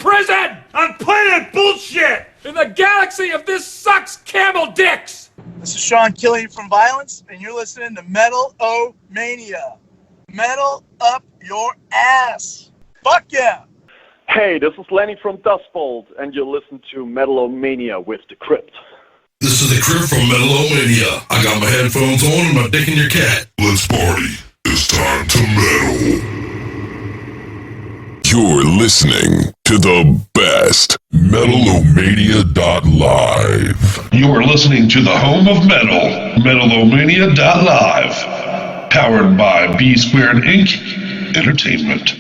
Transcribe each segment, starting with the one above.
prison! On planet bullshit! In the galaxy of this sucks camel dicks! This is Sean killing you from violence, and you're listening to Metal-O-Mania. Metal up your ass. Fuck yeah! Hey, this is Lenny from Dustbolt, and you listen to Metal-O-Mania with the Crypt. This is the Crypt from Metal-O-Mania. I got my headphones on and my dick in your cat. Let's party. It's time to metal. You're listening to the best Metal-O-Mania.live. You're listening to the home of metal, Metal-O-Mania.live. Powered by B Squared Inc. Entertainment.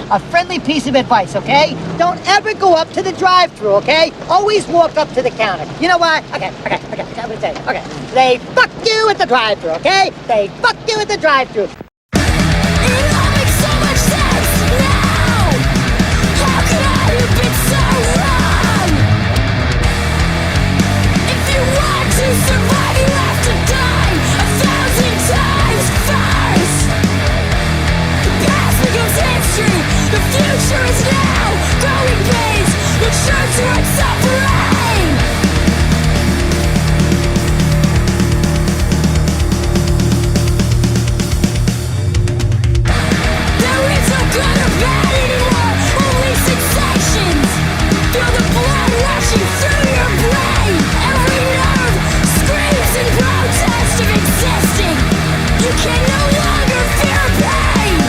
A friendly piece of advice, okay? Don't ever go up to the drive-thru, okay? Always walk up to the counter. You know why? Okay. I'm gonna say it. Okay. They fuck you at the drive-thru, okay? They fuck you at the drive-thru. The future is now, growing pains, the church won't suffering. There is no good or bad anymore, only sensations. Feel the blood rushing through your brain. Every nerve screams in protest of existing. You can no longer fear pain.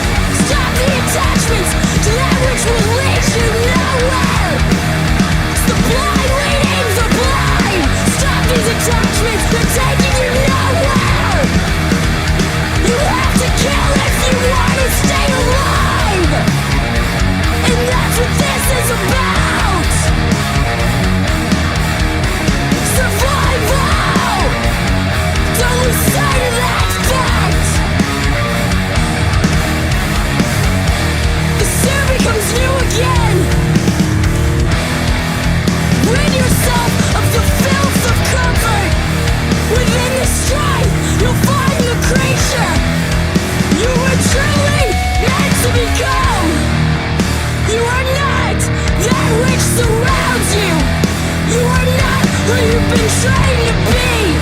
Stop the attachments to that which will lead you nowhere. It's the blind leading the blind. Stop these attachments, they're taking you nowhere. You have to kill if you want to stay alive. And that's what this is about. Survival. Don't lose sight of that fact. Becomes new again. Rid yourself of the filth of comfort. Within the strife, you'll find the creature you were truly meant to become. You are not that which surrounds you. You are not who you've been trained to be.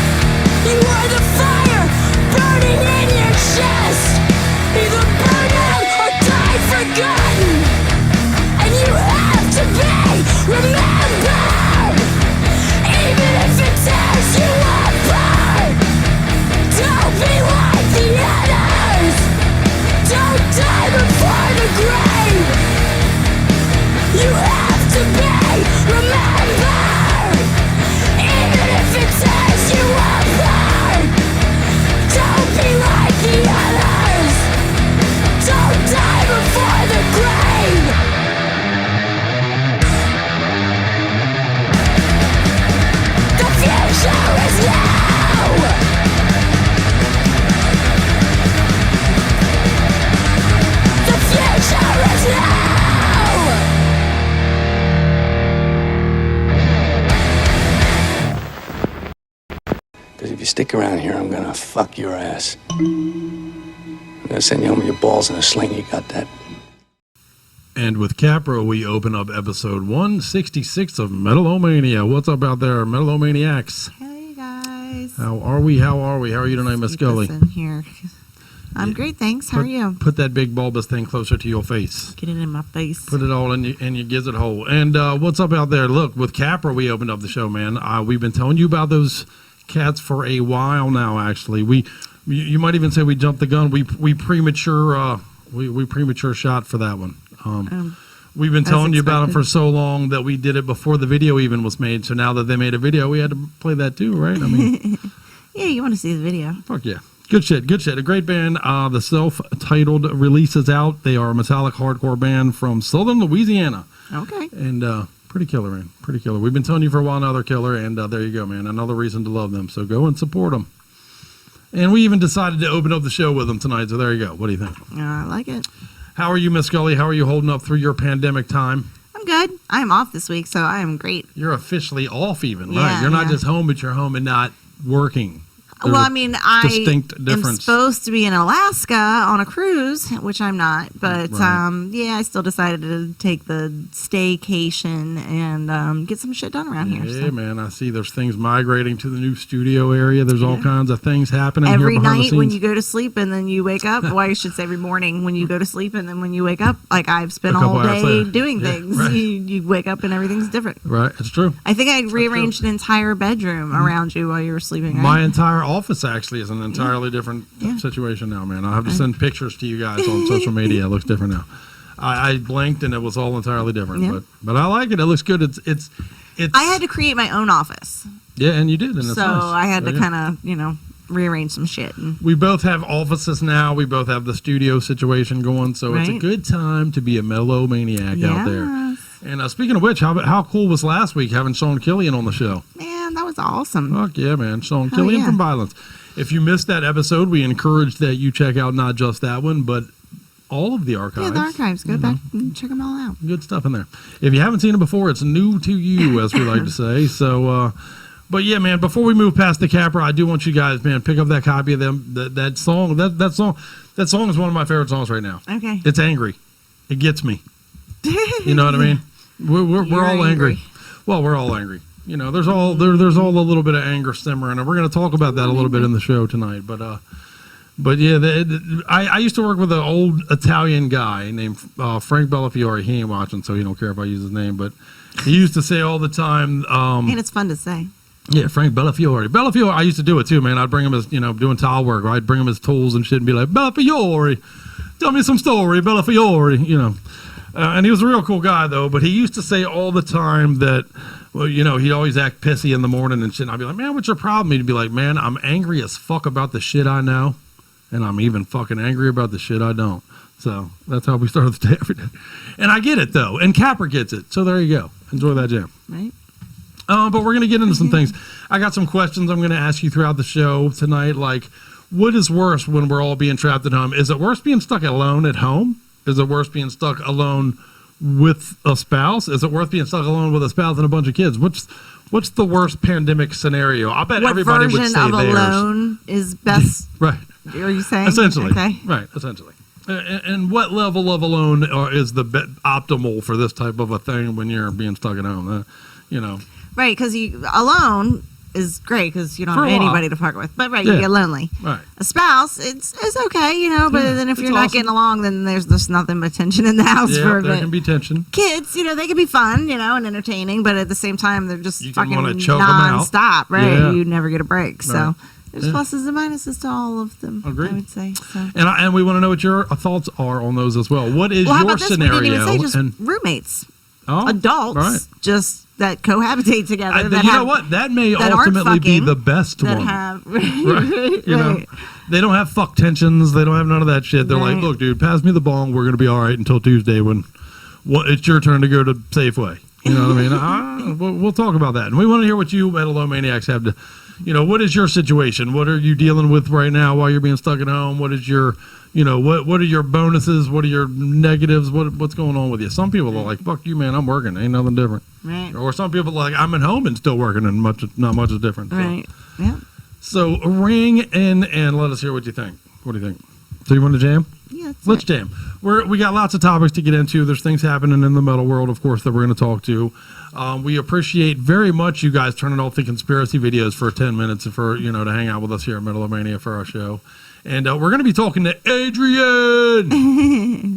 You are the fire burning in your chest. Either burn out or die forgotten. And you have to be remembered, even if it tears you apart. Don't be like the others. Don't die before the grave. You have to be remembered, even if it tears you apart. stick around here, I'm gonna fuck your ass. I'm gonna send you home with your balls in a sling, you got that? And with Capra, we open up episode 166 of Metal-O-Mania. What's up out there, Metal-O-Maniacs? Hey, guys. How are we? How are you tonight, Miss Scully? In here. I'm great, thanks. How are you? Put that big bulbous thing closer to your face. Get it in my face. Put it all in your gizzard hole. And what's up out there? Look, with Capra, we opened up the show, man. We've been telling you about those cats for a while now, actually. You might even say we jumped the gun. We premature shot for that one. We've been telling you about them for so long that we did it before the video even was made. So now that they made a video, we had to play that too, right? I mean, yeah, you want to see the video. Fuck yeah. Good shit. A great band. The self-titled release is out. They are a metallic hardcore band from Southern Louisiana. Okay. And pretty killer, man. Pretty killer. We've been telling you for a while now they're killer, and there you go, man. Another reason to love them. So go and support them. And we even decided to open up the show with them tonight. So there you go. What do you think? I like it. How are you, Miss Scully? How are you holding up through your pandemic time? I'm good. I am off this week, so I am great. You're officially off even, yeah, right? You're not just home, but you're home and not working. Well, I mean, I am difference. supposed to be in Alaska on a cruise, which I'm not. But, Right. yeah, I still decided to take the staycation and get some shit done around here. Yeah, So. man. I see there's things migrating to the new studio area. There's all kinds of things happening Every here behind the night scenes. when you go to sleep and then you wake up, well, I should say every morning when you go to sleep and then when you wake up, like I've spent a whole day doing things. Right. You wake up and everything's different. Right, it's true. I think I rearranged an entire bedroom around you while you were sleeping. Right? My entire office actually is an entirely different situation now, man. I'll have to send pictures to you guys on social media. It looks different now. I blinked and it was all entirely different, but I like it. It looks good. It's. I had to create my own office. Yeah, and you did, and it's so nice. I had to kind of, rearrange some shit. We both have offices now. We both have the studio situation going, so it's a good time to be a Metal-O-Maniac out there. And speaking of which, how cool was last week having Sean Killian on the show? Man, that was awesome. Fuck yeah, man. Sean Killian from Violence. If you missed that episode, we encourage that you check out not just that one, but all of the archives. Yeah, the archives. Go back and check them all out. Good stuff in there. If you haven't seen it before, it's new to you, as we like to say. So, but yeah, man, before we move past the Capra, I do want you guys, man, pick up that copy of them. That song. That song is one of my favorite songs right now. Okay. It's angry. It gets me. You know what I mean? We're all angry. Well, we're all angry. You know, there's all a little bit of anger simmering, and we're going to talk about that a little bit in the show tonight. But yeah, I used to work with an old Italian guy named Frank Bellafiore. He ain't watching, so he don't care if I use his name. But he used to say all the time. And it's fun to say. Yeah, Frank Bellafiore. Bellafiore, I used to do it too, man. I'd bring him his, doing tile work. I'd bring him his tools and shit and be like, Bellafiore, tell me some story, Bellafiore, and he was a real cool guy, though. But he used to say all the time that, well, he'd always act pissy in the morning and shit. And I'd be like, man, what's your problem? He'd be like, man, I'm angry as fuck about the shit I know. And I'm even fucking angry about the shit I don't. So that's how we start the day every day. And I get it, though. And Capra gets it. So there you go. Enjoy that jam. Right. But we're going to get into some things. I got some questions I'm going to ask you throughout the show tonight. Like, what is worse when we're all being trapped at home? Is it worse being stuck alone at home? Is it worse being stuck alone with a spouse? Is it worth being stuck alone with a spouse and a bunch of kids? What's the worst pandemic scenario? I bet everybody would say theirs. What version of alone is best? Right. Are you saying? Essentially. Okay. Right, essentially. And what level of alone is the optimal for this type of a thing when you're being stuck at home? Right, because alone is great because you don't have anybody to fuck with. But you get lonely. Right. A spouse, it's okay, but then if you're not getting along, then there's just nothing but tension in the house for a bit. There can be tension. Kids, they can be fun, and entertaining, but at the same time, they're just fucking non-stop, right? Yeah. You never get a break. Right. So there's pluses and minuses to all of them, Agreed. I would say. So. And we want to know what your thoughts are on those as well. What is how your about this? scenario? We didn't even say just roommates. Adults, just that cohabitate together. You know what? That may ultimately be the best one. Right. They don't have fuck tensions. They don't have none of that shit. They're like, look, dude, pass me the bong. We're going to be all right until Tuesday when it's your turn to go to Safeway. You know what I mean? We'll talk about that. And we want to hear what you Metal-O-Maniacs have to, what is your situation? What are you dealing with right now while you're being stuck at home? What is your, what are your bonuses? What are your negatives? What's going on with you? Some people are like, fuck you, man, I'm working. Ain't nothing different. Right. Or some people are like, I'm at home and still working and not much is different. So. Right. Yeah. So ring in and let us hear what you think. What do you think? So you want to jam? Yeah, let's jam. We got lots of topics to get into. There's things happening in the metal world, of course, that we're going to talk to. We appreciate very much you guys turning off the conspiracy videos for 10 minutes and for, to hang out with us here at Metal-O-Mania for our show. And we're going to be talking to Adrian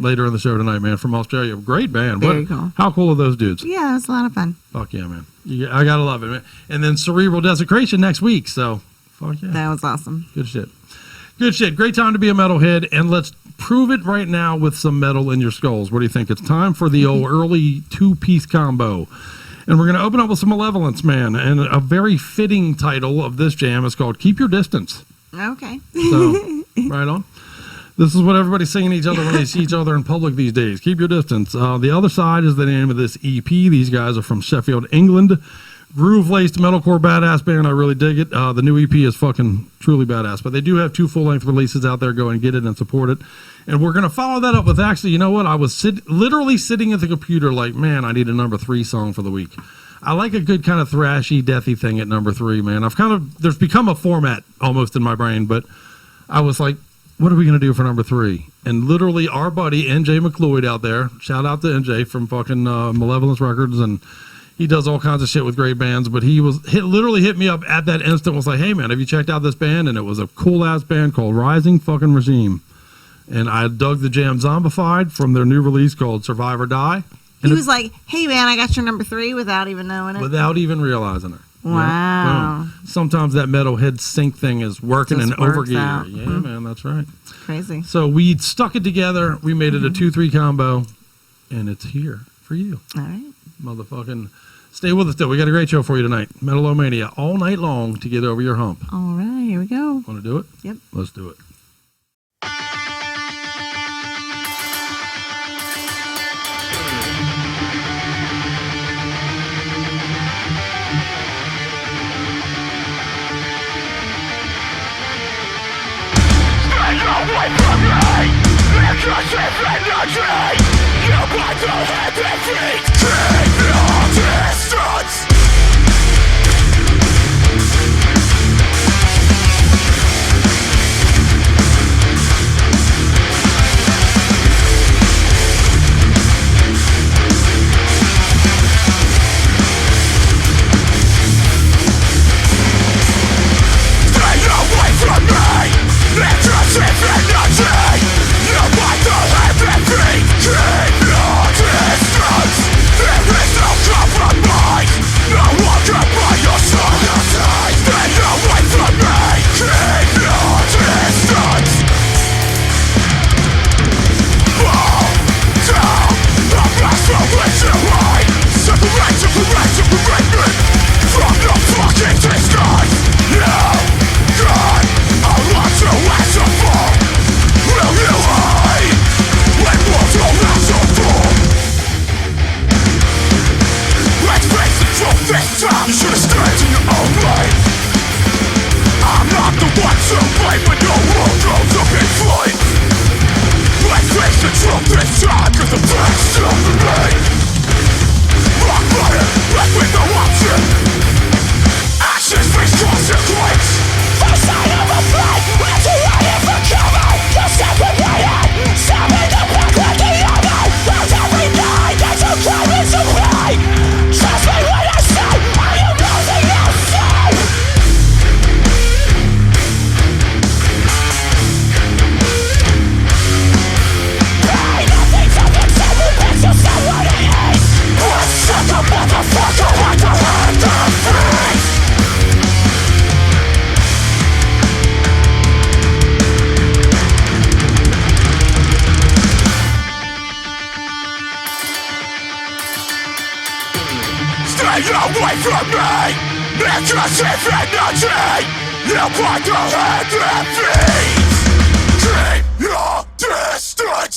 later in the show tonight, man, from Australia. Great band. Very cool. How cool are those dudes? Yeah, it's a lot of fun. Fuck yeah, man. I got to love it, man. And then Cerebral Desecration next week. So, fuck yeah. That was awesome. Good shit. Good shit. Great time to be a metalhead. And let's prove it right now with some metal in your skulls. What do you think? It's time for the old early two-piece combo. And we're going to open up with some Malevolence, man. And a very fitting title of this jam is called Keep Your Distance. Okay. So, right on. This is what everybody's singing each other when they see each other in public these days. Keep your distance. The Other Side is the name of this EP. These guys are from Sheffield, England. Groove-laced metalcore badass band. I really dig it. The new EP is fucking truly badass. But they do have 2 full-length releases out there. Go and get it and support it. And we're going to follow that up with, actually, you know what? I was literally sitting at the computer like, man, I need a number 3 song for the week. I like a good kind of thrashy, deathy thing at number 3, man. There's become a format almost in my brain, but I was like, what are we going to do for number 3? And literally our buddy, NJ McLeod out there, shout out to NJ from fucking Malevolence Records, and he does all kinds of shit with great bands, but he literally hit me up at that instant, was like, hey man, have you checked out this band? And it was a cool ass band called Rising fucking Regime. And I dug the jam Zombified from their new release called Survive or Die. He was like, hey man, I got your number 3 without even knowing it. Without even realizing it. Wow. Sometimes that metalhead sync thing is working in overgear. Out. Yeah, man, that's right. Crazy. So we stuck it together. We made it a 2-3 combo, and it's here for you. All right. Motherfucking stay with us, though. We got a great show for you tonight. Metal-O-Mania all night long to get over your hump. All right, here we go. Want to do it? Yep. Let's do it. Away from me, because if energy, you want to have defeat. Keep your distance. Stay away from me. Excessive energy, you want to have defeat. Keep your distance. There is no compromise. No one can by your side. Stay away from me. Keep your distance. Fall down. The best of which you hide. Separate me from your fucking disguise. God, I want to answer for. Will you hide when mortal answer for? Let's face the truth this time. You should have stayed in your own lane. I'm not the one to blame when your world goes up in flame. Let's face the truth this time, cause the facts still remain. Rock bottom, left with no option. Actions face consequence. The sign of a fight, we're too ready for cover. You're separated, stabbing the back with the other. There's every night that you carry to play. Trust me when I say, I am losing your soul. Hey, nothing's up until we makes you someone it is. Let's shut the motherfucker like the hand of fate. Stay away from me, excessive energy. You want to have defeat. Keep your distance.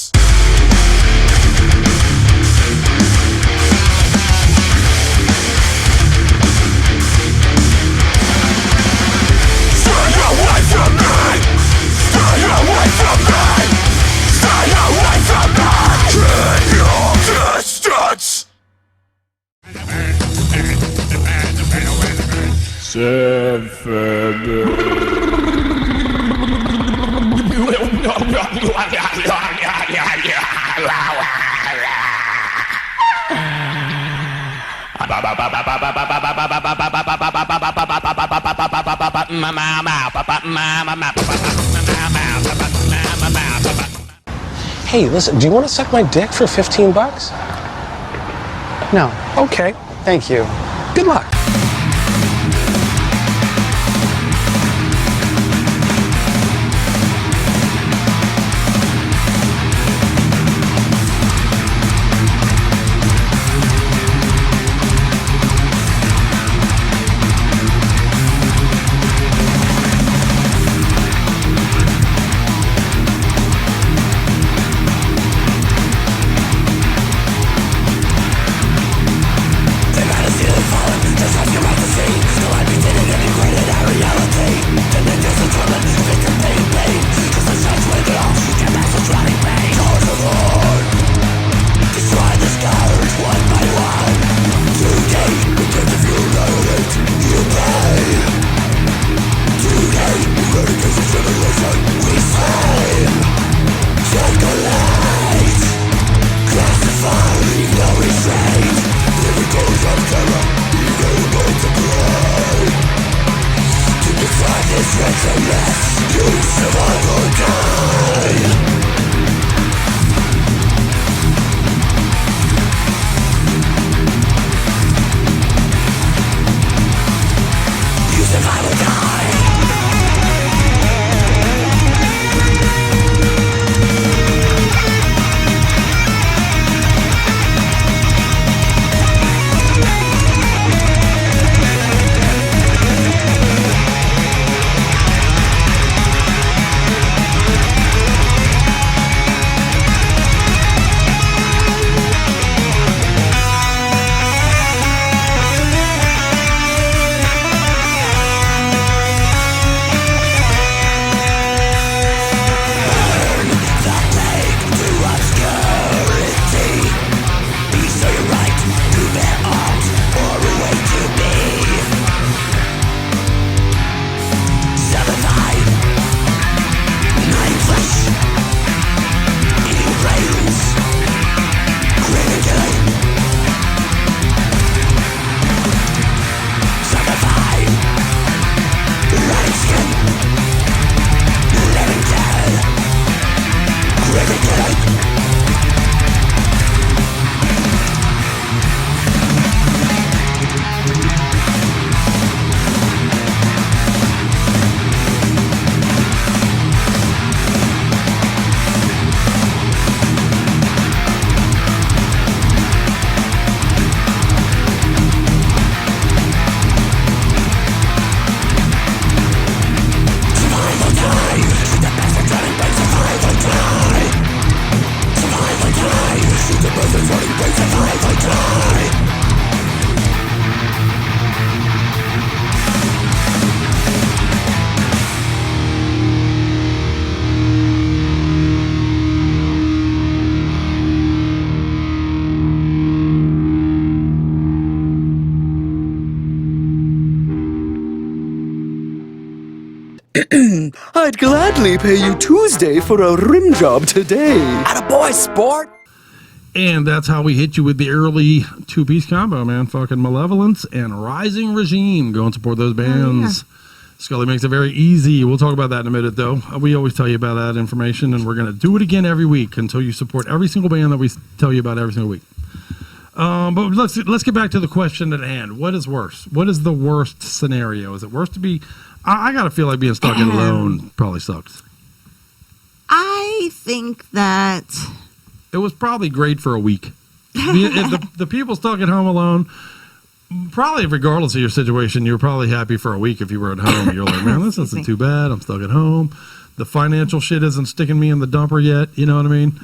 Stay away from me. Stay away from me. Stay away from me. Keep your distance. Hey, listen, do you want to suck my dick for $15? No. Okay, thank you. Good luck. I'd gladly pay you Tuesday for a rim job today. Attaboy, sport! And that's how we hit you with the early two-piece combo, man. Fucking Malevolence and Rising Regime. Go and support those bands. Skully makes it very easy. We'll talk about that in a minute, though. We always tell you about that information, and we're going to do it again every week until you support every single band that we tell you about every single week. But let's get back to the question at hand. What is worse? What is the worst scenario? Is it worse to be... I got to feel like being stuck in alone probably sucks. I think that... It was probably great for a week. The people stuck at home alone, probably regardless of your situation, you were probably happy for a week if you were at home. You're like, man, this isn't too bad. I'm stuck at home. The financial shit isn't sticking me in the dumper yet. You know what I mean?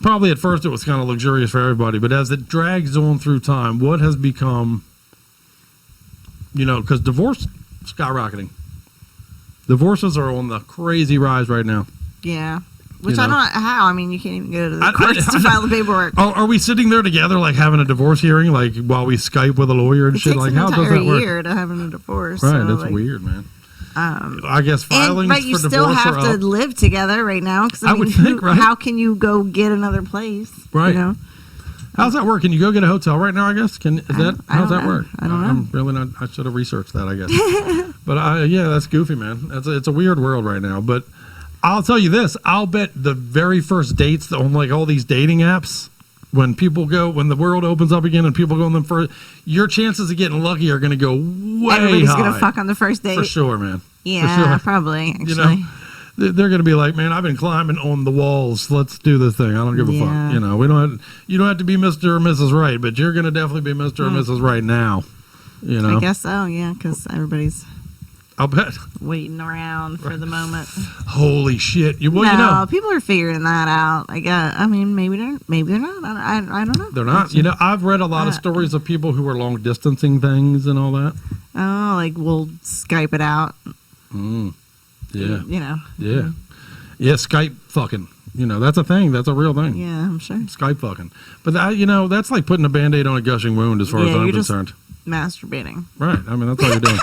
Probably at first it was kind of luxurious for everybody, but as it drags on through time, what has become, because divorce skyrocketing. Divorces are on the crazy rise right now. Yeah. Which you I know? don't know how. I mean, you can't even go to the courts to file the paperwork. Are we sitting there together, like having a divorce hearing, like while we Skype with a lawyer and It shit? takes Like, an how does entire that work? year to having a divorce. Right, so, that's like, weird, man. I guess filings but you for still divorce have are to up. live together right now. Because I mean, would think, right? How can you go get another place? Right. You know? How's that work? Can you go get a hotel right now? I guess. How's that know. work? I don't know. I'm really not. I should have researched that. I guess. But yeah, that's goofy, man. It's a weird world right now. But I'll tell you this: I'll bet the very first dates on like all these dating apps, when the world opens up again and people go on them first, your chances of getting lucky are going to go way Everybody's high. gonna fuck on the first date For sure, man. Yeah, For sure. probably. Actually. You know, they're going to be like, man, I've been climbing on the walls. Let's do this thing. I don't give a fuck. You know, you don't have to be Mr. or Mrs. Right, but you're going to definitely be Mr. or Mrs. Right now. You know, I guess so. Yeah, because everybody's. I'll bet. Waiting around for the moment. Holy shit! You no, know, people are figuring that out. I guess. I mean, maybe they're not. I don't know. They're not. You know, I've read a lot of stories of people who are long distancing things and all that. Oh, like we'll Skype it out. Yeah. You know. Yeah. Yeah. Skype fucking. You know, that's a thing. That's a real thing. Yeah, I'm sure. Skype fucking. But that, you know, that's like putting a Band-Aid on a gushing wound as far as I'm concerned. Masturbating. Right. I mean, that's all you're doing.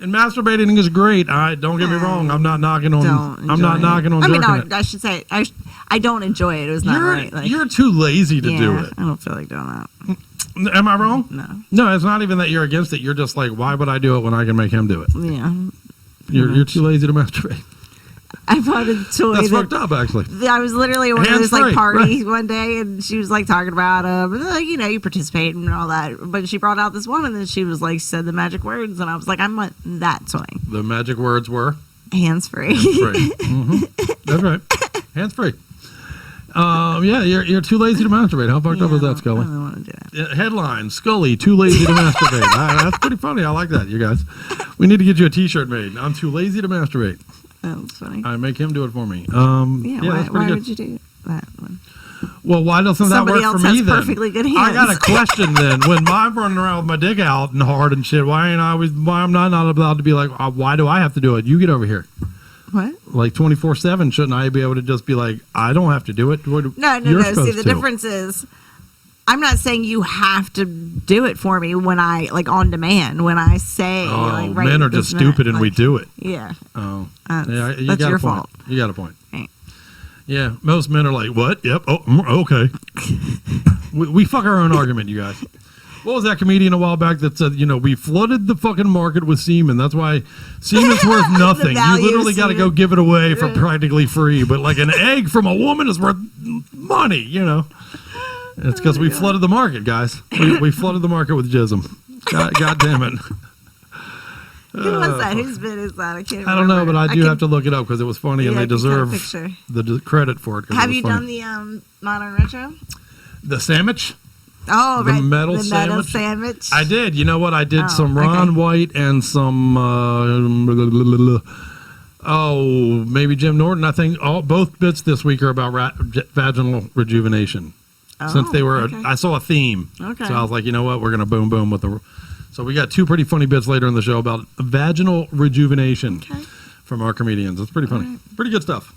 And masturbating is great. Don't get me wrong. I'm not knocking on. I mean, no, it. I should say I don't enjoy it. It was not right. Like, You're too lazy to do it. I don't feel like doing that. Am I wrong? No. No, it's not even that you're against it. You're just like, why would I do it when I can make him do it? Yeah. You're too lazy to masturbate. I bought a toy. That's fucked up, actually. I was literally at one of those like Hands-free, parties one day, and she was like talking about, you know, you participate and all that. But she brought out this one, and then she was like, said the magic words, and I was like, I want that toy. The magic words were Hands free. That's right. Hands free. Yeah, you're too lazy to masturbate. How fucked up is that, Scully? I don't want to do that. Headline: Scully too lazy to masturbate. That's pretty funny. I like that, you guys. We need to get you a T-shirt made. I'm too lazy to masturbate. That's funny. I make him do it for me. Why would you do that one? Well, why doesn't Somebody that work else for me has then? perfectly good hands. I got a question then. When I'm running around with my dick out and hard and shit, why am I not allowed to be like, why do I have to do it? You get over here. What? Like 24/7, shouldn't I be able to just be like, I don't have to do it? No. See, the difference is, I'm not saying you have to do it for me when I like on demand. When I say, like, right men are just stupid and we do it. Yeah. Oh, that's you got your a point. fault. You got a point. Right. Yeah, most men are like, what? Yep. Oh, okay. we fuck our own argument, you guys. What was that comedian a while back that said, you know, we flooded the fucking market with semen. That's why semen's worth nothing. You literally got to go give it away for practically free. But like an egg from a woman is worth money, you know. It's because we flooded the market, guys. We flooded the market with jism. God damn it. Who was that? Whose bit is that? I can't remember. I don't know, but I do have to look it up because it was funny and they deserve the credit for it. Have you done the modern retro? The sandwich? Oh, the right. metal the sandwich? metal sandwich. I did. You know what? I did some Ron White and some maybe Jim Norton. I think both bits this week are about vaginal rejuvenation. Since they were, I saw a theme. Okay. So I was like, you know what? We're gonna boom with the. So we got two pretty funny bits later in the show about vaginal rejuvenation from our comedians. It's pretty funny, pretty good stuff.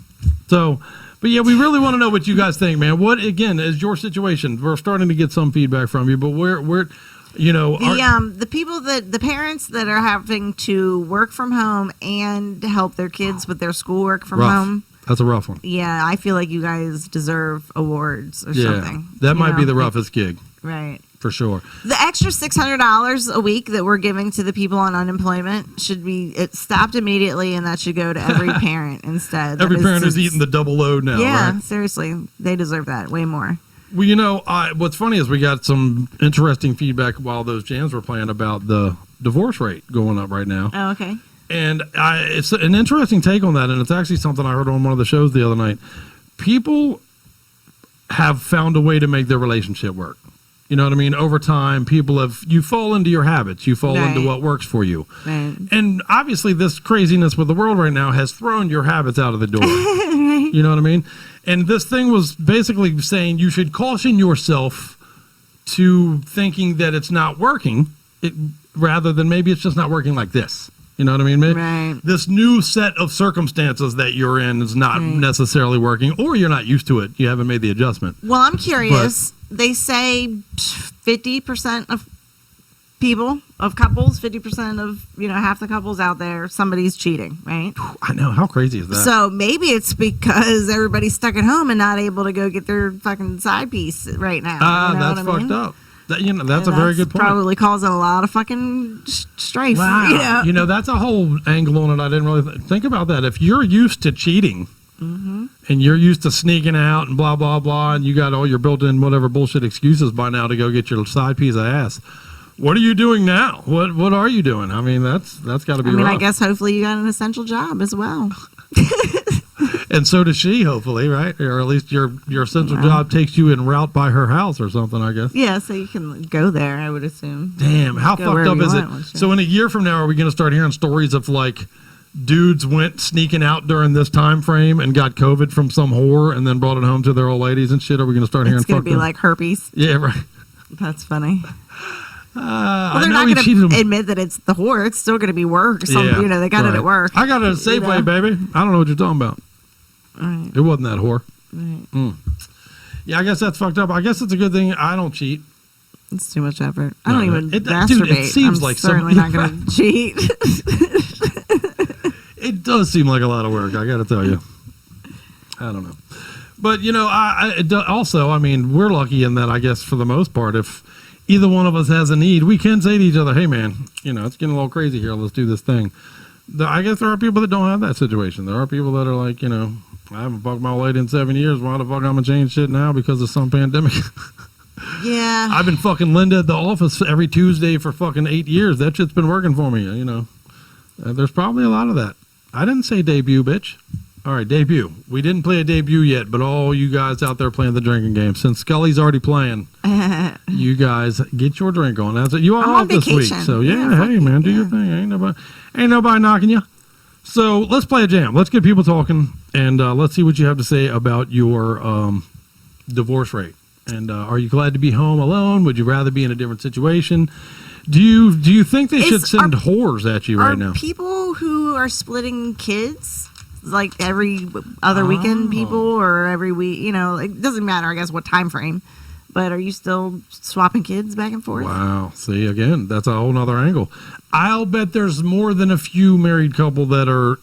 So. But yeah, we really want to know what you guys think, man. What again is your situation? We're starting to get some feedback from you, but we're you know, the parents that are having to work from home and help their kids with their schoolwork from home. That's a rough one. Yeah, I feel like you guys deserve awards or something. That might be the roughest gig. Right. For sure. The extra $600 a week that we're giving to the people on unemployment should be stopped immediately, and that should go to every parent instead. Every parent who's eating the double load now. Yeah, right? Seriously, they deserve that way more. Well, you know, what's funny is we got some interesting feedback while those jams were playing about the divorce rate going up right now. Oh, okay. And it's an interesting take on that, and it's actually something I heard on one of the shows the other night. People have found a way to make their relationship work. You know what I mean? Over time, you fall into your habits. You fall into what works for you. Right. And obviously this craziness with the world right now has thrown your habits out of the door. You know what I mean? And this thing was basically saying you should caution yourself to thinking that it's not working, rather than maybe it's just not working like this. You know what I mean? Maybe Right. this new set of circumstances that you're in is not necessarily working, or you're not used to it. You haven't made the adjustment. Well, I'm curious. They say 50% of people, of couples, 50% of, half the couples out there, somebody's cheating, right? I know. How crazy is that? So maybe it's because everybody's stuck at home and not able to go get their fucking side piece right now. You know that's what I mean? fucked up. That's a very good point. Probably causing a lot of fucking strife. Wow. That's a whole angle on it. I didn't really think about that. If you're used to cheating and you're used to sneaking out and blah, blah, blah, and you got all your built-in whatever bullshit excuses by now to go get your side piece of ass, what are you doing now? What are you doing? I mean, that's got to be rough. I guess hopefully you got an essential job as well. And so does she, hopefully, right? Or at least your essential job takes you en route by her house or something, I guess. Yeah, so you can go there, I would assume. Damn, how fucked up is it? So in a year from now, are we going to start hearing stories of like dudes went sneaking out during this time frame and got COVID from some whore and then brought it home to their old ladies and shit? Are we going to start hearing? It's going to be like herpes. Yeah, right. That's funny. Well, they're not going to admit that it's the whore. It's still going to be work. They got it at work. I got it at Safeway, baby. I don't know what you're talking about. Right. It wasn't that whore. Right. Yeah, I guess that's fucked up. I guess it's a good thing I don't cheat. It's too much effort. I don't even masturbate. Dude, it seems like certainly not going to cheat. It does seem like a lot of work, I got to tell you. I don't know. But, also, I mean, we're lucky in that, I guess, for the most part, if either one of us has a need, we can say to each other, hey, man, it's getting a little crazy here. Let's do this thing. I guess there are people that don't have that situation. There are people that are like, I haven't fucked my old lady in 7 years. Why the fuck I'm going to change shit now because of some pandemic? Yeah. I've been fucking Linda at the office every Tuesday for fucking 8 years. That shit's been working for me, There's probably a lot of that. I didn't say debut, bitch. All right, debut. We didn't play a debut yet, but all you guys out there playing the drinking game, since Scully's already playing, you guys get your drink on. That's it. You are off this week, so hey man, do your thing. Ain't nobody knocking you. So let's play a jam. Let's get people talking, and let's see what you have to say about your divorce rate. And are you glad to be home alone? Would you rather be in a different situation? Do you think they should send whores at you right now? Are people who are splitting kids like every other weekend people or every week? It doesn't matter, I guess, what time frame. But are you still swapping kids back and forth? Wow. See, again, that's a whole nother angle. I'll bet there's more than a few married couple that are,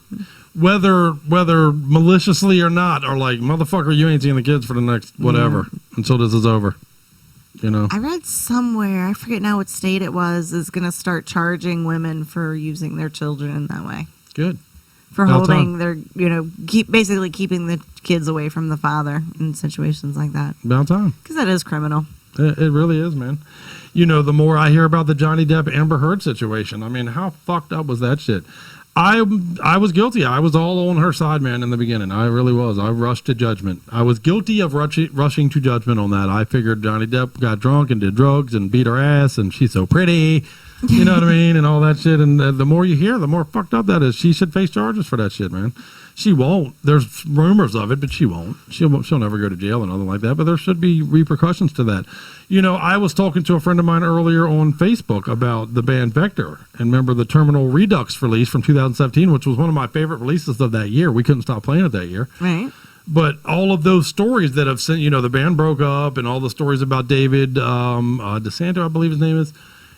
whether maliciously or not, are like, motherfucker, you ain't seeing the kids for the next whatever until this is over. I read somewhere, I forget now what state it was, is going to start charging women for using their children in that way. Good. For holding their, basically keeping the kids away from the father in situations like that. About time. Because that is criminal. It really is, man. The more I hear about the Johnny Depp Amber Heard situation, I mean, how fucked up was that shit? I was guilty. I was all on her side, man, in the beginning. I really was. I rushed to judgment. I was guilty of rushing to judgment on that. I figured Johnny Depp got drunk and did drugs and beat her ass, and she's so pretty. You know what I mean? And all that shit. And the more you hear, the more fucked up that is. She should face charges for that shit, man. She won't. There's rumors of it, but she won't. She'll never go to jail or nothing like that, but there should be repercussions to that. I was talking to a friend of mine earlier on Facebook about the band Vector. And remember the Terminal Redux release from 2017, which was one of my favorite releases of that year. We couldn't stop playing it that year. Right. But all of those stories that have sent, the band broke up and all the stories about David DeSanto, I believe his name is,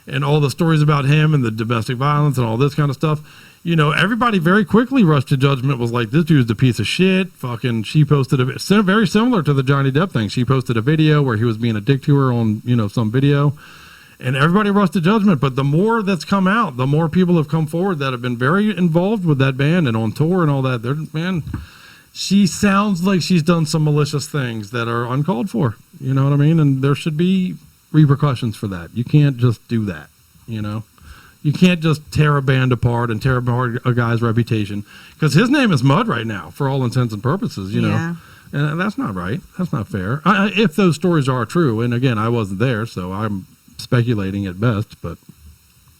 and all the stories about him and the domestic violence and all this kind of stuff. Everybody very quickly rushed to judgment, was like, this dude's a piece of shit. Fucking, she posted very similar to the Johnny Depp thing. She posted a video where he was being a dick to her on, some video. And everybody rushed to judgment. But the more that's come out, the more people have come forward that have been very involved with that band and on tour and all that. She sounds like she's done some malicious things that are uncalled for. You know what I mean? And there should be repercussions for that. You can't just do that, You can't just tear a band apart and tear apart a guy's reputation, because his name is mud right now for all intents and purposes, Yeah. And that's not right. That's not fair. If those stories are true, and again, I wasn't there, so I'm speculating at best, but,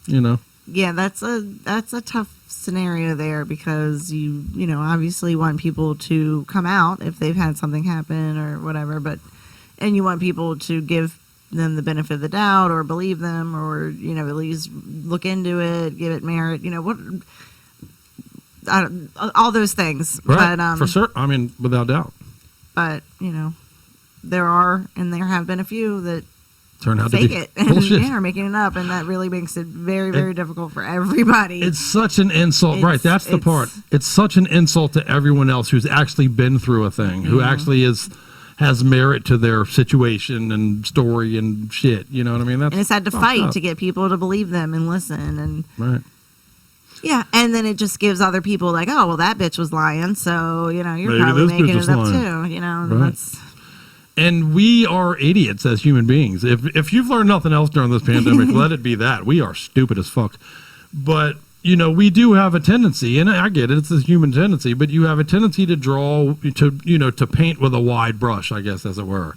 Yeah, that's a tough scenario there, because you obviously want people to come out if they've had something happen or whatever, and you want people to give them the benefit of the doubt or believe them or, at least look into it, give it merit, all those things. Right. But, for sure. I mean, without doubt. But, there have been a few that turn out to fake be it and bullshit. are making it up, and that really makes it very, very difficult for everybody. It's such an insult, right? That's the part. It's such an insult to everyone else who's actually been through a thing, who actually has merit to their situation and story and shit. You know what I mean? And it's had to fight to get people to believe them and listen, and right. Yeah, and then it just gives other people like, oh, well, that bitch was lying, so you're Maybe probably this making bitch it was up lying. too. Right. That's. And we are idiots as human beings. If you've learned nothing else during this pandemic, let it be that. We are stupid as fuck. But, we do have a tendency, and I get it, it's a human tendency, but you have a tendency to draw, to paint with a wide brush, I guess, as it were.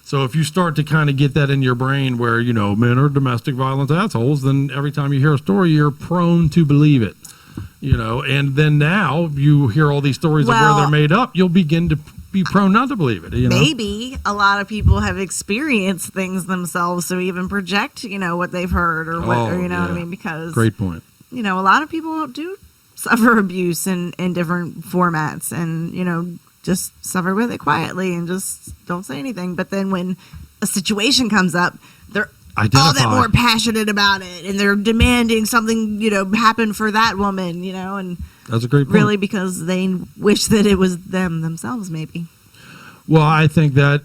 So if you start to kind of get that in your brain where, men are domestic violence assholes, then every time you hear a story, you're prone to believe it. And then now you hear all these stories of where they're made up, you'll begin to be prone not to believe it. Maybe a lot of people have experienced things themselves to even project, what they've heard or what, or, what I mean? Because great point. A lot of people do suffer abuse in different formats and, just suffer with it quietly and just don't say anything. But then when a situation comes up, they're all that more passionate about it, and they're demanding something, happen for that woman, and that's a great point. Really because they wish that it was themselves, maybe. Well, I think that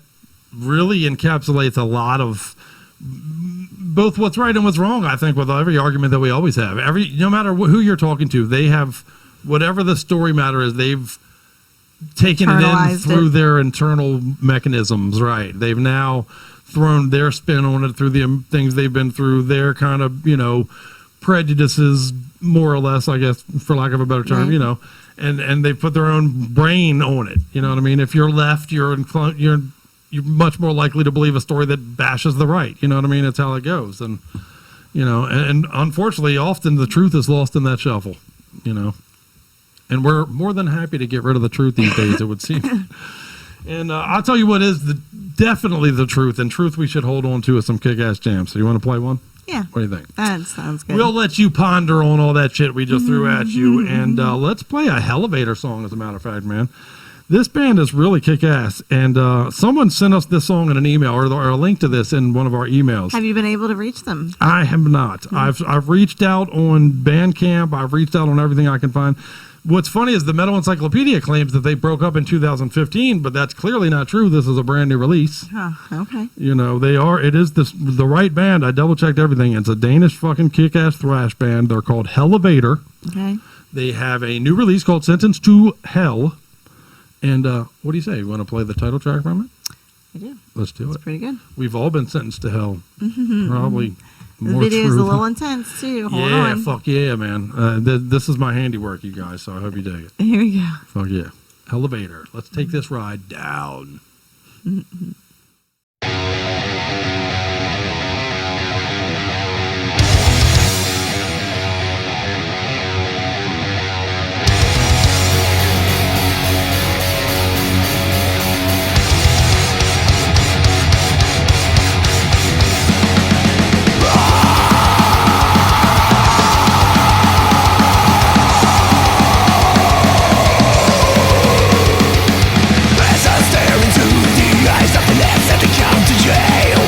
really encapsulates a lot of both what's right and what's wrong. I think with every argument that we always have, no matter who you're talking to, they have whatever the story matter is, they've taken it in through their internal mechanisms, right? They've now thrown their spin on it through the things they've been through, their kind of, prejudices, more or less, I guess, for lack of a better term, and they put their own brain on it. You know what I mean? If you're left, you're much more likely to believe a story that bashes the right. You know what I mean? It's how it goes. And, and unfortunately, often the truth is lost in that shuffle, and we're more than happy to get rid of the truth these days, it would seem. And I'll tell you what is definitely the truth, and truth we should hold on to is some kick-ass jams. So you want to play one? Yeah. What do you think? That sounds good. We'll let you ponder on all that shit we just threw at you, and let's play a Elevator song, as a matter of fact, man. This band is really kick-ass, and someone sent us this song in an email, or a link to this in one of our emails. Have you been able to reach them? I have not. I've reached out on Bandcamp. I've reached out on everything I can find. What's funny is the Metal Encyclopedia claims that they broke up in 2015, but that's clearly not true. This is a brand new release. Huh, okay. It is the right band. I double checked everything. It's a Danish fucking kick-ass thrash band. They're called Elevator. Okay. They have a new release called Sentenced to Hell. And what do you say? You want to play the title track from it? I do. Let's do it. It's pretty good. We've all been sentenced to hell. Probably The more video's true a little than- intense too. Hold yeah, on. fuck yeah, man. This is my handiwork, you guys, so I hope you dig it. Here we go. Fuck yeah. Elevator. Let's take this ride down. As I stare into the eyes of the next that come to jail,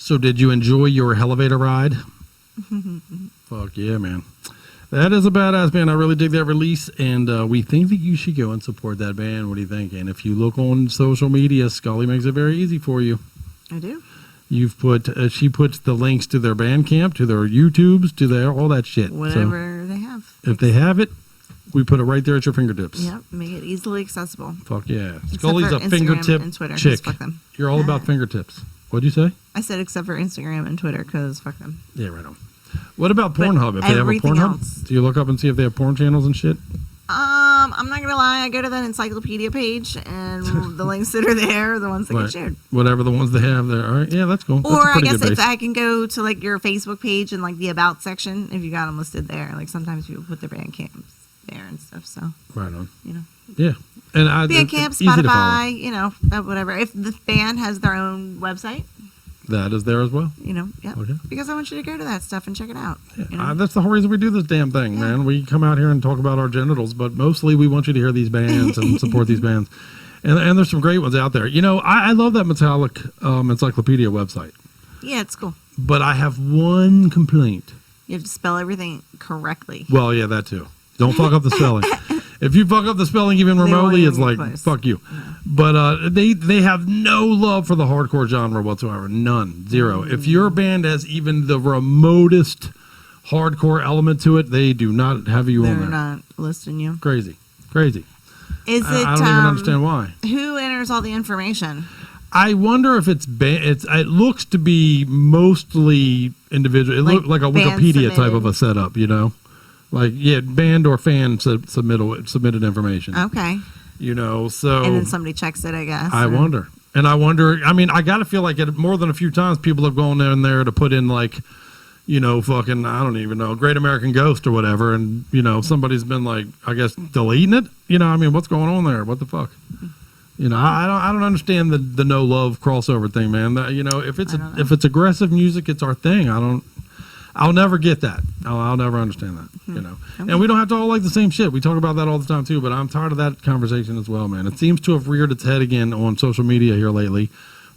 So did you enjoy your elevator ride? Fuck yeah, man. That is a badass band. I really dig that release, and we think that you should go and support that band. What do you think? And if you look on social media, Scully makes it very easy for you. I do. You've put she puts the links to their Bandcamp, to their YouTubes, to their all that shit. Whatever they have. If they have it, we put it right there at your fingertips. Yep, make it easily accessible. Fuck yeah. Except Scully's for a Instagram fingertip and Twitter, 'cause chick. fuck them. You're all about fingertips. What'd you say? I said except for Instagram and Twitter, because fuck them. Yeah, right on. What about Pornhub? If they have a everything Pornhub, else. do you look up and see if they have porn channels and shit? I'm not gonna lie. I go to that encyclopedia page, and the links that are there are the ones that Right. get shared. Whatever the ones they have there. All right, yeah, that's cool. That's a Or I pretty guess good if base. I can go to like your Facebook page and like the about section, if you got them listed there. Like sometimes people put their band camps there and stuff. So Right on. you know, Yeah, and Bandcamp, it's easy to follow. Spotify, you know, whatever. If the band has their own website, That is there as well. you know, yeah, Okay. because I want you to go to that stuff and check it out. You know? That's the whole reason we do this damn thing, man. We come out here and talk about our genitals, but mostly we want you to hear these bands and support these bands. And there's some great ones out there. You know, I love that Metallic Encyclopedia website, Yeah, it's cool. but I have one complaint. You have to spell everything correctly. Well, yeah, that too. Don't fuck up the spelling. If you fuck up the spelling even remotely, it's like, fuck you. But they have no love for the hardcore genre whatsoever. None. Zero. If your band has even the remotest hardcore element to it, they do not have you on They're there. not listing you. Crazy. Crazy. Is it? I don't even understand why. Who enters all the information? I wonder if it looks to be mostly individual. It Like looks like a band Wikipedia type submitted? of a setup, you know? Like, yeah, band or fan submitted information. Okay. You know, so. And then somebody checks it, I guess. I wonder. And I wonder, I mean, I got to feel like more than a few times people have gone in there to put in, like, you know, fucking, I don't even know, Great American Ghost or whatever. And, you know, somebody's been, like, I guess, deleting it. You know, I mean, what's going on there? What the fuck? You know, I don't understand the no love crossover thing, man. You know, if it's aggressive music, it's our thing. I'll never get that. I'll never understand that, you know. Okay. And we don't have to all like the same shit. We talk about that all the time, too, but I'm tired of that conversation as well, man. It seems to have reared its head again on social media here lately,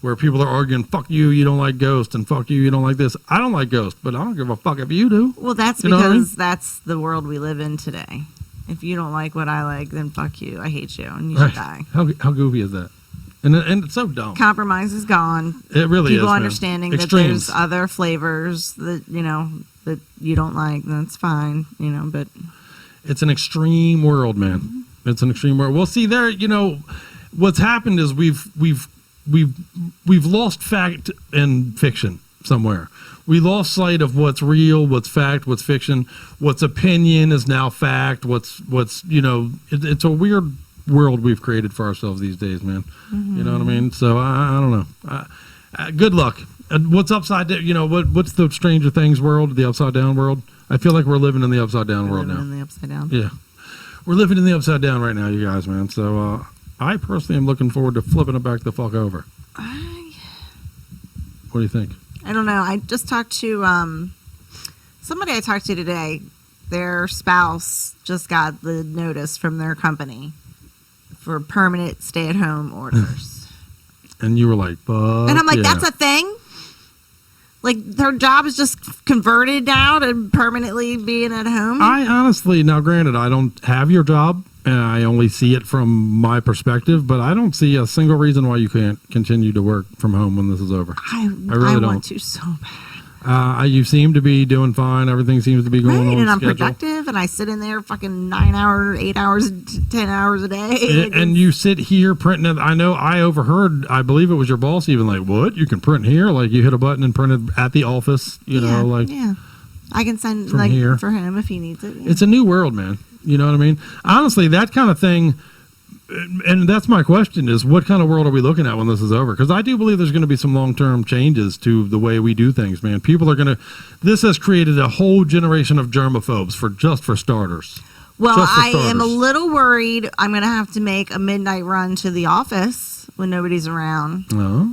where people are arguing, fuck you, you don't like Ghost, and fuck you, you don't like this. I don't like Ghost, but I don't give a fuck if you do. Well, that's You know what I mean? because that's the world we live in today. If you don't like what I like, then fuck you. I hate you, and you Right. should die. How goofy is that? And it's so dumb. Compromise is gone. It really People is, man. understanding Extremes. that there's other flavors that, you know, that you don't like, that's fine, you know, but It's an extreme world, man. It's an extreme world. Well, see, there, you know, what's happened is we've lost fact and fiction somewhere. We lost sight of what's real, what's fact, what's fiction, what's opinion is now fact. What's you know, it's a weird world we've created for ourselves these days, man. You know what I mean? So I don't know. Good luck. What's upside down? You know, what's the Stranger Things world, the upside down world? I feel like we're living in the upside down world now. in the upside down. Yeah, we're living in the upside down right now, you guys, man. So I personally am looking forward to flipping it back the fuck over. What do you think? I don't know. I just talked to somebody I talked to today. Their spouse just got the notice from their company for permanent stay-at-home orders. And you were like, fuck. And I'm like, yeah. that's a thing? Like, their job is just converted now to permanently being at home? I honestly, now granted, I don't have your job, and I only see it from my perspective, but I don't see a single reason why you can't continue to work from home when this is over. I really don't. want to so bad. You seem to be doing fine. Everything seems to be going on And I'm schedule. productive, and I sit in there fucking 9 hours, 8 hours, 10 hours a day. And you sit here printing it. I know I overheard, I believe it was your boss even like, what? You can print here? Like you hit a button and print it at the office, you know, like. Yeah. I can send from like here. for him if he needs it. Yeah. It's a new world, man. You know what I mean? Honestly, that kind of thing, and that's my question, is what kind of world are we looking at when this is over? Because I do believe there's going to be some long-term changes to the way we do things, man. People are going to, this has created a whole generation of germaphobes for starters. Well, Just for I am a starters. little worried I'm going to have to make a midnight run to the office when nobody's around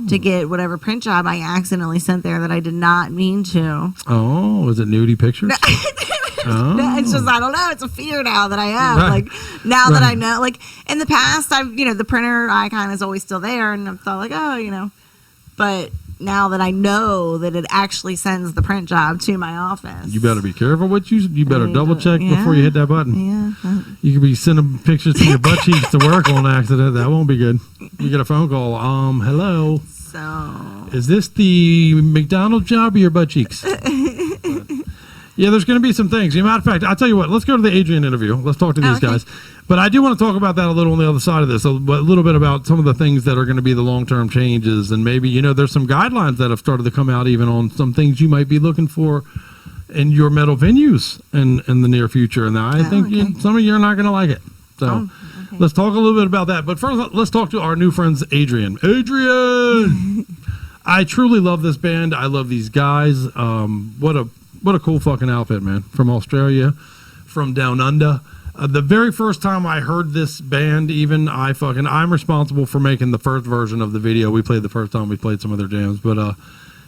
to get whatever print job I accidentally sent there that I did not mean to. Oh, is it nudie pictures? No, it's just, I don't know. It's a fear now that I have. Right. Like, now that I Right. know, like, in the past, the printer icon is always still there, and I thought, like, oh, you know. But now that I know that it actually sends the print job to my office. You better be careful what you better double check yeah. before you hit that button. Yeah. You could be sending pictures to your butt cheeks to work on accident. That won't be good. You get a phone call. Hello. So. Is this the McDonald's job or your butt cheeks? Yeah, there's going to be some things. As a matter of fact, I'll tell you what. Let's go to the Adrian interview. Let's talk to these guys. But I do want to talk about that a little on the other side of this, a little bit about some of the things that are going to be the long-term changes. And maybe, there's some guidelines that have started to come out even on some things you might be looking for in your metal venues in the near future. And I think some of you are not going to like it. So let's talk a little bit about that. But first, let's talk to our new friends, Adrian. Adrian! I truly love this band. I love these guys. What a cool fucking outfit, man. From Australia, from down under. The very first time I heard this band, I'm responsible for making the first version of the video we played the first time we played some of their jams. But,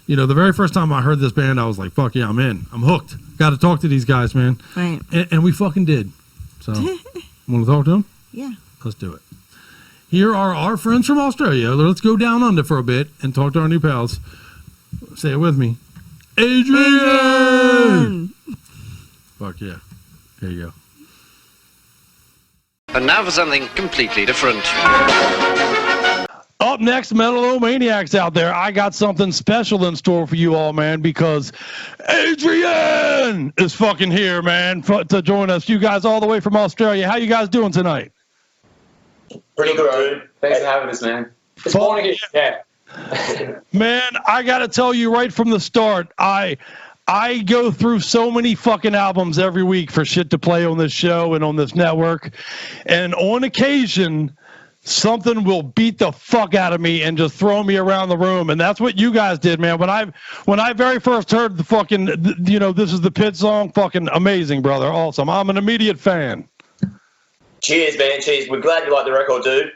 the very first time I heard this band, I was like, fuck yeah, I'm in. I'm hooked. Got to talk to these guys, man. Right. And we fucking did. So, want to talk to them? Yeah. Let's do it. Here are our friends from Australia. Let's go down under for a bit and talk to our new pals. Say it with me. Adrian! Fuck yeah. Here you go. And now for something completely different. Up next, Metal-O-Maniacs out there. I got something special in store for you all, man, because Adrian is fucking here, man, to join us. You guys all the way from Australia. How you guys doing tonight? Pretty good, dude. Thanks for having us, man. It's morning. Yeah. Man, I gotta tell you right from the start, I go through so many fucking albums every week for shit to play on this show and on this network, and on occasion something will beat the fuck out of me and just throw me around the room, and that's what you guys did, man. When I very first heard the fucking This Is the Pit song, fucking amazing, brother. Awesome. I'm an immediate fan. Cheers, man. Cheers. We're glad you like the record, dude.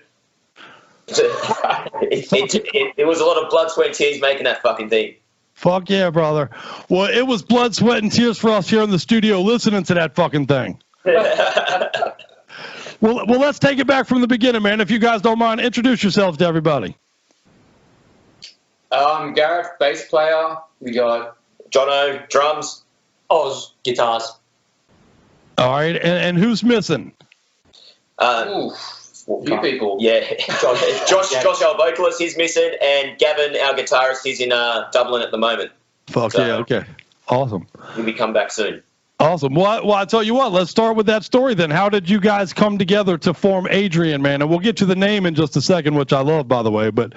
It was a lot of blood, sweat, and tears making that fucking thing. Fuck yeah, brother. Well, it was blood, sweat, and tears for us here in the studio listening to that fucking thing. Well, let's take it back from the beginning, man. If you guys don't mind, introduce yourselves to everybody. Gareth, bass player. We got Jono, drums. Oz, guitars. All right, and who's missing? Few people. Yeah. Josh, our vocalist, he's missing, and Gavin, our guitarist, he's in Dublin at the moment. Fuck so, yeah, okay. Awesome. He'll be come back soon. Awesome. Well, I tell you what, let's start with that story then. How did you guys come together to form Adrian, man? And we'll get to the name in just a second, which I love, by the way. But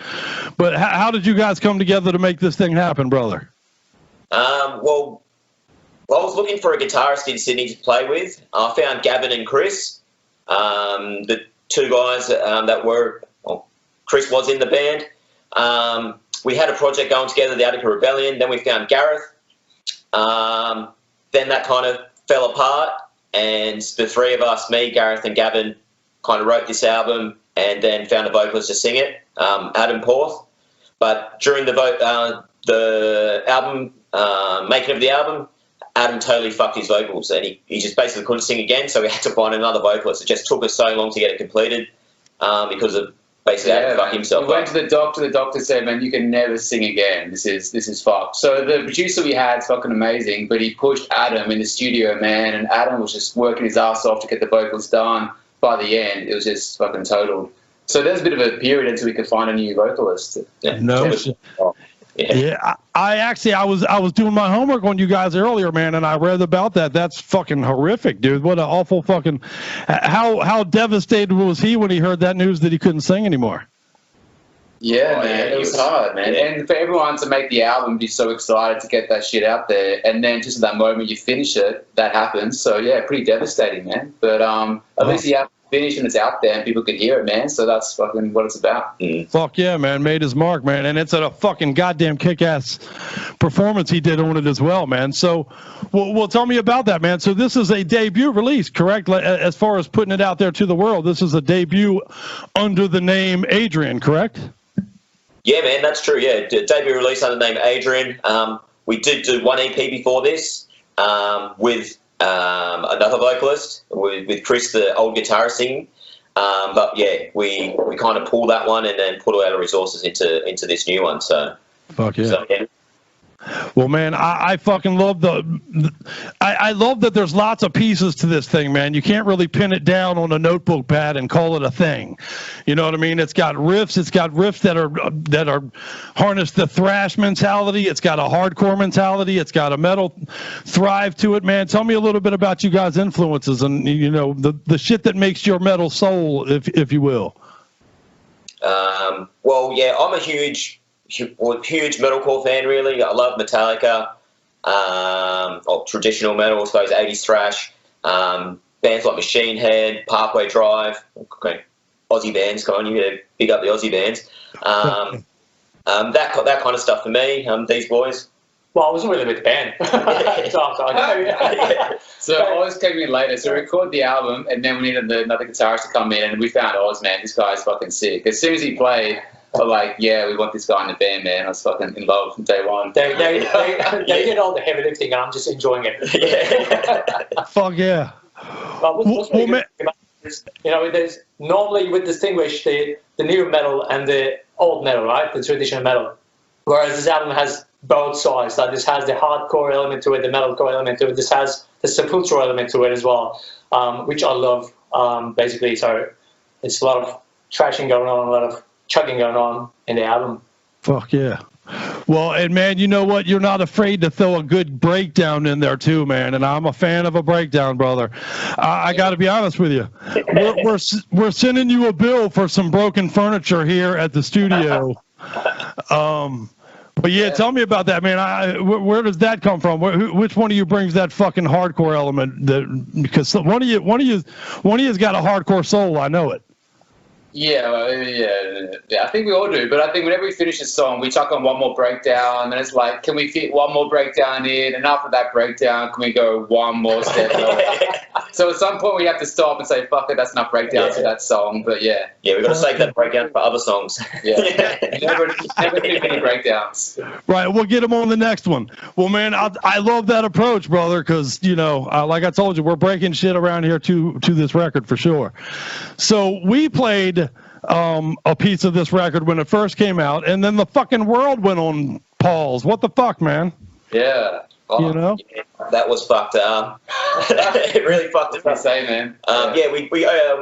how did you guys come together to make this thing happen, brother? Well, I was looking for a guitarist in Sydney to play with. I found Gavin and Chris, the two guys that were, Chris was in the band. We had a project going together, the Attica Rebellion. Then we found Gareth. Then that kind of fell apart, and the three of us, me, Gareth, and Gavin, kind of wrote this album and then found a vocalist to sing it, Adam Porth. But during the album, making of the album, Adam totally fucked his vocals, and he just basically couldn't sing again, so we had to find another vocalist. It just took us so long to get it completed because of basically Adam fucked himself up. We went to the doctor said, man, you can never sing again. This is fucked. So the producer we had is fucking amazing, but he pushed Adam in the studio, man, and Adam was just working his ass off to get the vocals done. By the end, it was just fucking totaled. So there's a bit of a period until we could find a new vocalist. Yeah, I was doing my homework on you guys earlier, man, and I read about that. That's fucking horrific, dude. What an awful fucking. How devastated was he when he heard that news that he couldn't sing anymore? Yeah, man, it was hard, man. And for everyone to make the album, be so excited to get that shit out there, and then just at that moment you finish it, that happens. So yeah, pretty devastating, man. But at least the album finished and it's out there and people can hear it, man. So that's fucking what it's about. Fuck yeah, man. Made his mark, man. And it's a fucking goddamn kick-ass performance he did on it as well, man. So, well, tell me about that, man. So this is a debut release, correct? As far as putting it out there to the world, this is a debut under the name Adrian, correct? Yeah, man, that's true. Yeah, debut release under the name Adrian. We did do one EP before this with another vocalist, with Chris, the old guitarist, singing. But yeah, we kind of pulled that one and then put all our resources into this new one. So Fuck yeah. So, yeah. Well, man, I fucking love I love that there's lots of pieces to this thing, man. You can't really pin it down on a notebook pad and call it a thing. You know what I mean? It's got riffs that are harness the thrash mentality. It's got a hardcore mentality. It's got a metal thrive to it, man. Tell me a little bit about you guys' influences and, you know, the shit that makes your metal soul, if you will. Well, yeah, I'm a huge metalcore fan, really. I love Metallica, traditional metal, I suppose, 80s thrash, bands like Machine Head, Parkway Drive, okay, Aussie bands, come on, you gotta big up the Aussie bands. That kind of stuff for me, these boys. Well, I wasn't really with the band. So Oz came in later, so we recorded the album, and then we needed another guitarist to come in, and we found Oz, man, this guy's fucking sick. As soon as he played, we're like, yeah, we want this guy in the band, man. I was fucking in love from day one. They did all the heavy lifting, and I'm just enjoying it. Fuck yeah. But what's really good about this, you know, there's normally we distinguish the new metal and the old metal, right? The traditional metal. Whereas this album has both sides. Like this has the hardcore element to it, the metalcore element to it. This has the sepulchral element to it as well, which I love. Basically, so it's a lot of trashing going on, a lot of chugging going on in the album. Fuck yeah. Well, and man, you know what? You're not afraid to throw a good breakdown in there too, man. And I'm a fan of a breakdown, brother. I got to be honest with you. We're sending you a bill for some broken furniture here at the studio. But yeah, tell me about that, man. Where does that come from? Which one of you brings that fucking hardcore element? Because one of you's got a hardcore soul. I know it. Yeah. I think we all do. But I think whenever we finish a song, we chuck on one more breakdown, and it's like, can we fit one more breakdown in? And after that breakdown, can we go one more step? So at some point, we have to stop and say, "Fuck it, that's enough breakdowns for that song." But yeah, we've got to save that breakdown for other songs. Yeah, never too many breakdowns. Right, we'll get them on the next one. Well, man, I love that approach, brother, because you know, like I told you, we're breaking shit around here to this record for sure. So we played a piece of this record when it first came out, and then the fucking world went on pause. What the fuck, man? Yeah. Oh, you know, yeah, that was fucked up. It really fucked up. Say, man. Yeah, we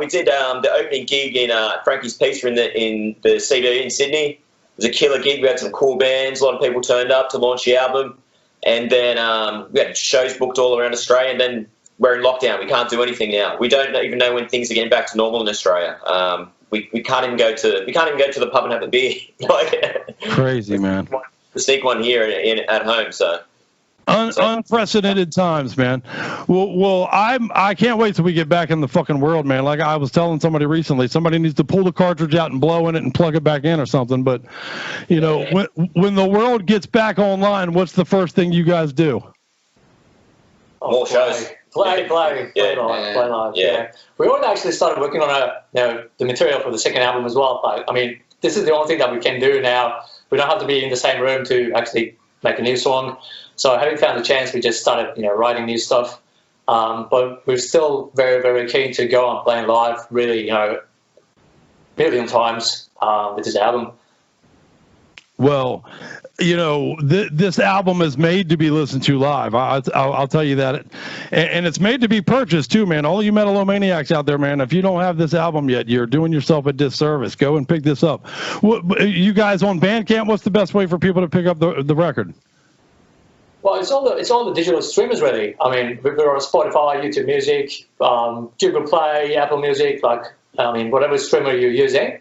did the opening gig in Frankie's Pizza in the CD in Sydney. It was a killer gig. We had some cool bands. A lot of people turned up to launch the album, and then we had shows booked all around Australia. And then we're in lockdown. We can't do anything now. We don't even know when things are getting back to normal in Australia. We can't even go to the pub and have a beer. Crazy, man. To sneak one here at home. So. Unprecedented times, man. Well, I can't wait till we get back in the fucking world, man. Like I was telling somebody recently, somebody needs to pull the cartridge out and blow in it and plug it back in or something. But you know, when the world gets back online, what's the first thing you guys do? More shows. Play live. Yeah. We already actually started working on the material for the second album as well. Like, I mean, this is the only thing that we can do now. We don't have to be in the same room to actually make a new song. So having found the chance, we just started, writing new stuff. But we're still very, very keen to go on playing live, really, a million times with this album. Well, this album is made to be listened to live. I'll tell you that. And it's made to be purchased, too, man. All you Metal-O-Maniacs out there, man, if you don't have this album yet, you're doing yourself a disservice. Go and pick this up. You guys on Bandcamp, what's the best way for people to pick up the record? Well, it's all the digital streamers, really. I mean, we're on Spotify, YouTube Music, Google Play, Apple Music, whatever streamer you're using.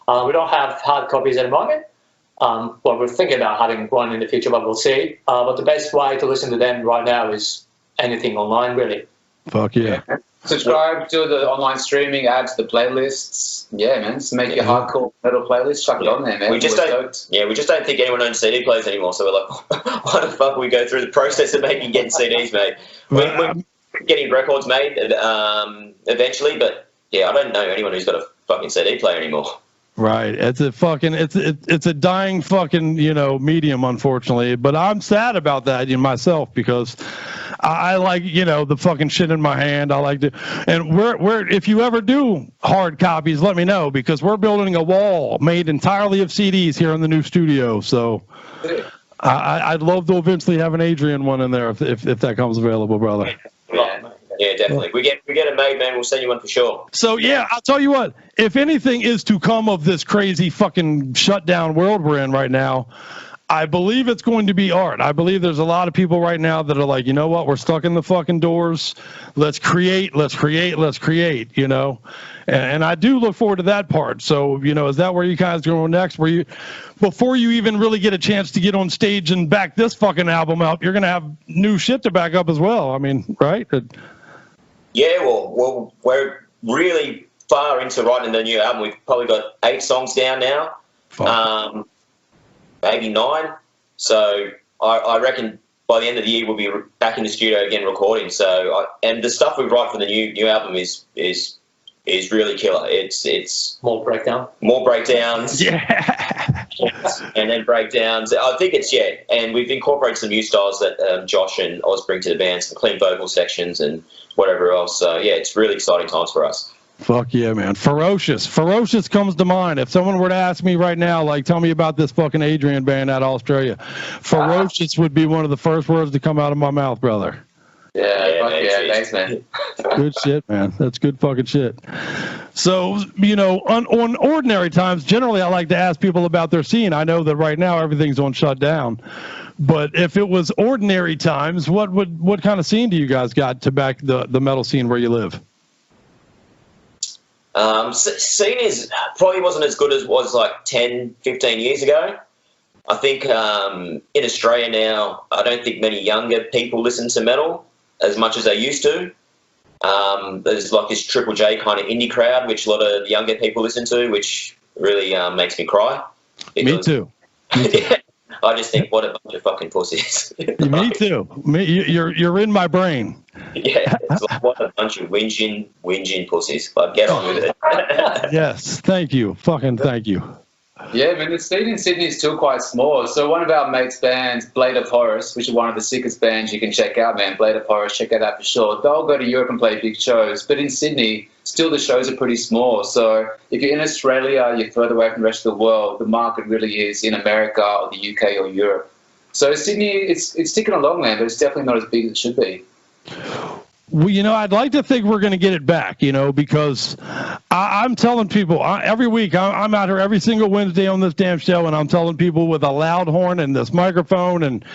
We don't have hard copies at the moment. Well, we're thinking about having one in the future, but we'll see. But the best way to listen to them right now is anything online, really. Fuck yeah. Subscribe to the online streaming, add to the playlists. Yeah, man. Just make your hardcore metal playlist. Chuck it on there, man. We just don't think anyone owns CD players anymore. So we're like, why the fuck we go through the process of getting CDs made? We're getting records made eventually, but yeah, I don't know anyone who's got a fucking CD player anymore. Right. It's a dying fucking, medium, unfortunately. But I'm sad about that myself because I like, the fucking shit in my hand. I like to, and we're if you ever do hard copies, let me know because we're building a wall made entirely of CDs here in the new studio. So I'd love to eventually have an Adrian one in there if that comes available, brother. Yeah, definitely. We get it made, man. We'll send you one for sure. So yeah, I'll tell you what. If anything is to come of this crazy fucking shutdown world we're in right now, I believe it's going to be art. I believe there's a lot of people right now that are like, you know what, we're stuck in the fucking doors. Let's create. And I do look forward to that part. So, is that where you guys go next? Before you even really get a chance to get on stage and back this fucking album up, you're going to have new shit to back up as well. I mean, right? Yeah, well, we're really far into writing the new album. We've probably got 8 songs down now, maybe 9. So I reckon by the end of the year we'll be back in the studio again recording. So and the stuff we write for the new album is really killer. It's more breakdowns, yeah, and then breakdowns. I think and we've incorporated some new styles that Josh and Oz bring to the band, some clean vocal sections and whatever else. So yeah, it's really exciting times for us. Fuck yeah, man. Ferocious comes to mind. If someone were to ask me right now, like, tell me about this fucking Adrian band out of Australia, Ferocious would be one of the first words to come out of my mouth, brother. Yeah, thanks, man. Good shit, man. That's good fucking shit. So, on ordinary times, generally I like to ask people about their scene. I know that right now everything's on shutdown. But if it was ordinary times, what kind of scene do you guys got to back the metal scene where you live? Scene probably wasn't as good as it was like 10, 15 years ago. I think in Australia now, I don't think many younger people listen to metal as much as they used to. There's like this Triple J kind of indie crowd, which a lot of younger people listen to, which really makes me cry. Me too. I just think, what a bunch of fucking pussies. Me too. You're in my brain. Yeah, it's like, what a bunch of whinging pussies. But get on with it. Yes, thank you. Fucking thank you. Yeah, man, the scene in Sydney is still quite small. So one of our mates' bands, Blade of Horus, which is one of the sickest bands you can check out, man. Blade of Horus, check that out for sure. They'll go to Europe and play big shows. But in Sydney, still the shows are pretty small. So if you're in Australia, you're further away from the rest of the world, the market really is in America or the UK or Europe. So Sydney, it's ticking along, man, but it's definitely not as big as it should be. Well, I'd like to think we're going to get it back, because I'm telling people every week, I'm out here every single Wednesday on this damn show, and I'm telling people with a loud horn and this microphone, and,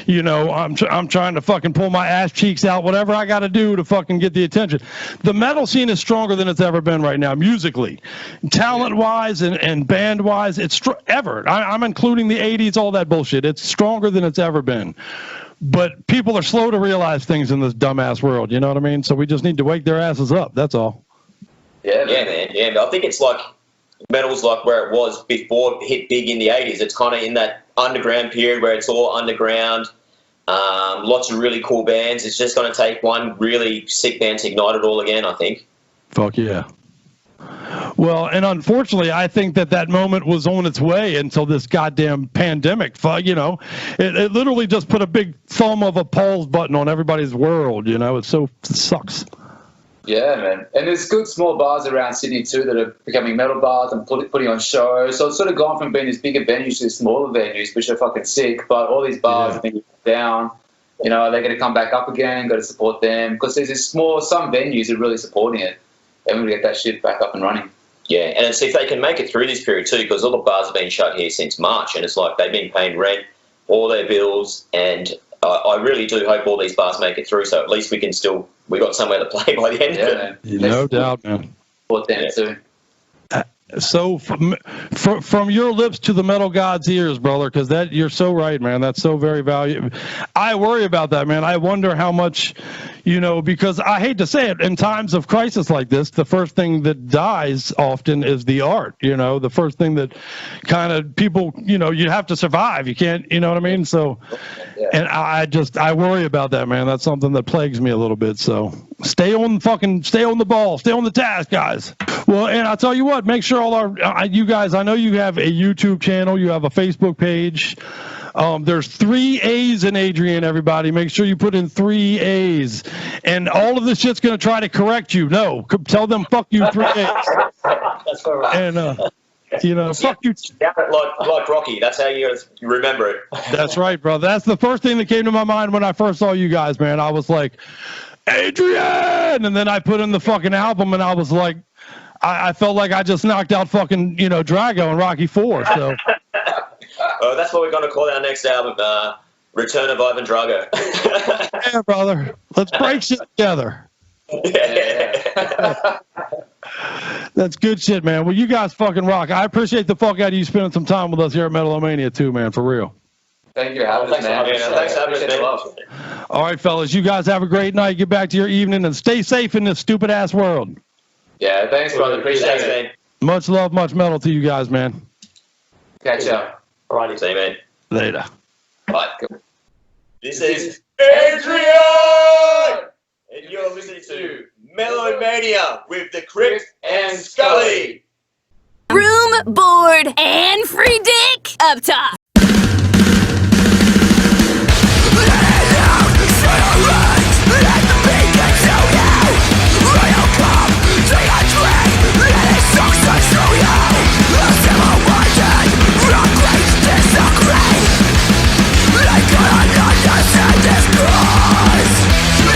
I'm trying to fucking pull my ass cheeks out, whatever I got to do to fucking get the attention. The metal scene is stronger than it's ever been right now, musically. Talent-wise and band-wise, it's ever. I'm including the 80s, all that bullshit. It's stronger than it's ever been. But people are slow to realize things in this dumbass world, you know what I mean? So we just need to wake their asses up, that's all. Yeah, man. Yeah, I think it's like metal's like where it was before it hit big in the 80s. It's kind of in that underground period where it's all underground, lots of really cool bands. It's just going to take one really sick band to ignite it all again, I think. Fuck yeah. Well, and unfortunately, I think that moment was on its way until this goddamn pandemic. It literally just put a big thumb of a pause button on everybody's world. It sucks. Yeah, man. And there's good small bars around Sydney too that are becoming metal bars and putting on shows. So it's sort of gone from being these bigger venues to smaller venues, which are fucking sick. But all these bars have been down. They're going to come back up again. Got to support them because there's some venues are really supporting it. And we're going to get that shit back up and running. Yeah, and it's if they can make it through this period too, because all the bars have been shut here since March, and it's like they've been paying rent, all their bills, and I really do hope all these bars make it through, so at least we got somewhere to play by the end of it. No doubt, man. Support them too. So from your lips to the metal god's ears, brother, because you're so right, man. That's so very valuable. I worry about that, man. I wonder how much, because I hate to say it, in times of crisis like this, the first thing that dies often is the art. The first thing that kind of people, you have to survive. You can't, you know what I mean? So, and I worry about that, man. That's something that plagues me a little bit. So stay on the ball, stay on the task, guys. Well, and I'll tell you what, make sure all our, you guys, I know you have a YouTube channel, you have a Facebook page. There's 3 A's in Adrian, everybody. Make sure you put in 3 A's. And all of this shit's going to try to correct you. No, tell them, fuck you, 3 A's. That's all right. And, you know, fuck you. Yeah, like Rocky. That's how you remember it. That's right, bro. That's the first thing that came to my mind when I first saw you guys, man. I was like, Adrian! And then I put in the fucking album, and I was like, I felt like I just knocked out fucking, you know, Drago in Rocky 4. So. That's what we're going to call our next album, Return of Ivan Drago. Yeah, brother. Let's break shit together. Yeah. That's good shit, man. Well, you guys fucking rock. I appreciate the fuck out of you spending some time with us here at Metal-O-Mania, too, man, for real. Thank you for having us, man. Thanks for having us, man. All right, fellas. You guys have a great night. Get back to your evening and stay safe in this stupid-ass world. Yeah, thanks, brother. Appreciate it. Much love, much metal to you guys, man. Catch up. All righty. See you, man. Later. Bye. This is Adrian! And you're listening to Metal-O-Mania with the Crypt and Skully. Room, board, and free dick up top.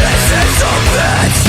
This is a bitch.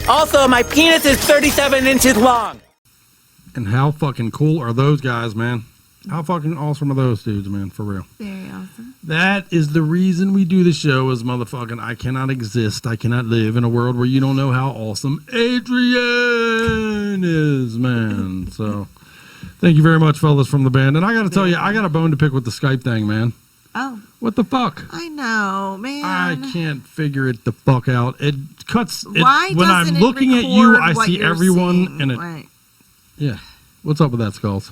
Also, my penis is 37 inches long. And how fucking cool are those guys, man? How fucking awesome are those dudes, man? For real. Very awesome. That is the reason we do the show is motherfucking I cannot exist. I cannot live in a world where you don't know how awesome Adrian is, man. So thank you very much, fellas, from the band. And I got to tell you, I got a bone to pick with the Skype thing, man. Oh. What the fuck? I know, man. I can't figure it the fuck out. It cuts. Why when I'm doesn't it looking at you, record I what see you're everyone, seeing? and it. Right. Yeah. What's up with that, Skulls?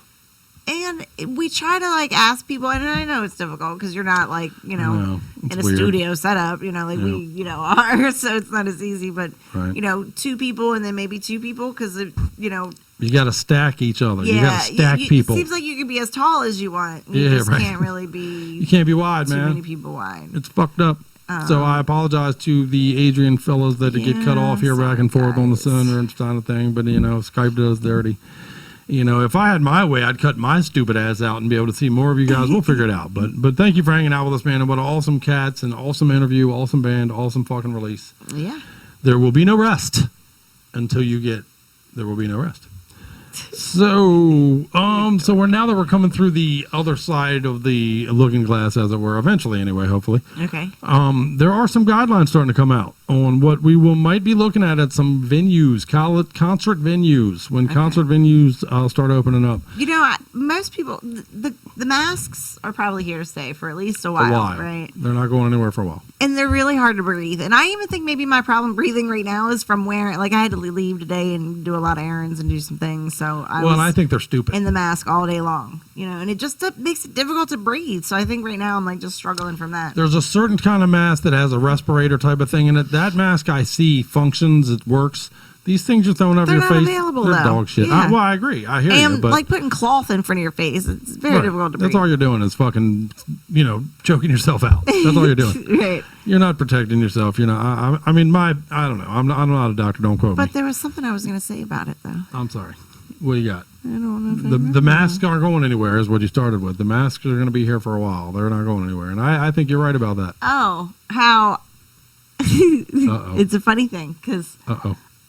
And we try to like ask people, and I know it's difficult because you're not like, you know, it's in a weird. studio setup, you know, like we, you know, are, so it's not as easy, but, Right. you know, 2 people and then maybe 2 people because, you know. You got to stack each other. Yeah, you got to stack people. It seems like you can be as tall as you want. You Yeah, just right. can't really be. You can't be wide, too man. many people wide. It's fucked up. So I apologize to the Adrian fellows that get cut off here back and forth on the center and kind of thing, but you know, Skype does dirty. You know, if I had my way, I'd cut my stupid ass out and be able to see more of you guys. We'll figure it out. But thank you for hanging out with us, man. And what awesome cats and awesome interview, awesome band, awesome fucking release. Yeah. There will be no rest until you get. There will be no rest. So, so we're coming through the other side of the looking glass, as it were, eventually anyway, hopefully. Okay. There are some guidelines starting to come out on what we might be looking at some venues, call it concert venues, when concert venues start opening up. You know, most people, the masks are probably here to stay for at least a while, right? They're not going anywhere for a while. And they're really hard to breathe. And I even think maybe my problem breathing right now is from where, like, I had to leave today and do a lot of errands and do some things. So I think they're stupid. In the mask all day long, you know, and it just makes it difficult to breathe. So I think right now I'm like just struggling from that. There's a certain kind of mask that has a respirator type of thing in it. That mask I see functions, it works. These things you're throwing over your face, available, they're though. dog shit. Yeah. Well, I agree. I hear and you. But like putting cloth in front of your face, it's very difficult to breathe. that's all you're doing is fucking, you know, choking yourself out. That's all you're doing. Right. You're not protecting yourself. You know, I mean, I don't know. I'm not a doctor. Don't quote me. But there was something I was going to say about it, though. I'm sorry. What do you got? I don't know. The masks aren't going anywhere, is what you started with. The masks are going to be here for a while. They're not going anywhere. And I think you're right about that. Oh, how. It's a funny thing because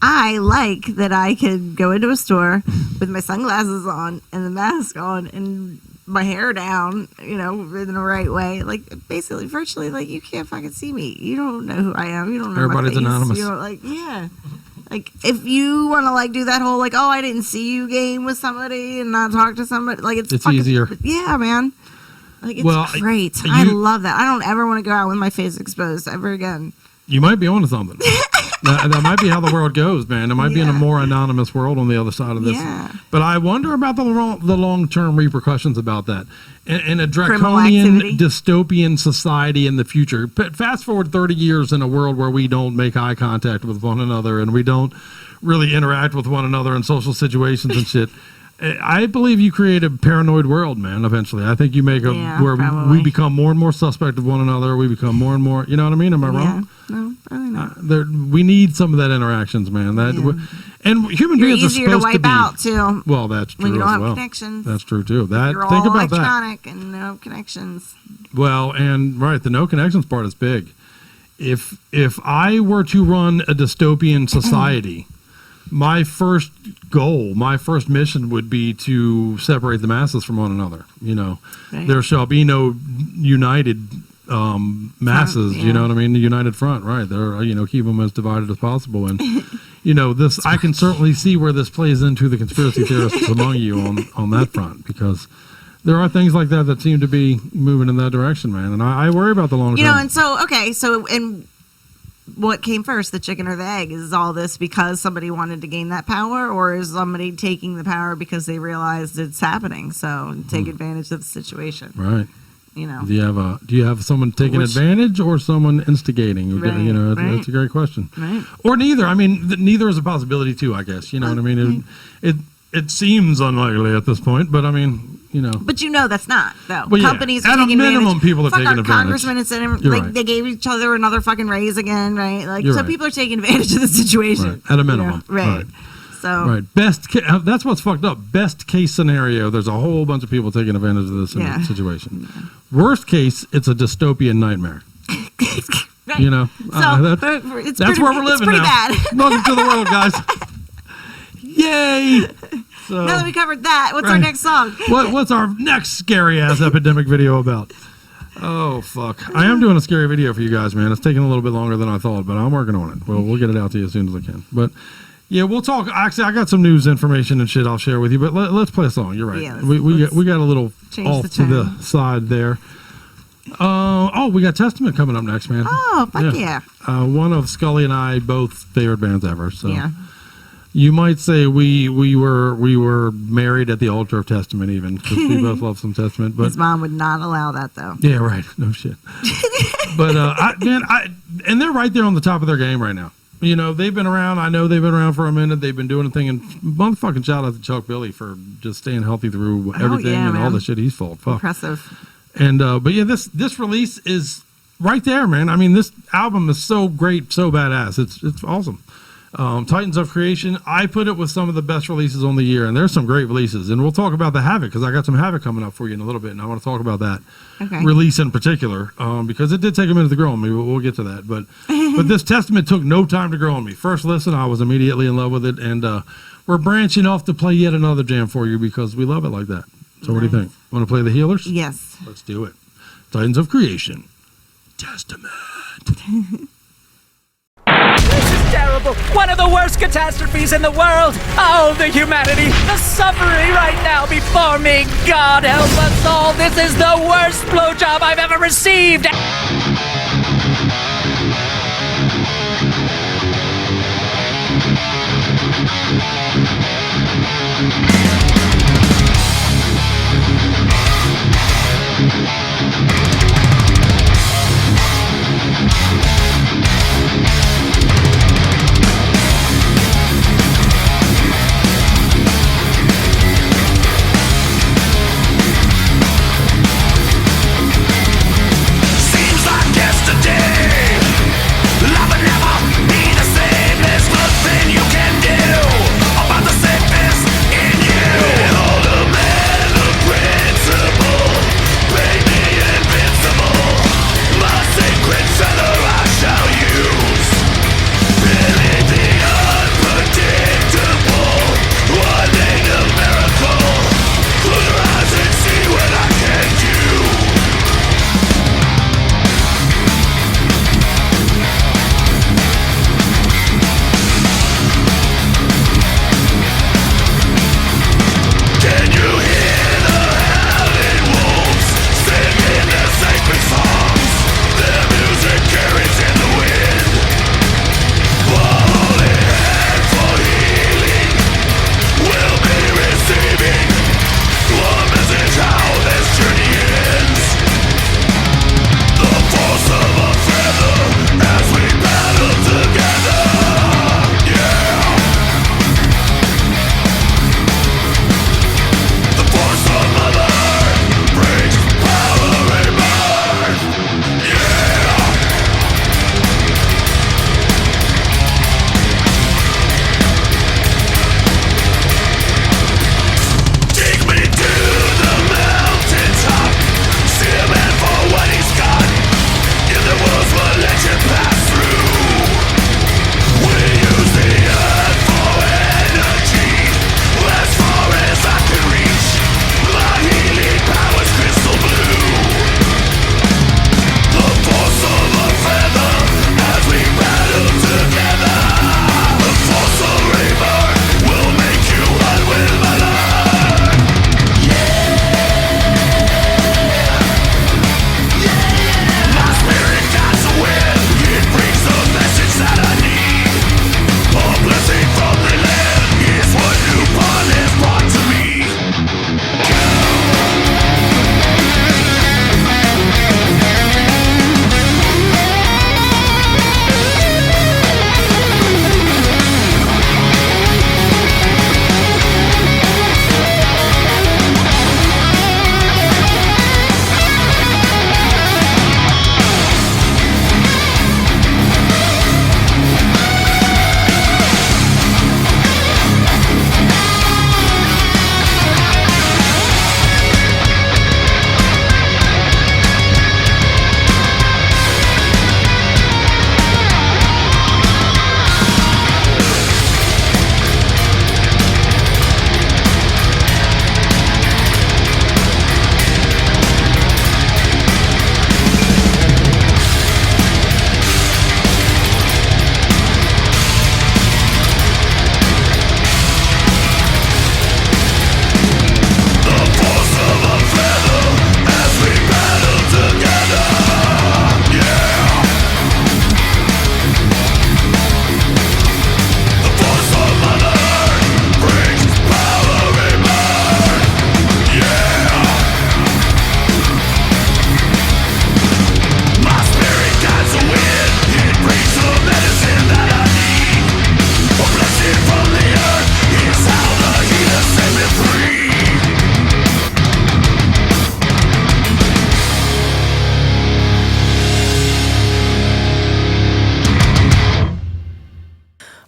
I like that I could go into a store with my sunglasses on and the mask on and my hair down, you know, in the right way. Like, basically, virtually, like, you can't fucking see me. You don't know who I am. You don't know Everybody's my face. anonymous. You don't, like, yeah. Like, if you want to, like, do that whole, like, oh, I didn't see you game with somebody and not talk to somebody, like, it's fucking, easier. Yeah, man. Like, it's great. I love that. I don't ever want to go out with my face exposed ever again. You might be onto something. that might be how the world goes, man. It might be in a more anonymous world on the other side of this. Yeah. But I wonder about the long-term repercussions about that. In a draconian, dystopian society in the future, fast forward 30 years in a world where we don't make eye contact with one another and we don't really interact with one another in social situations and shit. I believe you create a paranoid world, man, eventually. I think you make where we become more and more suspect of one another. We become more and more, you know what I mean? Am I wrong? No, probably not. We need some of that interactions, man. And human beings are supposed easier to wipe out, too. Well, that's true when you don't as have well. connections. That's true, too. You're think all about that. electronic and no connections. Well, and right, the no connections part is big. If I were to run a dystopian society, my first goal, my first mission would be to separate the masses from one another. You know, there shall be no united masses. You know what I mean? The united front, right? There, you know, keep them as divided as possible. And you know, this I can certainly see where this plays into the conspiracy theorists among you on that front, because there are things like that seem to be moving in that direction, man. And I worry about the long term. You know, and so and what came first, the chicken or the egg? Is all this because somebody wanted to gain that power, or is somebody taking the power because they realized it's happening? So take advantage of the situation. Right. You know. Do you have someone taking advantage or someone instigating? Right, you know, that's a great question. Right. Or neither. I mean, neither is a possibility too, I guess. You know what I mean? It seems unlikely at this point, but I mean, you know. But you know that's not, though. Well, companies at are a taking minimum, advantage. people are Fuck taking our advantage. congressmen and senators, You're like right. they gave each other another fucking raise again, right? Like, You're so right. people are taking advantage of the situation. Right. At a minimum. You know? Right. So. Right. That's what's fucked up. Best case scenario, there's a whole bunch of people taking advantage of this situation. Worst case, it's a dystopian nightmare. You know, that's where we're living pretty now. bad. Welcome to the world, guys. Yay! So, now that we covered that, what's our next song? What's our next scary ass epidemic video about? Oh fuck! I am doing a scary video for you guys, man. It's taking a little bit longer than I thought, but I'm working on it. We'll get it out to you as soon as I can. But yeah, we'll talk. Actually, I got some news information and shit I'll share with you. But let's play a song. You're right. Yeah, we got a little off to the side there. We got Testament coming up next, man. Oh, fuck yeah. One of Skully and I both favorite bands ever. So yeah. You might say we were married at the altar of Testament, even because we both love some Testament. But his mom would not allow that, though. Yeah, right. No shit. But and they're right there on the top of their game right now. You know, they've been around. I know they've been around for a minute. They've been doing a thing, and motherfucking shout out to Chuck Billy for just staying healthy through everything and all the shit he's fought. Fuck. Impressive. And but yeah, this release is right there, man. I mean, this album is so great, so badass. It's awesome. Titans of Creation, I put it with some of the best releases on the year, and there's some great releases. And we'll talk about the Havoc, because I got some Havoc coming up for you in a little bit, and I want to talk about that release in particular, because it did take a minute to grow on me, but we'll get to that. But this Testament took no time to grow on me. First listen, I was immediately in love with it, and we're branching off to play yet another jam for you because we love it like that. So what do you think? Want to play the Healers? Yes. Let's do it. Titans of Creation, Testament. This is terrible. One of the worst catastrophes in the world. Oh, the humanity, the suffering right now before me. God help us all. This is the worst blowjob I've ever received. Seems like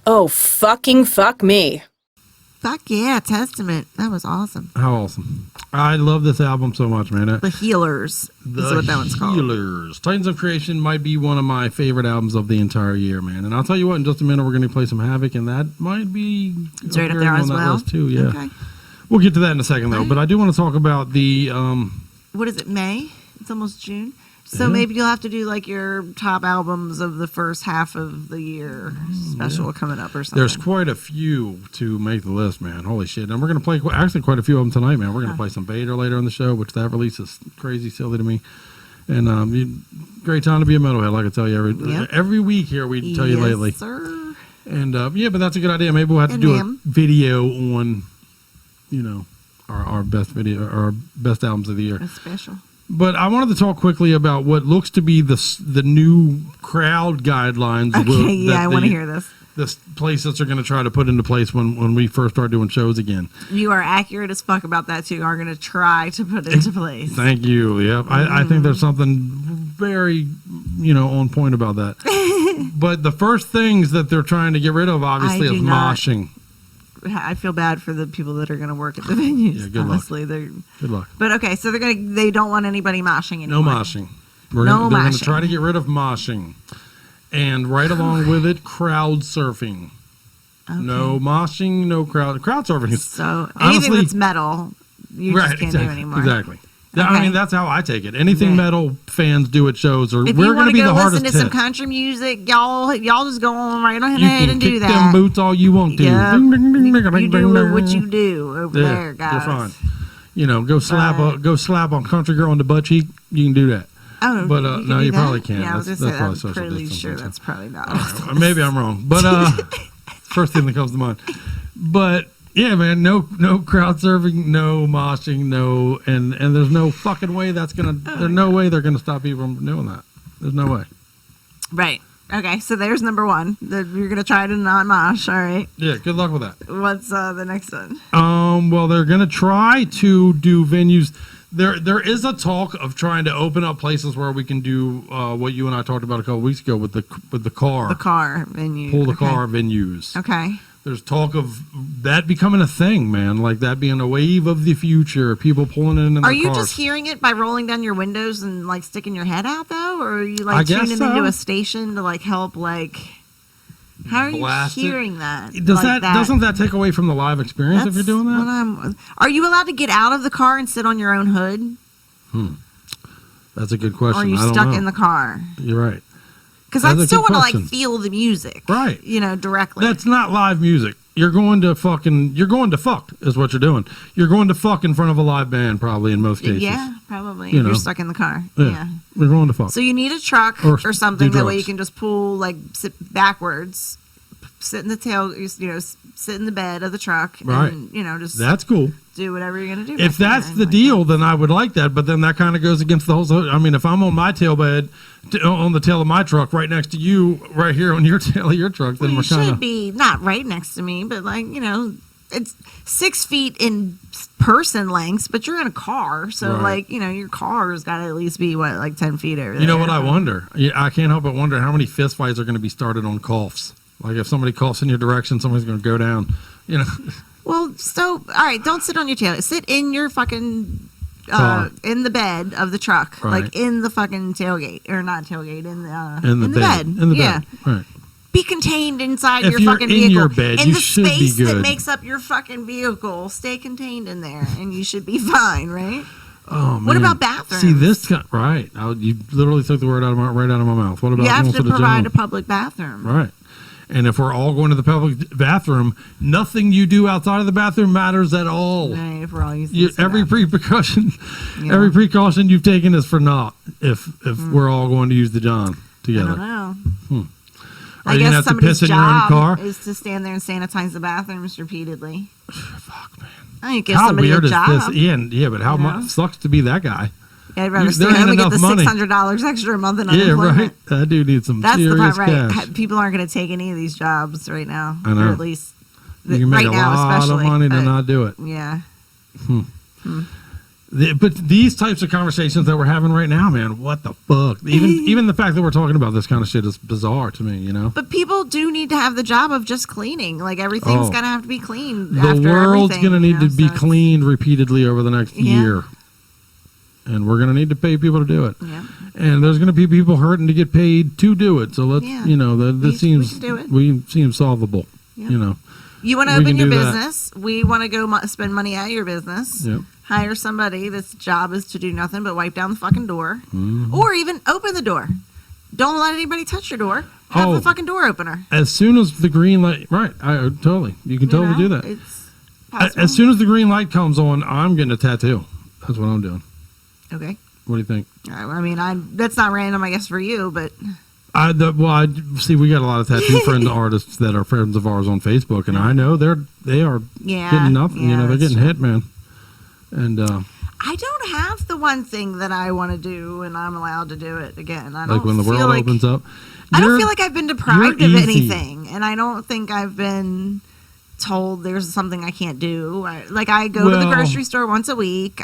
Oh, fuck me. Fuck yeah, Testament. That was awesome. How awesome. I love this album so much, man. The Healers is what that one's called. Healers. Titans of Creation might be one of my favorite albums of the entire year, man. And I'll tell you what, in just a minute, we're going to play some Havoc, and that might be it's right up there as well. Too, yeah. Okay. We'll get to that in a second, though. But I do want to talk about the... what is it, May? It's almost June. So Yeah. maybe you'll have to do like your top albums of the first half of the year special coming up or something. There's quite a few to make the list, man. Holy shit. And we're going to play actually quite a few of them tonight, man. We're going to play some Vader later on the show, which that release is crazy silly to me. And great time to be a metalhead, like I tell you every week here, we tell you lately. Sir. And yeah, but that's a good idea. Maybe we'll have to do a video on, our best video, our best albums of the year. A special. But I wanted to talk quickly about what looks to be the new crowd guidelines. Okay, I want to hear this. This places are going to try to put into place when we first start doing shows again. You are accurate as fuck about that too. Are going to try to put it into place. Thank you. Yeah, I think there's something very, on point about that. But the first things that they're trying to get rid of, obviously, is moshing. I feel bad for the people that are going to work at the venues. Yeah, good honestly, luck. Good luck. But okay, so they don't want anybody moshing anymore. No moshing. They're going to try to get rid of moshing, and right along with it, crowd surfing. Okay. No moshing, no crowd surfing. So anything that's metal, you just can't do anymore. Exactly. Okay. I mean, that's how I take it. Anything metal fans do at shows, or if we're you going to be the hardest listen to hit. some country music, y'all just go on right ahead and do that. You can kick them boots all you want to. Yep. You do what you do over there, guys. You're fine. Go slap on Country Girl on the butt cheek. You can do that. Oh, but no, you probably can't. Yeah, I was that's gonna say, probably I'm social pretty distancing. sure that's probably not. Maybe I'm wrong, but first thing that comes to mind. But yeah, man, no crowd surfing, no moshing, and there's no fucking way there's no way they're gonna stop people from doing that. There's no way. Right. Okay, so there's number one. You're gonna try to not mosh. All right. Yeah. Good luck with that. What's the next one? Well, they're gonna try to do venues. There is a talk of trying to open up places where we can do what you and I talked about a couple weeks ago with the car. The car venue. Pull the car venues. Okay. There's talk of that becoming a thing, man. Like that being a wave of the future. People pulling in their Are you cars. just hearing it by rolling down your windows and like sticking your head out though, or are you like tuning into a station to like help like? How are you hearing that? Doesn't that take away from the live experience if you're doing that? Are you allowed to get out of the car and sit on your own hood? That's a good question. Or are you stuck in the car? You're right. Because I still want to like feel the music, right? Directly. That's not live music. You're going to fuck is what you're doing. You're going to fuck in front of a live band, probably in most cases. Yeah, probably. If you're stuck in the car. Yeah. You're going to fuck. So you need a truck or something that way you can just pull like sit backwards, sit in the tail, sit in the bed of the truck, right? And just that's cool. Do whatever you're gonna do. If that's the deal, then I would like that. But then that kind of goes against the whole. I mean, if I'm on my tail bed, on the tail of my truck, right next to you, right here on your tail of your truck, then we're kind of should be not right next to me, but like it's 6 feet in person lengths, but you're in a car, so like your car's got to at least be like 10 feet over there. You know what I wonder? I can't help but wonder how many fist fights are going to be started on coughs. Like if somebody coughs in your direction, somebody's going to go down. Well, so all right, don't sit on your tail. Sit in your fucking in the bed of the truck, like in the fucking tailgate or not tailgate in the bed. In the bed. Right. Be contained inside if your fucking vehicle. In your bed, in you the should be space good. that makes up your fucking vehicle, stay contained in there, and you should be fine, right? Oh man. What about bathrooms? See this right? You literally took the word out of my mouth. What about you have to the provide general? a public bathroom, right? And if we're all going to the public bathroom, nothing you do outside of the bathroom matters at all. Right, if we're all using every precaution you've taken is for naught. If we're all going to use the John together. I don't know. Are you gonna have to piss in your own car? Is to stand there and sanitize the bathrooms repeatedly. Fuck, man. I give somebody a job. Yeah, but how much sucks to be that guy? Yeah, I'd rather stay home and get the $600 extra a month in unemployment. Yeah, right. That dude needs some That's serious the part, right? cash. People aren't going to take any of these jobs right now. I know. Or at least you can make right a now, lot especially. of money to not do it. Yeah. But these types of conversations that we're having right now, man, what the fuck? Even the fact that we're talking about this kind of shit is bizarre to me, you know? But people do need to have the job of just cleaning. Like, everything's going to have to be clean. The world's going to need to be cleaned repeatedly over the next year. And we're going to need to pay people to do it. Yeah. And there's going to be people hurting to get paid to do it. So let's, this seems solvable, you know? You want to open your business. We want to go spend money at your business. Yep. Hire somebody that's job is to do nothing but wipe down the fucking door. Mm-hmm. Or even open the door. Don't let anybody touch your door. Have the fucking door opener. As soon as the green light, right, totally. You can totally do that. As soon as the green light comes on, I'm getting a tattoo. That's what I'm doing. Okay. What do you think? I mean, that's not random, I guess, for you, but... I see. We got a lot of tattoo friend artists that are friends of ours on Facebook, and I know they are getting nothing. You know, they're getting hit, man. And I don't have the one thing that I want to do, and I'm allowed to do it again. I don't like when the feel world like, opens up. I don't feel like I've been deprived of easy. anything, and I don't think I've been told there's something I can't do. I go to the grocery store once a week.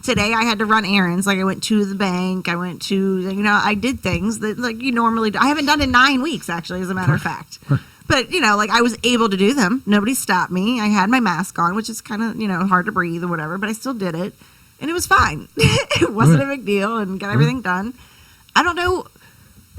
Today I had to run errands. Like, I went to the bank. I went to, I did things that, like, you normally do. I haven't done in 9 weeks, actually, as a matter of fact. But, I was able to do them. Nobody stopped me. I had my mask on, which is kind of, hard to breathe or whatever, but I still did it. And it was fine. It wasn't a big deal, and got everything done. I don't know,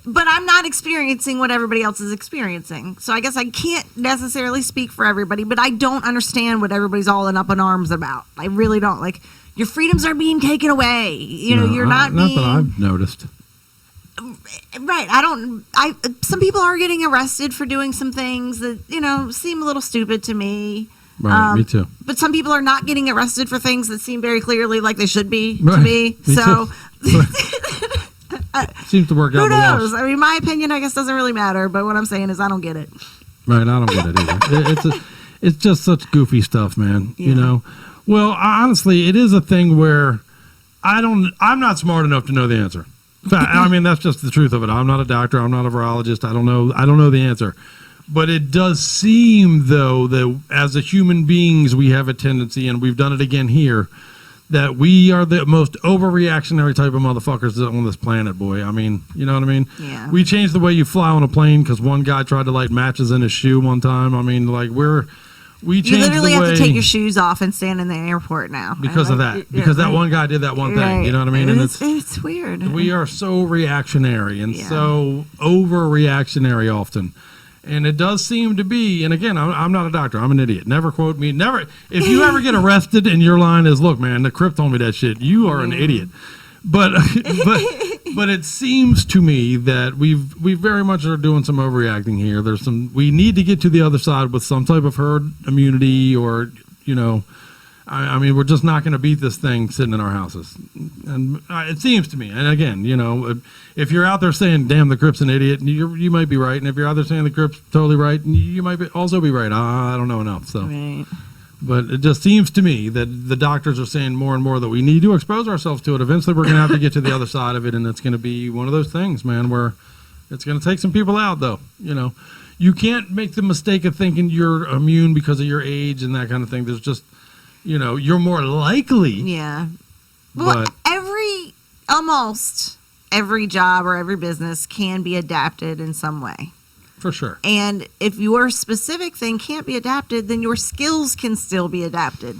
but I'm not experiencing what everybody else is experiencing. So I guess I can't necessarily speak for everybody, but I don't understand what everybody's all up in arms about. I really don't. Like, your freedoms are being taken away. You're not being... Not that I've noticed. Right. Some people are getting arrested for doing some things that, seem a little stupid to me. Right, me too. But some people are not getting arrested for things that seem very clearly like they should be to me. So... Seems to work out. Who knows? I mean, my opinion, I guess, doesn't really matter. But what I'm saying is, I don't get it. Right, I don't get it either. It's just such goofy stuff, man. Yeah. Well, honestly, it is a thing where I'm not smart enough to know the answer. I mean, that's just the truth of it. I'm not a doctor. I'm not a virologist. I don't know the answer. But it does seem, though, that as a human beings, we have a tendency, and we've done it again here, that we are the most overreactionary type of motherfuckers on this planet, boy. I mean, you know what I mean? Yeah. We changed the way you fly on a plane because one guy tried to light matches in his shoe one time. I mean, like, we changed You literally the way, have to take your shoes off and stand in the airport now. Because of that. Because that one guy did that one thing. You know what I mean? And it's weird. We are so reactionary and so overreactionary often. And it does seem to be, and again, I'm not a doctor. I'm an idiot. Never quote me. Never. If you ever get arrested and your line is, "Look, man, the Crypt told me that shit," you are an idiot. But it seems to me that we very much are doing some overreacting here. We need to get to the other side with some type of herd immunity, or I mean, we're just not going to beat this thing sitting in our houses. And it seems to me, and again, if you're out there saying, "Damn, the Crypt's an idiot," you might be right. And if you're out there saying the Crypt's totally right, you might also be right. I don't know enough. So, right. But it just seems to me that the doctors are saying more and more that we need to expose ourselves to it. Eventually, we're going to have to get to the other side of it, and it's going to be one of those things, man, where it's going to take some people out, though. You can't make the mistake of thinking you're immune because of your age and that kind of thing. There's just you're more likely. Yeah. Well, but almost every job or every business can be adapted in some way. For sure. And if your specific thing can't be adapted, then your skills can still be adapted.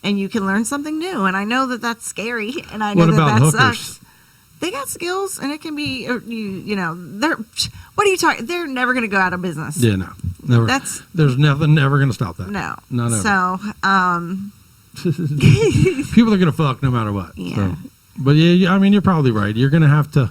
And you can learn something new. And I know that that's scary. And I know that sucks. They got skills, and it can be, what are you talking? They're never going to go out of business. Yeah, no. Never. There's nothing ever going to stop that. No. Not ever. So, people are going to fuck no matter what. Yeah. So. But yeah, I mean, you're probably right. You're going to have to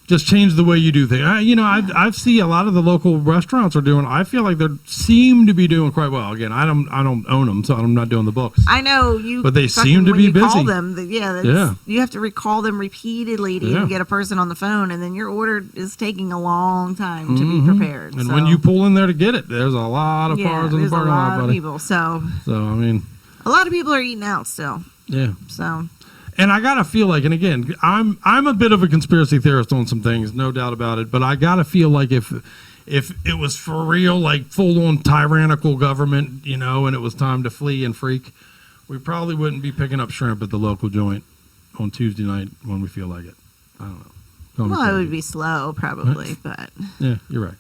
just change the way you do things. I see a lot of the local restaurants are doing. I feel like they seem to be doing quite well. Again, I don't own them, so I'm not doing the books. I know you, but they seem to be busy. Call them, you have to recall them repeatedly to even get a person on the phone, and then your order is taking a long time to be prepared. And when you pull in there to get it, there's a lot of cars in the parking lot, buddy. People. So I mean, a lot of people are eating out still. Yeah. So. And I gotta feel like, and again, I'm a bit of a conspiracy theorist on some things, no doubt about it. But I gotta feel like if it was for real, like full on tyrannical government, and it was time to flee and freak, We probably wouldn't be picking up shrimp at the local joint on Tuesday night when we feel like it. I don't know. Well, it would be slow, probably, but... Yeah, you're right.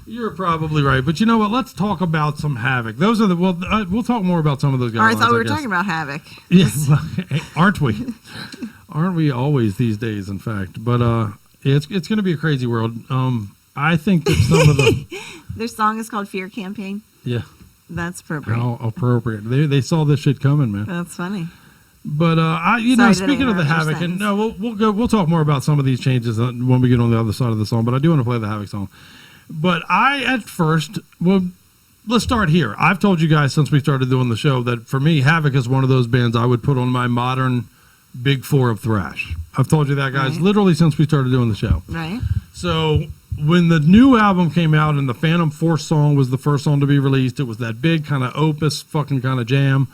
You're probably right. But you know what? Let's talk about some Havoc. Those are the... Well, we'll talk more about some of those guys. Or I thought we were talking about Havoc. Yeah, well, aren't we? Aren't we always these days, in fact? But it's going to be a crazy world. I think that some of the... Their song is called Fear Campaign. Yeah. That's appropriate. How appropriate. They saw this shit coming, man. That's funny. But speaking of the Havoc, and no, we'll talk more about some of these changes when we get on the other side of the song. But I do want to play the Havoc song. But let's start here. I've told you guys since we started doing the show that for me, Havoc is one of those bands I would put on my modern big four of thrash. I've told you that, guys, literally since we started doing the show. Right. So when the new album came out and the Phantom Force song was the first song to be released, it was that big kind of opus fucking kind of jam.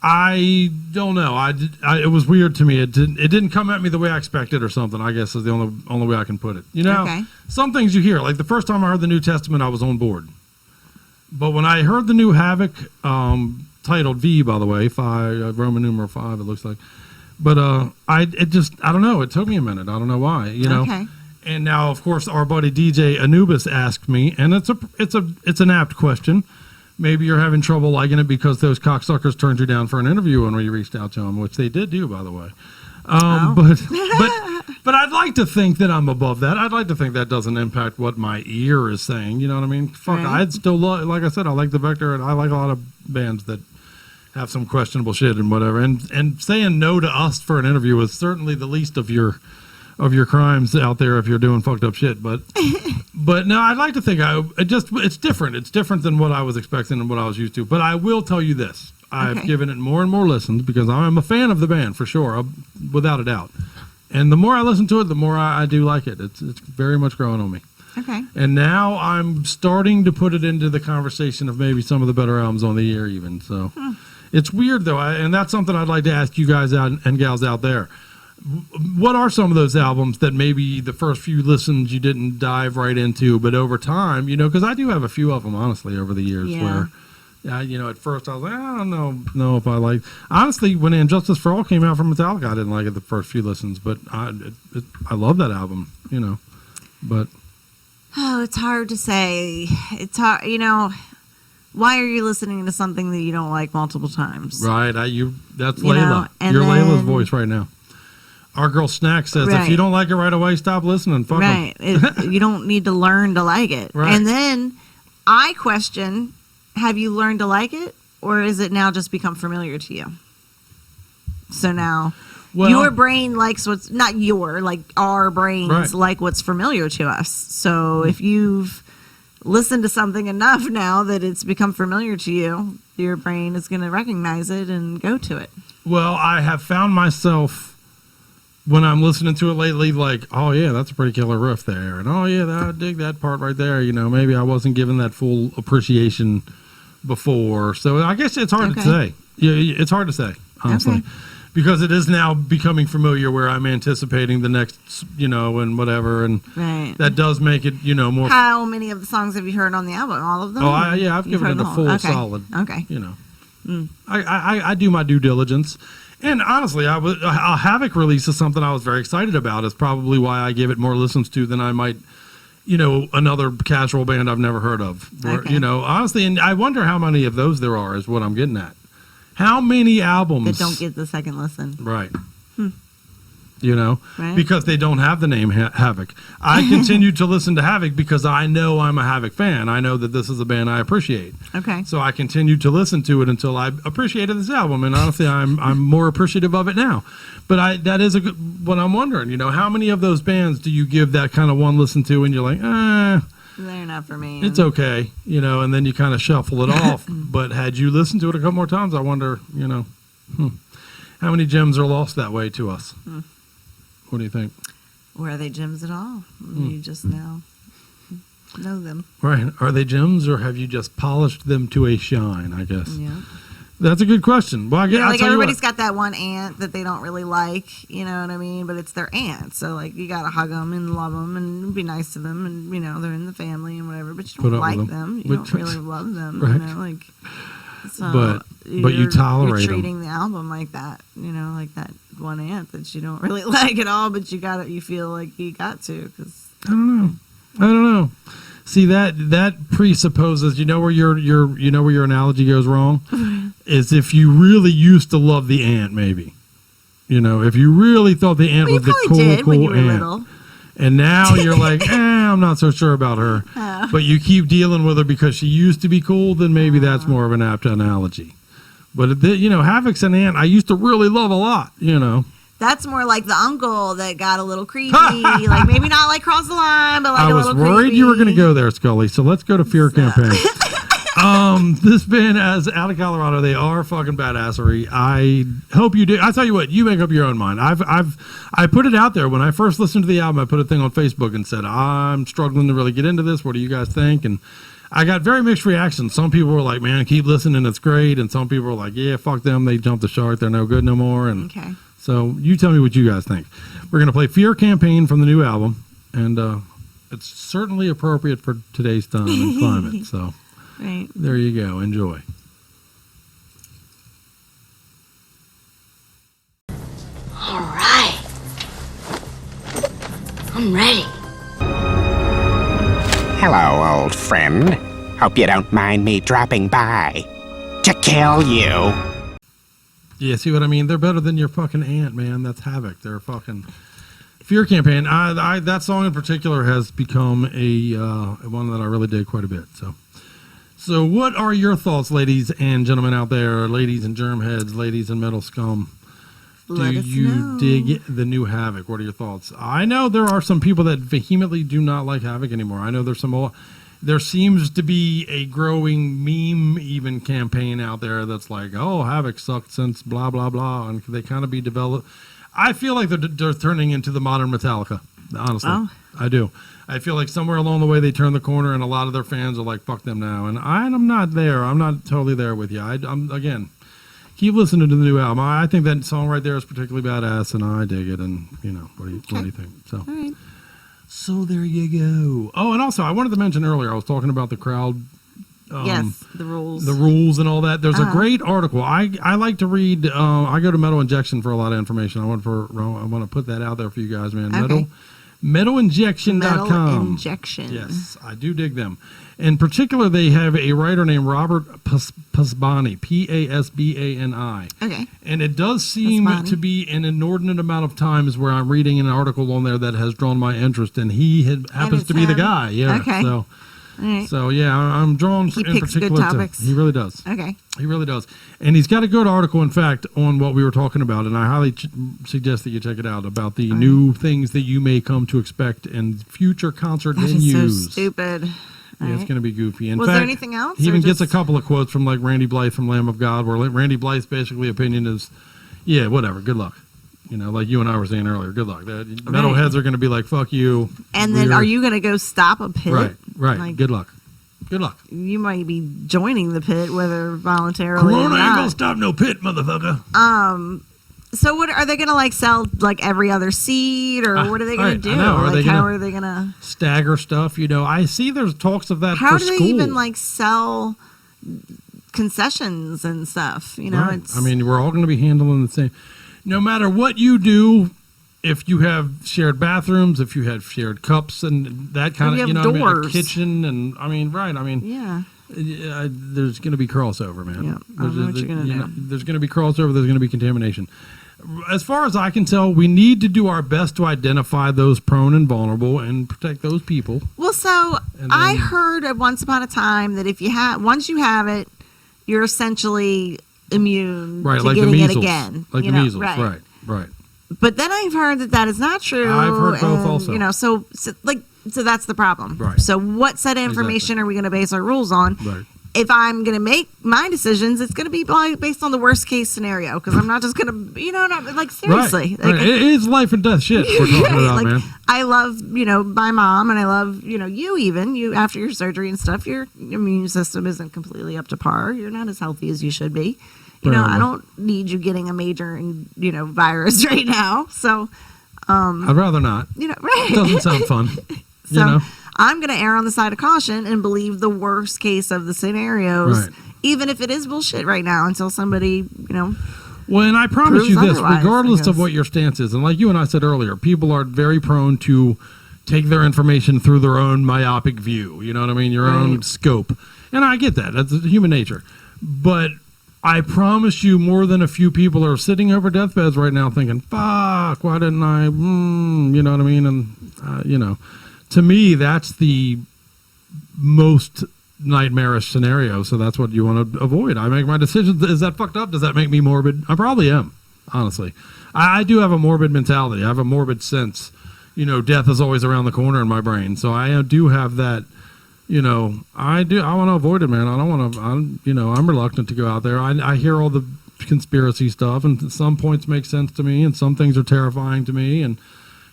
I don't know. It was weird to me. It didn't come at me the way I expected or something, I guess is the only way I can put it. You know, some things you hear, like the first time I heard the New Testament, I was on board. But when I heard the new Havoc, titled V, by the way, 5, Roman numeral 5, it looks like. But I don't know. It took me a minute. I don't know why, you know. Okay. And now, of course, our buddy DJ Anubis asked me, and it's an apt question. Maybe you're having trouble liking it because those cocksuckers turned you down for an interview when we reached out to them, which they did do, by the way. But I'd like to think that I'm above that. I'd like to think that doesn't impact what my ear is saying. You know what I mean? Fuck, I'd still like I said, I like the Vector, and I like a lot of bands that have some questionable shit and whatever. And saying no to us for an interview is certainly the least of your crimes out there if you're doing fucked up shit. But no, I'd like to think it's different. It's different than what I was expecting and what I was used to. But I will tell you this. I've given it more and more listens because I'm a fan of the band for sure, without a doubt. And the more I listen to it, the more I do like it. It's very much growing on me. Okay. And now I'm starting to put it into the conversation of maybe some of the better albums on the year even. So it's weird though. And that's something I'd like to ask you guys out and gals out there. What are some of those albums that maybe the first few listens you didn't dive right into, but over time, you know, because I do have a few of them, honestly, over the years where, you know, at first I was like, I don't know if I like. Honestly, when Injustice for All came out from Metallica, I didn't like it the first few listens, but I love that album, you know. But it's hard to say. It's hard, you know. Why are you listening to something that you don't like multiple times? Right, that's Layla. You're Layla's voice right now. Our girl Snack says, if you don't like it right away, stop listening. Fuck 'em. You don't need to learn to like it. Right. And then I question, have you learned to like it? Or is it now just become familiar to you? So now your brain likes what's, not our brains like what's familiar to us. So if you've listened to something enough now that it's become familiar to you, your brain is going to recognize it and go to it. Well, I have found myself, when I'm listening to it lately, like, oh yeah, that's a pretty killer riff there, and oh yeah, I dig that part right there. You know, maybe I wasn't given that full appreciation before, so I guess it's hard to say. Yeah, it's hard to say, honestly, because it is now becoming familiar where I'm anticipating the next, you know, and whatever, and that does make it, you know, more. How many of the songs have you heard on the album? All of them? Oh, I've given it a full solid. Okay, you know, I do my due diligence. And honestly, a Havoc release is something I was very excited about. It's probably why I gave it more listens to than I might, you know, another casual band I've never heard of. You know, honestly, and I wonder how many of those there are is what I'm getting at. How many albums that don't get the second listen? Right. You know, because they don't have the name Havoc. I continue to listen to Havoc because I know I'm a Havoc fan. I know that this is a band I appreciate. Okay. So I continued to listen to it until I appreciated this album, and honestly, I'm more appreciative of it now. But that is what I'm wondering. You know, how many of those bands do you give that kind of one listen to, and you're like, they're not for me. It's okay, you know, and then you kind of shuffle it off. But had you listened to it a couple more times, I wonder, you know, how many gems are lost that way to us. What do you think? Or are they gems at all? You just now know them. Right. Are they gems, or have you just polished them to a shine, I guess? Yeah. That's a good question. Well, I guess, like everybody's got that one aunt that they don't really like, you know what I mean? But it's their aunt. So, like, you got to hug them and love them and be nice to them. And, you know, they're in the family and whatever. But you don't like them. You don't really love them. Right. You know, like... So but you tolerate you're them. treating the album like that, like that one ant that you don't really like at all, but you feel like you got to, because I don't know. See, that presupposes, where your analogy goes wrong is if you really used to love the ant, maybe. If you really thought the ant was the cool when you were ant. little. And now you're like, I'm not so sure about her. But you keep dealing with her because she used to be cool, then maybe that's more of an apt analogy. But, Havoc's an ant I used to really love a lot, That's more like the uncle that got a little creepy. Like, maybe not like cross the line, but like I a was little worried creepy. you were going to go there, Scully. So let's go to Fear Campaign. This band is out of Colorado. They are fucking badassery. I hope you do. I tell you what, you make up your own mind. I put it out there when I first listened to the album. I put a thing on Facebook and said, I'm struggling to really get into this. What do you guys think? And I got very mixed reactions. Some people were like, man, keep listening, it's great. And some people were like, yeah, fuck them, they jumped the shark, they're no good no more. And okay. So you tell me what you guys think. We're going to play Fear Campaign from the new album. And it's certainly appropriate for today's time and climate. So right. There you go. Enjoy. All right. I'm ready. Hello, old friend. Hope you don't mind me dropping by to kill you. Yeah, see what I mean? They're better than your fucking ant, man. That's Havoc. They're fucking Fear Campaign. That song in particular has become a one that I really dig quite a bit. So what are your thoughts, ladies and gentlemen out there, ladies and germ heads, ladies and metal scum? Let Do us you know. dig the new Havoc? What are your thoughts? I know there are some people that vehemently do not like Havoc anymore. I know there seems to be a growing meme even campaign out there that's like, oh, Havoc sucked since blah, blah, blah. And they kind of be developed. I feel like they're turning into the modern Metallica, honestly. Oh. I do. I feel like somewhere along the way they turn the corner and a lot of their fans are like, fuck them now. And I'm not there. I'm not totally there with you. I'm again, keep listening to the new album. I think that song right there is particularly badass and I dig it. And, what do you think? So. All right. So there you go. Oh, and also I wanted to mention earlier, I was talking about the crowd. Yes, the rules. The rules and all that. There's a great article. I like to read. I go to Metal Injection for a lot of information. I want to put that out there for you guys, man. Okay. Metalinjection.com. Metal Injection. Yes, I do dig them. In particular, they have a writer named Robert Pasbani, Pasbani. Okay. And it does seem to be an inordinate amount of times where I'm reading an article on there that has drawn my interest, and he happens to be the guy. Yeah. Okay. So, all right. So yeah, I'm drawn He in picks good particular topics. he really does. Okay. He really does. And he's got a good article, in fact, on what we were talking about, and I highly suggest that you check it out, about the new things that you may come to expect in future concert That venues. is so stupid. Yeah, it's going to be goofy. In Was fact, there anything else? He or even gets a just- couple of quotes from like Randy Blythe from Lamb of God, where Randy Blythe's basically opinion is, yeah, whatever, good luck. Like you and I were saying earlier, good luck. Metalheads are going to be like, fuck you. And then are you going to go stop a pit? Right. Like, Good luck. Good luck. You might be joining the pit, whether voluntarily or Corona ain't not. gonna stop no pit, motherfucker. So what are they going to like sell like every other seat, or what are they going to do? I know. How are they going to stagger stuff? I see there's talks of that How for do they school. even like sell concessions and stuff? Right. It's we're all going to be handling the same. No matter what you do, if you have shared bathrooms, if you have shared cups and that kind of, a kitchen and yeah. There's going to be crossover, man. Yeah, I don't know what you're gonna do. There's going to be crossover. There's going to be contamination. As far as I can tell, we need to do our best to identify those prone and vulnerable and protect those people. Well, so I heard at once upon a time that once you have it, you're essentially immune to like getting the measles, it again. like the measles, right. But then I've heard that is not true. I've heard both also. So that's the problem. Right. So what set of information are we going to base our rules on? Right. If I'm going to make my decisions, it's going to be based on the worst case scenario, because I'm not just going to, seriously. Right. It is life and death shit we're talking about, man. I love, my mom, and I love, you after your surgery and stuff, your immune system isn't completely up to par. You're not as healthy as you should be. I don't need you getting a major, virus right now. So, I'd rather not. Right. It doesn't sound fun. So I'm going to err on the side of caution and believe the worst case of the scenarios even if it is bullshit right now, until somebody, Well, and I promise you this, otherwise, regardless of what your stance is, and like you and I said earlier, people are very prone to take their information through their own myopic view. You know what I mean? Your own scope. And I get that. That's human nature. But I promise you, more than a few people are sitting over deathbeds right now thinking, fuck, why didn't I, you know what I mean? And, to me, that's the most nightmarish scenario. So that's what you want to avoid. I make my decisions. Is that fucked up? Does that make me morbid? I probably am, honestly. I do have a morbid mentality. I have a morbid sense. Death is always around the corner in my brain. So I do have that. I want to avoid it, man. I don't want to, I'm reluctant to go out there. I hear all the conspiracy stuff, and some points make sense to me, and some things are terrifying to me. And,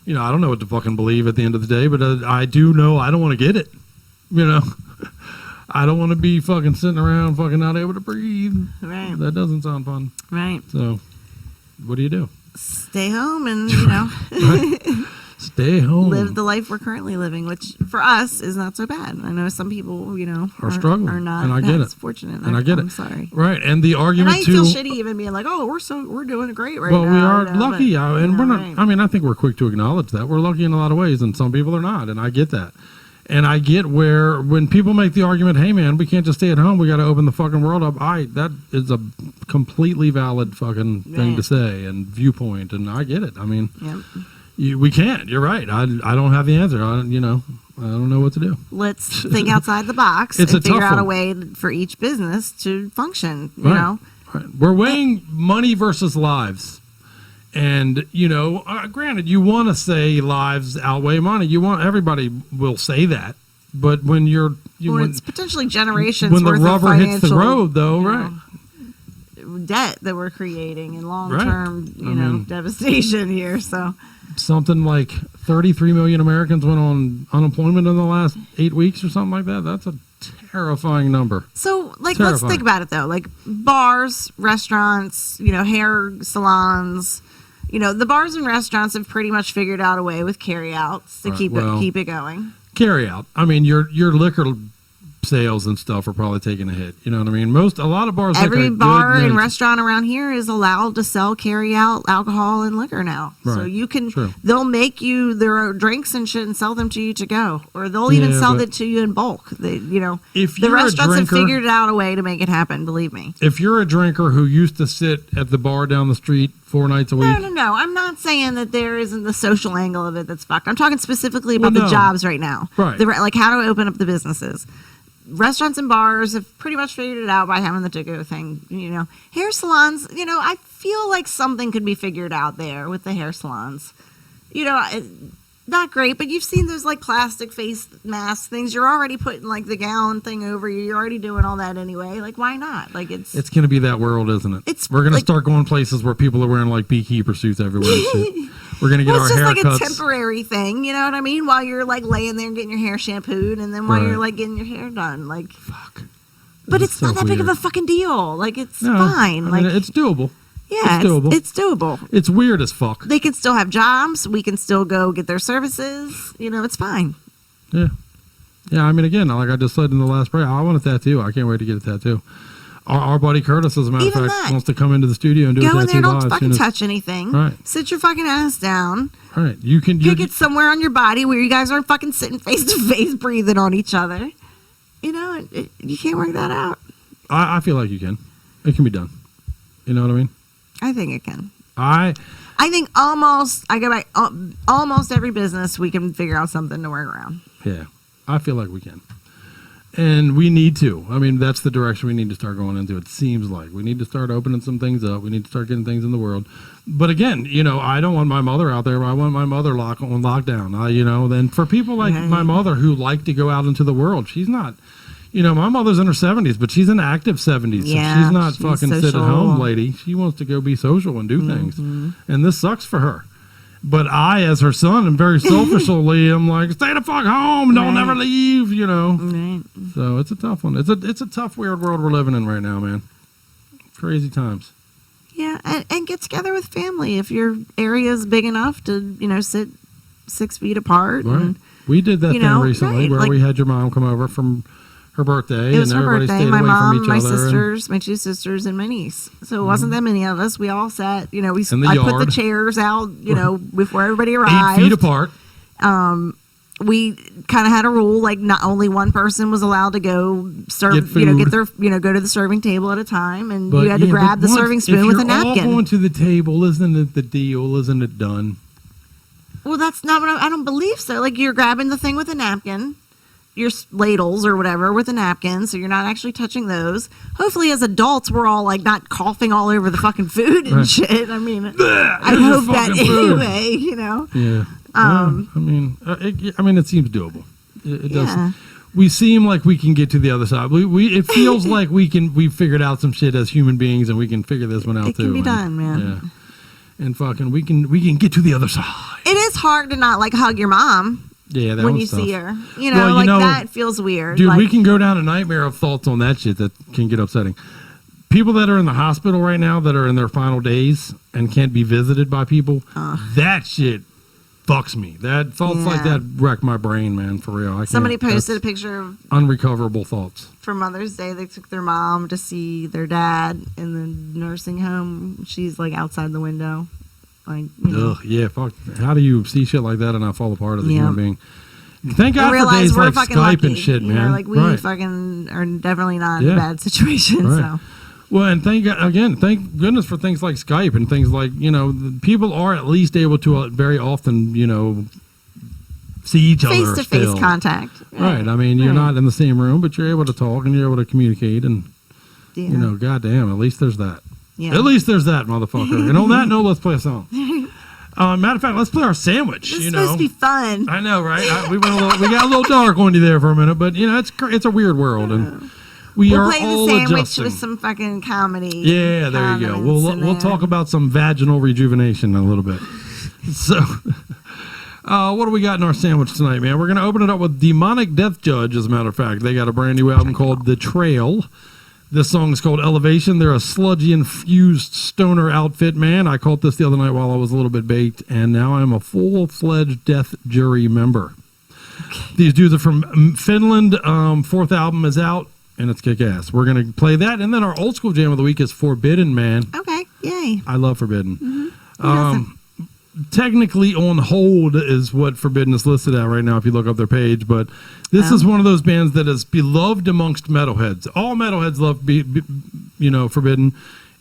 I don't know what to fucking believe at the end of the day, but I do know I don't want to get it. I don't want to be fucking sitting around fucking not able to breathe. Right. That doesn't sound fun. Right. So, what do you do? Stay home and, Stay home. live the life we're currently living, which for us is not so bad. I know some people, are struggling, are not and I get as it. fortunate. And I get it. I'm sorry. Right, and the argument and I too. feel shitty even being like, "Oh, we're doing great right now." Well, we are lucky, but, and we're not. I mean, I think we're quick to acknowledge that we're lucky in a lot of ways, and some people are not, and I get that. And I get where when people make the argument, "Hey, man, we can't just stay at home. We got to open the fucking world up." That is a completely valid fucking thing to say and viewpoint, and I get it. I mean. Yep. We can't. You're right. I don't have the answer. I don't know what to do. Let's think outside the box It's and figure out one. a way for each business to function. You Right. know, Right. We're weighing money versus lives, and granted, you want to say lives outweigh money. Everybody will say that, but when it's potentially generations when the worth rubber of hits the road, though, right? Debt that we're creating and long-term, devastation here. So. Something like 33 million Americans went on unemployment in the last 8 weeks or something like that. That's a terrifying number. So, let's think about it, though. Like, bars, restaurants, hair salons, the bars and restaurants have pretty much figured out a way with carry-outs to keep it going. Carry-out. I mean, your liquor sales and stuff are probably taking a hit. You know what I mean? A lot of bars. Every bar and restaurant around here is allowed to sell carry out alcohol and liquor now. Right. So you can, they'll make you their drinks and shit and sell them to you to go, or they'll even sell it to you in bulk. If the restaurants have drinker, figured out a way to make it happen. Believe me. If you're a drinker who used to sit at the bar down the street 4 nights a week, no. I'm not saying that there isn't the social angle of it that's fucked. I'm talking specifically about the jobs right now. Right. Like how to open up the businesses. Restaurants and bars have pretty much figured it out by having the to-go thing. Hair salons, I feel like something could be figured out there with the hair salons. Not great, but you've seen those like plastic face mask things. You're already putting like the gown thing over you. You're already doing all that anyway. Like, why not? Like, it's going to be that world, isn't it? We're going to start going places where people are wearing like beekeeper suits everywhere and shit. We're going to get our haircuts. It's just like a temporary thing, you know what I mean? While you're like laying there and getting your hair shampooed, and then while you're like getting your hair done, like, fuck. But it's not that big of a fucking deal. Like, it's fine. I mean, it's doable. Yeah, it's doable. It's weird as fuck. They can still have jobs. We can still go get their services. It's fine. Yeah. Yeah, I mean, again, like I just said in the last break, I want a tattoo. I can't wait to get a tattoo. Our buddy Curtis, as a matter of fact, wants to come into the studio and do a tattoo. Go in there, don't live fucking touch anything. Right. Sit your fucking ass down. Right. You can pick it somewhere on your body where you guys aren't fucking sitting face to face breathing on each other. You can't work that out. I feel like you can. It can be done. You know what I mean? I think it can. I think almost every business we can figure out something to work around. Yeah, I feel like we can. And we need to. I mean, that's the direction we need to start going into. It seems like we need to start opening some things up. We need to start getting things in the world. But again, I don't want my mother out there. I want my mother on lockdown. Then for people like my mother who like to go out into the world, she's not. My mother's in her 70s, but she's in active 70s. Yeah, so she's not fucking social. sit at home lady. She wants to go be social and do things. And this sucks for her. But I, as her son, am very selfishly, I'm like, stay the fuck home. Don't never leave, Right. So it's a tough one. It's a tough, weird world we're living in right now, man. Crazy times. Yeah, and get together with family if your area is big enough to, sit 6 feet apart. Right. And, we did that thing recently where we had your mom come over from her birthday. It was and her everybody birthday. stayed My away mom, from each my other. sisters, my two sisters, and my niece. So it wasn't that many of us. We all sat. You know, In the I put yard. the chairs out. You know, before everybody 8 arrived. feet apart. We kind of had a rule, like not only one person was allowed to go serve, Get go to the serving table at a time, and But, you had to yeah, grab but the once- serving spoon with a If you're all napkin. going to the table, isn't it the deal? Isn't it done? Well, that's not what I don't believe so. Like you're grabbing the thing with a napkin, your ladles or whatever with a napkin, so you're not actually touching those. Hopefully, as adults, we're all like not coughing all over the fucking food and Right. shit. I mean, Blech, I this is hope that fucking food. anyway. You know. Yeah. I mean, it seems doable. It does. Yeah. We seem like we can get to the other side. It feels like we've figured out some shit as human beings, and we can figure this one out It too. can be and- done, man. Yeah. And fucking, we can get to the other side. It is hard to not like hug your mom Yeah, that when one's you see tough. her. You know, Well, that feels weird. Dude, like, we can go down a nightmare of thoughts on that shit that can get upsetting. People that are in the hospital right now that are in their final days and can't be visited by people, that shit fucks me. That thoughts like Yeah. that wreck my brain, man, for real. Somebody posted a picture of unrecoverable thoughts. for Mother's Day. They took their mom to see their dad in the nursing home. She's like outside the window. Like, you know. Ugh, yeah, fuck. How do you see shit like that and not fall apart as a Yeah. human being? Thank God I for realize days we're like fucking Skype lucky, and shit, you man. know, like we Right. fucking are definitely not in Yeah. a bad situation. Right. So Well, and thank goodness for things like Skype and things like, people are at least able to very often, see each other. face-to-face still. contact. Right. I mean, you're Right. not in the same room, but you're able to talk and you're able to communicate and, Yeah. goddamn, at least there's that. Yeah. At least there's that, motherfucker. And on that note, let's play a song. Matter of fact, let's play our sandwich. It's supposed to be fun. I know, right? We got a little dark on you there for a minute, but it's a weird world, and we We'll are play the all sandwich adjusting. with some fucking comedy. Yeah, there you go. condiments in We'll there. talk about some vaginal rejuvenation in a little bit. So, what do we got in our sandwich tonight, man? We're gonna open it up with Demonic Death Judge. As a matter of fact, they got a brand new album called The Trail. This song is called Elevation. They're a sludgy infused stoner outfit, man. I caught this the other night while I was a little bit baked, and now I'm a full-fledged Death Jury member. These dudes are from Finland. Fourth album is out, and it's kick-ass. We're going to play that, and then our old school jam of the week is Forbidden, man. Okay, yay. I love Forbidden. Technically on hold is what Forbidden is listed at right now if you look up their page, but this is one of those bands that is beloved amongst metalheads. All metalheads love Forbidden,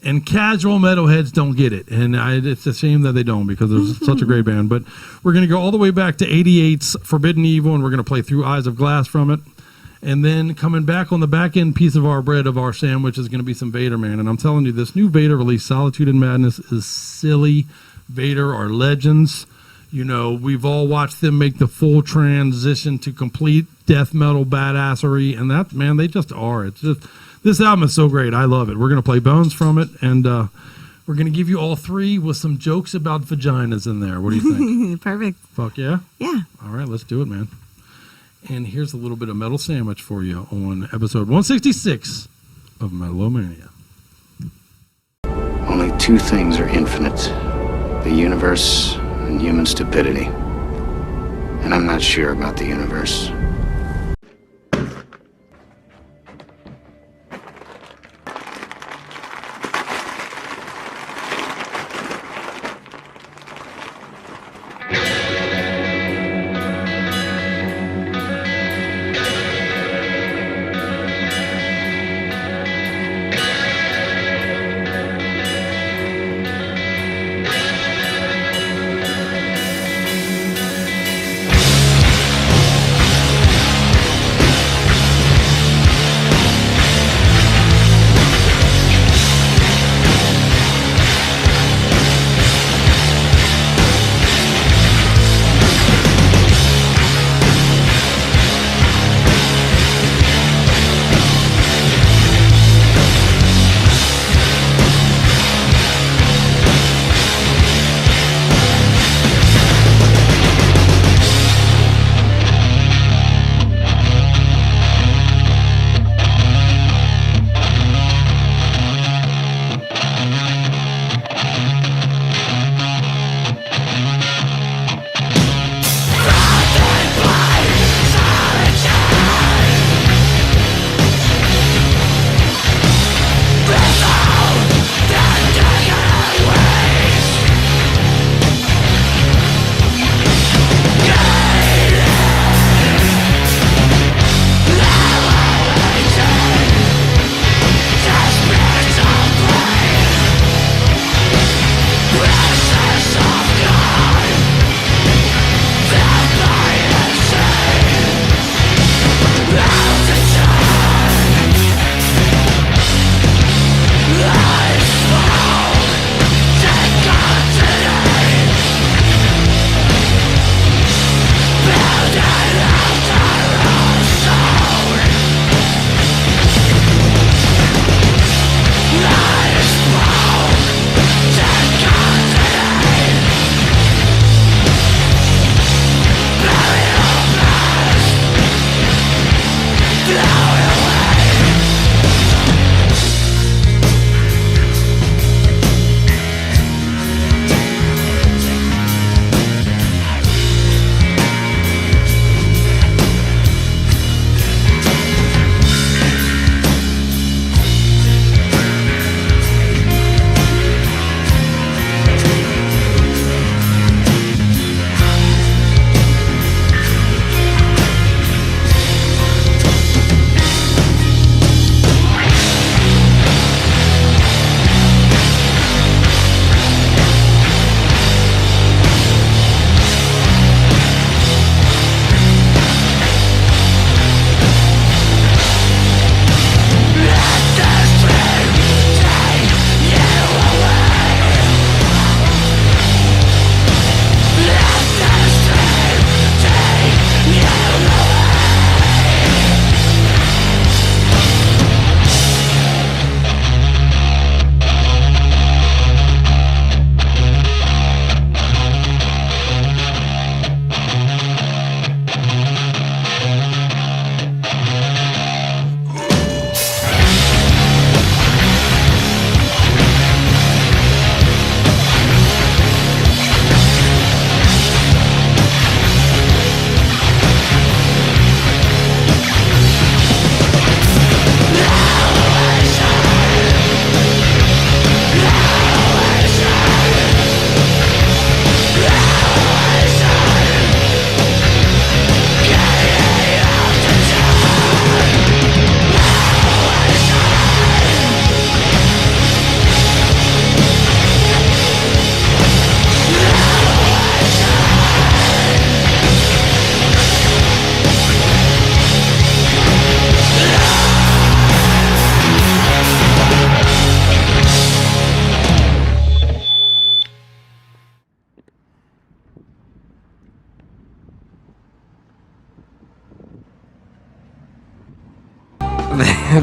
and casual metalheads don't get it, and it's a shame that they don't because it's such a great band. But we're going to go all the way back to 88's Forbidden Evil, and we're going to play Through Eyes of Glass from it. And then coming back on the back end piece of our bread of our sandwich is going to be some Vader, man. And I'm telling you, this new Vader release, Solitude and Madness, is silly. Vader are legends. We've all watched them make the full transition to complete death metal badassery, and that, man, they just are. It's just, this album is so great. I love it. We're going to play Bones from it, and we're going to give you all three with some jokes about vaginas in there. What do you think? Perfect. Fuck yeah? Yeah. All right, let's do it, man. And here's a little bit of Metal Sandwich for you on episode 166 of Metal-O-Mania. Only two things are infinite. The universe and human stupidity. And I'm not sure about the universe.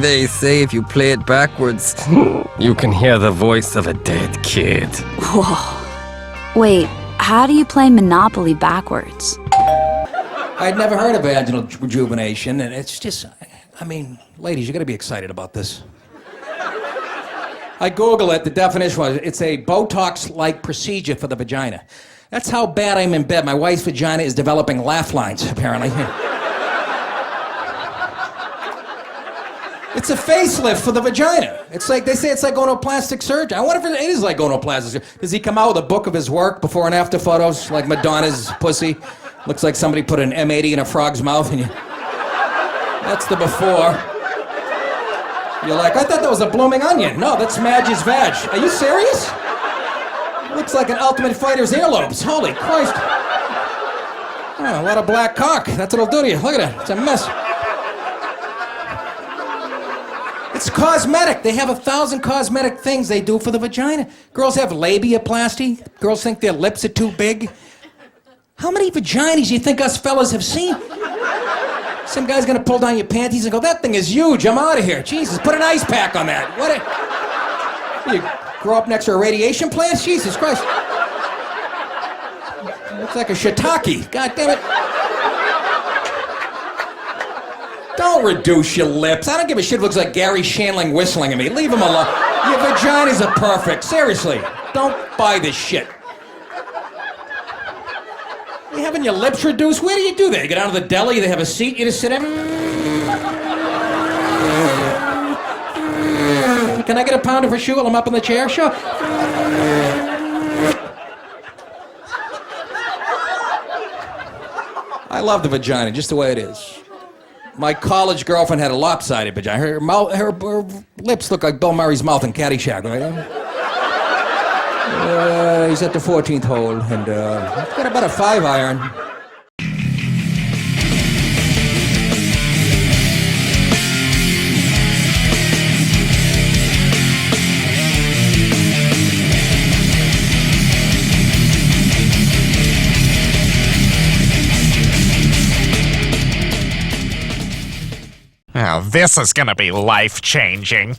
They say if you play it backwards, you can hear the voice of a dead kid. Whoa. Wait, how do you play Monopoly backwards? I'd never heard of vaginal rejuvenation, and it's just, I mean, ladies, you gotta be excited about this. I Google it, the definition was, it's a Botox-like procedure for the vagina. That's how bad I'm in bed. My wife's vagina is developing laugh lines, apparently. It's a facelift for the vagina. It's like, they say it's like going to a plastic surgeon. I wonder if it is like going to a plastic surgeon. Does he come out with a book of his work, before and after photos, like Madonna's pussy? Looks like somebody put an M80 in a frog's mouth, and you... That's the before. You're like, I thought that was a blooming onion. No, that's Madge's vag. Are you serious? Looks like an Ultimate Fighter's earlobes. Holy Christ. Oh, what a black cock. That's what'll do to you. Look at it. It's a mess. It's cosmetic. They have 1,000 cosmetic things they do for the vagina. Girls have labiaplasty. Girls think their lips are too big. How many vaginas do you think us fellas have seen? Some guy's gonna pull down your panties and go, that thing is huge, I'm out of here. Jesus, put an ice pack on that. What you grow up next to a radiation plant? Jesus Christ. Looks like a shiitake. God damn it. Don't reduce your lips. I don't give a shit if it looks like Gary Shandling whistling at me. Leave him alone. Your vaginas are perfect. Seriously. Don't buy this shit. You having your lips reduced? Where do you do that? You go down to the deli, they have a seat, you just sit down. Can I get a pounder for sure while I'm up in the chair? Sure. I love the vagina, just the way it is. My college girlfriend had a lopsided vagina. Her lips look like Bill Murray's mouth in Caddyshack, right? He's at the 14th hole, and he's got about a 5-iron. Oh, this is gonna be life-changing.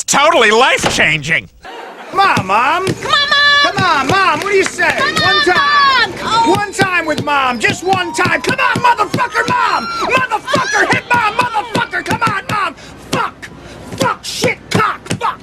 was totally life-changing. Come on, Mom. Come on, Mom. Come on, Mom. What do you say? One time. Oh. One time with Mom. Just one time. Come on, motherfucker, Mom. Motherfucker, hit Mom. Motherfucker, come on, Mom. Fuck. Fuck, shit, cock, fuck.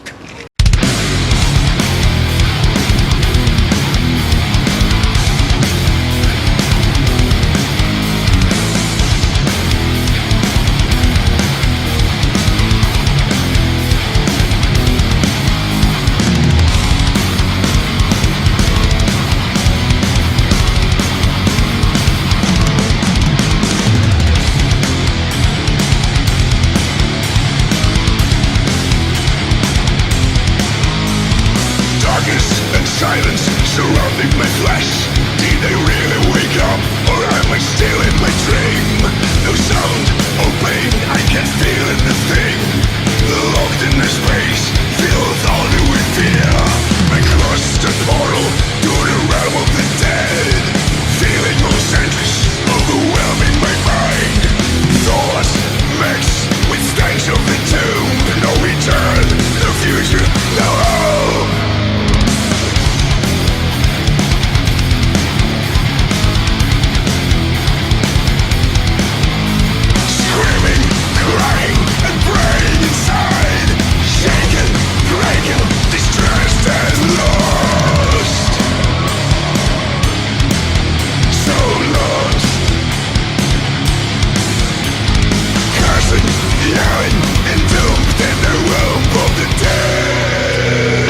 Silence surrounding my flesh. Did I really wake up, or am I still in my dream? No sound, or pain, I can feel anything. Locked in a space, filled only with fear. I crossed the portal to the realm of the dead. Feeling of senseless, overwhelming my mind. Thoughts mixed with stench of the tomb. No return, no future, no hope. Crying and praying inside, shaken, breaking, distressed and lost. So lost. Cursing, yelling, and doomed in the realm of the dead.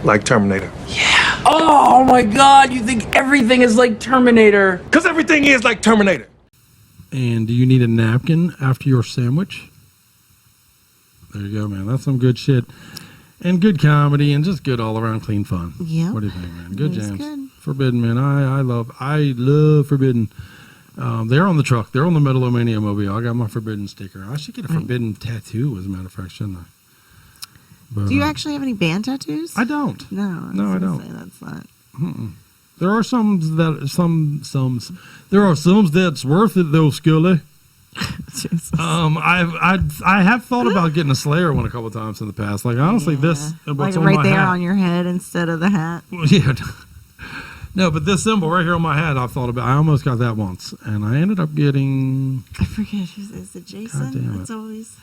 Like Terminator. Oh my god, you think everything is like Terminator? Because everything is like Terminator. And do you need a napkin after your sandwich? There you go, man. That's some good shit. And good comedy and just good all around clean fun. Yeah. What do you think, man? Good That's jams. good. Forbidden, man. I love Forbidden. They're on the truck. They're on the Metal-O-Mania mobile. I got my Forbidden sticker. I should get a Forbidden tattoo, as a matter of fact, shouldn't I? But, Do you actually have any band tattoos? I don't. No, No, I don't. Say that's not. Mm-mm. There are some that's worth it though, Skully. I have thought about getting a Slayer one a couple times in the past. Like honestly, this Like what's on right my there hat. on your head instead of the hat. Well, yeah. No, but this symbol right here on my hat, I've thought about. I almost got that once, and I ended up getting. I forget. Is it Jason? It's always.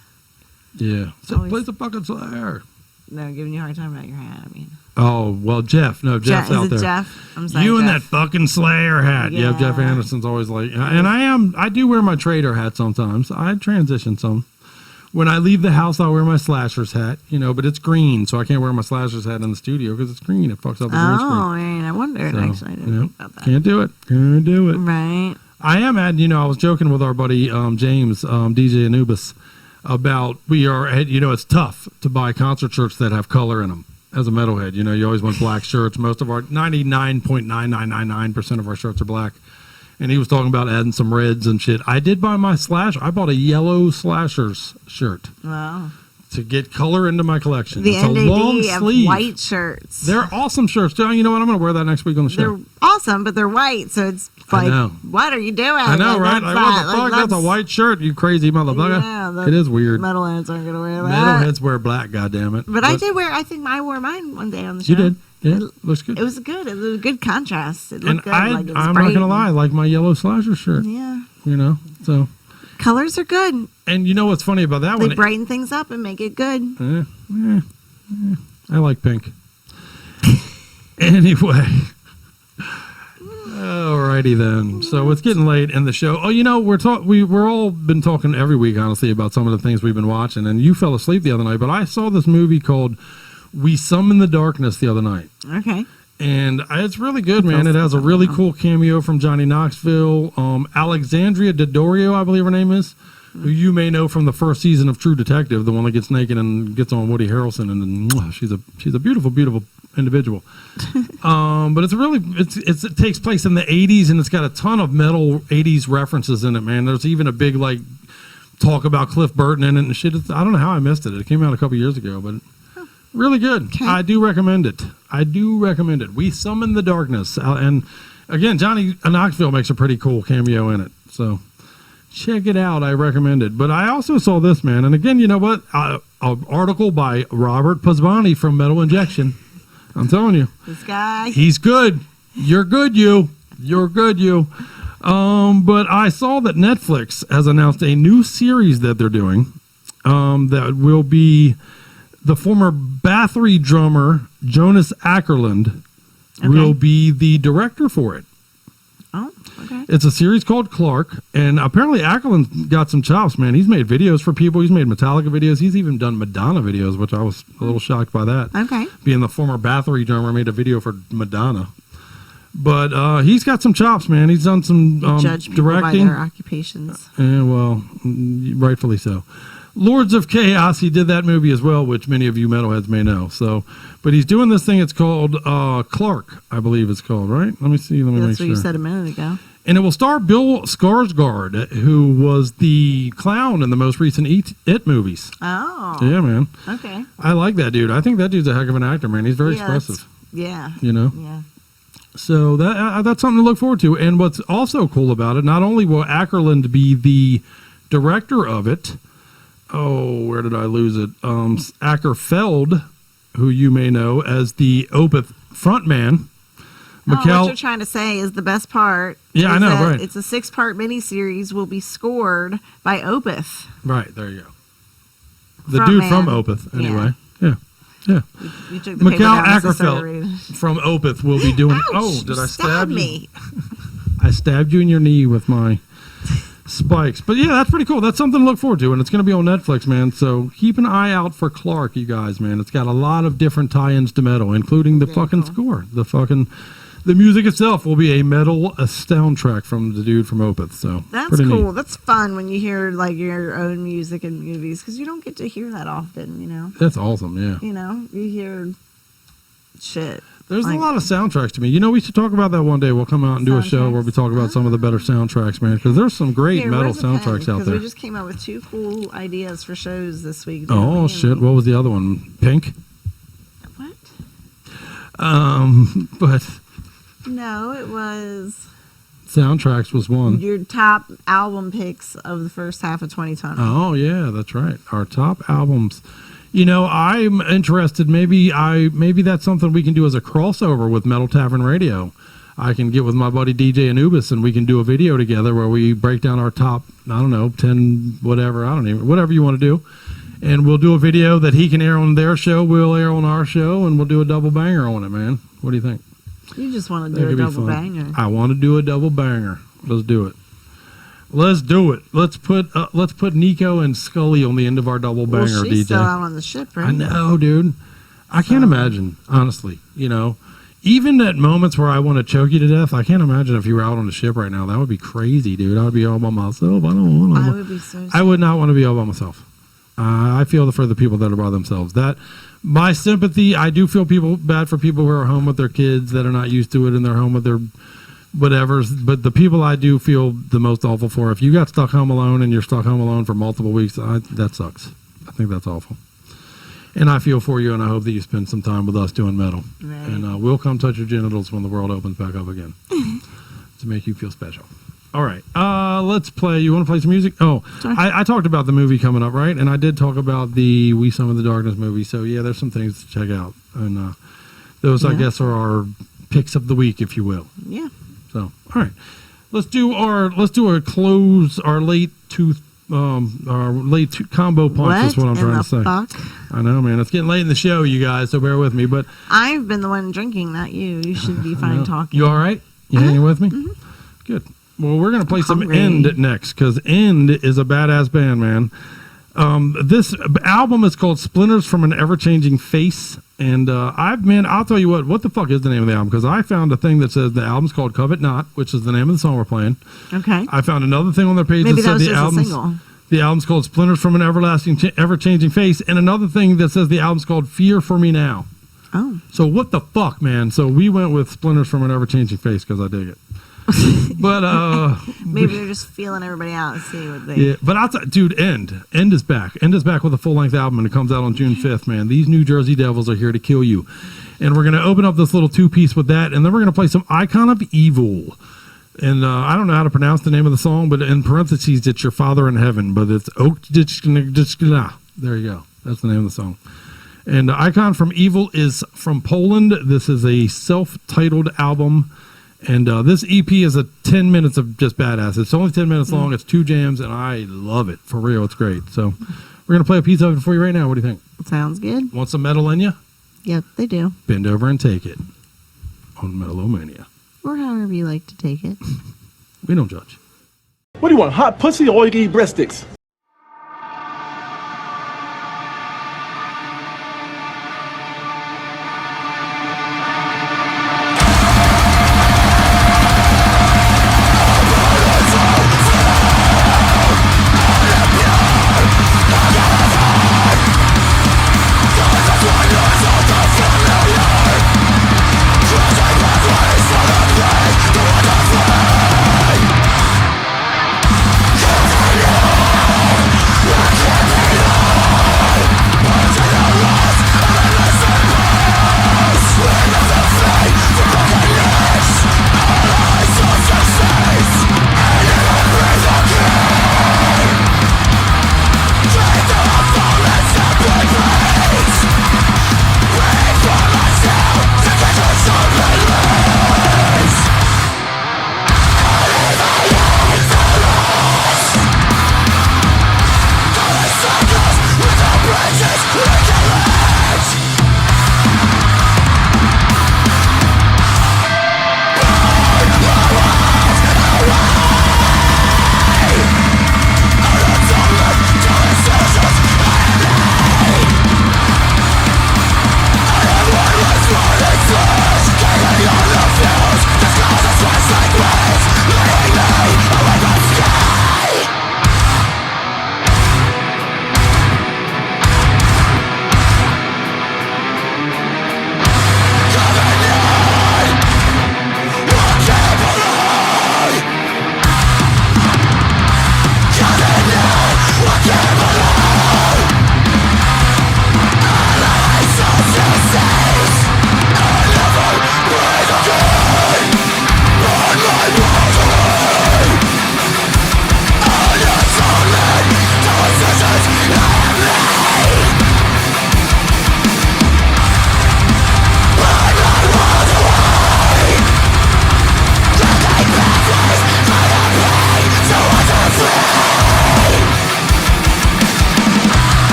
Yeah. So always- plays a fucking Slayer. No, giving you a hard time about your hat. I mean. Oh well, Jeff. No, Jeff's out there. Jeff? I'm sorry, You and Jeff. that fucking Slayer hat. Yeah, Jeff Anderson's always like, and I do wear my Trader hat sometimes. I transition some. When I leave the house, I'll wear my Slashers hat, but it's green, so I can't wear my Slashers hat in the studio because it's green. It fucks up the green screen. Oh, man, I wondered, So, actually. I didn't think about that. Can't do it. Can't do it. Right. I am at, I was joking with our buddy James, DJ Anubis, about it's tough to buy concert shirts that have color in them. As a metalhead, you always want black shirts. Most of our 99.9999% of our shirts are black. And he was talking about adding some reds and shit. I did buy my Slash. I bought a yellow Slashers shirt. Wow. To get color into my collection. The It's a long NAD of sleeve. white shirts. They're awesome shirts. You know what? I'm going to wear that next week on the show. They're awesome, but they're white, so it's like, know. what are you doing? I know, right? Like, what the fuck? That's a white shirt, you crazy motherfucker. Yeah, it is weird. Metalheads aren't going to wear that. Metalheads wear black, goddammit. But I did wear, I think I wore mine one day on the show. You did? Yeah, looks good. It was good. It was a good contrast. It And looked good. Like it was I'm bright not going to and- lie, I like my yellow Slasher shirt. Yeah. So. Colors are good. And you know what's funny about that They one? brighten things up and make it good. I like pink. Anyway. Alrighty then. So it's getting late in the show. Oh, we're all been talking every week, honestly, about some of the things we've been watching. And you fell asleep the other night, but I saw this movie called We Summon the Darkness the other night. Okay. And it's really good, man. It has a really cool cameo from Johnny Knoxville. Alexandria Daddario, I believe her name is, who you may know from the first season of True Detective, the one that gets naked and gets on Woody Harrelson, and she's a beautiful, beautiful individual. But it takes place in the 80s, and it's got a ton of metal 80s references in it, man. There's even a big talk about Cliff Burton in it and shit. I don't know how I missed it. It came out a couple years ago, but really good. Okay. I do recommend it. We Summon the Darkness. And again, Johnny Knoxville makes a pretty cool cameo in it. So check it out. I recommend it. But I also saw this, man. And again, you know what? An article by Robert Pozbani from Metal Injection. I'm telling you. This guy. He's good. You're good, you. You're good, you. But I saw that Netflix has announced a new series that they're doing that will be the former Bathory drummer, Jonas Ackerland, will be the director for it. Oh, okay. It's a series called Clark, and apparently Ackerland's got some chops, man. He's made videos for people. He's made Metallica videos. He's even done Madonna videos, which I was a little shocked by that. Okay. Being the former Bathory drummer, made a video for Madonna. But he's got some chops, man. He's done some Judge people directing. by their occupations. Well, rightfully so. Lords of Chaos, he did that movie as well, which many of you metalheads may know. So, but he's doing this thing. It's called Clark, I believe it's called, right? Let me see. Let me make That's sure. what you said a minute ago. And it will star Bill Skarsgård, who was the clown in the most recent It movies. Oh. Yeah, man. Okay. I like that dude. I think that dude's a heck of an actor, man. He's very expressive. Yeah. Yeah. So that's something to look forward to. And what's also cool about it, not only will Ackerland be the director of it, where did I lose it? Ackerfeld, who you may know as the Opeth frontman. What you're trying to say is the best part. Yeah, I know, right. It's a 6-part miniseries will be scored by Opeth. Right, there you go. The dude from Opeth, anyway. Yeah. You took the paper Mikhail down necessarily. Ackerfeld from Opeth will be doing... Ouch, did I stab you? me? I stabbed you in your knee with my spikes. But yeah, that's pretty cool. That's something to look forward to, and it's going to be on Netflix, man. So keep an eye out for Clark, you guys, man. It's got a lot of different tie-ins to metal, including the score. The music itself will be a soundtrack from the dude from Opeth. So that's cool. Neat. That's fun when you hear your own music in movies, because you don't get to hear that often, That's awesome, yeah. You hear shit. There's a lot of soundtracks to me. We should talk about that one day. We'll come out and do a show where we talk about some of the better soundtracks, man, because there's some great metal soundtracks out there. We just came out with 2 cool ideas for shows this week. Oh, shit. What was the other one? Pink? What? But... No, it was... Soundtracks was one. Your top album picks of the first half of 2020. Oh, yeah, that's right. Our top albums. I'm interested. Maybe that's something we can do as a crossover with Metal Tavern Radio. I can get with my buddy DJ Anubis and we can do a video together where we break down our top, I don't know, 10, whatever, whatever you want to do. And we'll do a video that he can air on their show, we'll air on our show, and we'll do a double banger on it, man. What do you think? You just want to do a double banger. I want to do a double banger. Let's do it. Let's do it. Let's put Nico and Skully on the end of our double banger, well, she's DJ. still out on the ship, right? I know, dude. I can't imagine, honestly, you know. Even at moments where I want to choke you to death, I can't imagine if you were out on the ship right now. That would be crazy, dude. I would be all by myself. I would be so sad. I would not want to be all by myself. I feel for the people that are by themselves. That my sympathy, I do feel bad for people who are home with their kids that are not used to it and they're home with their whatevers. But the people I do feel the most awful for, if you got stuck home alone and you're stuck home alone for multiple weeks, that sucks. I think that's awful. And I feel for you, and I hope that you spend some time with us doing metal. Right. And we'll come touch your genitals when the world opens back up again to make you feel special. All right, let's play. You want to play some music? Oh, I talked about the movie coming up, right? And I did talk about the We Summon the Darkness movie. So, yeah, there's some things to check out. And those, I guess, are our picks of the week, if you will. Yeah. So, all right. Let's do our close, our late combo punch is what I'm trying to say. Fuck? I know, man. It's getting late in the show, you guys, so bear with me. But I've been the one drinking, not you. You should be fine talking. You all right? You hanging with me? Mm-hmm. Good. Well, we're going to play some End next, because End is a badass band, man. This album is called Splinters from an Ever-Changing Face. And I'll tell you what the fuck is the name of the album? Because I found a thing that says the album's called Covet Not, which is the name of the song we're playing. Okay. I found another thing on their page Maybe that said the album's called Splinters from an Ever-Changing Face, and another thing that says the album's called Fear for Me Now. Oh. So what the fuck, man? So we went with Splinters from an Ever-Changing Face because I dig it. But maybe they're just feeling everybody out and see what they. Yeah, but dude, End is back. End is back with a full-length album, and it comes out on June 5th. Man, these New Jersey Devils are here to kill you, and we're gonna open up this little 2-piece with that, and then we're gonna play some Icon of Evil. And I don't know how to pronounce the name of the song, but in parentheses, it's Your Father in Heaven, but it's Oak. There you go. That's the name of the song. And Icon from Evil is from Poland. This is a self-titled album. And this EP is 10 minutes of just badass. It's only 10 minutes long. It's 2 jams, and I love it. For real, it's great. So we're going to play a piece of it for you right now. What do you think? Sounds good. Want some metal in you? Yep, they do. Bend over and take it on Metal-O-Mania. Or however you like to take it. We don't judge. What do you want, hot pussy or you can eat breadsticks? Come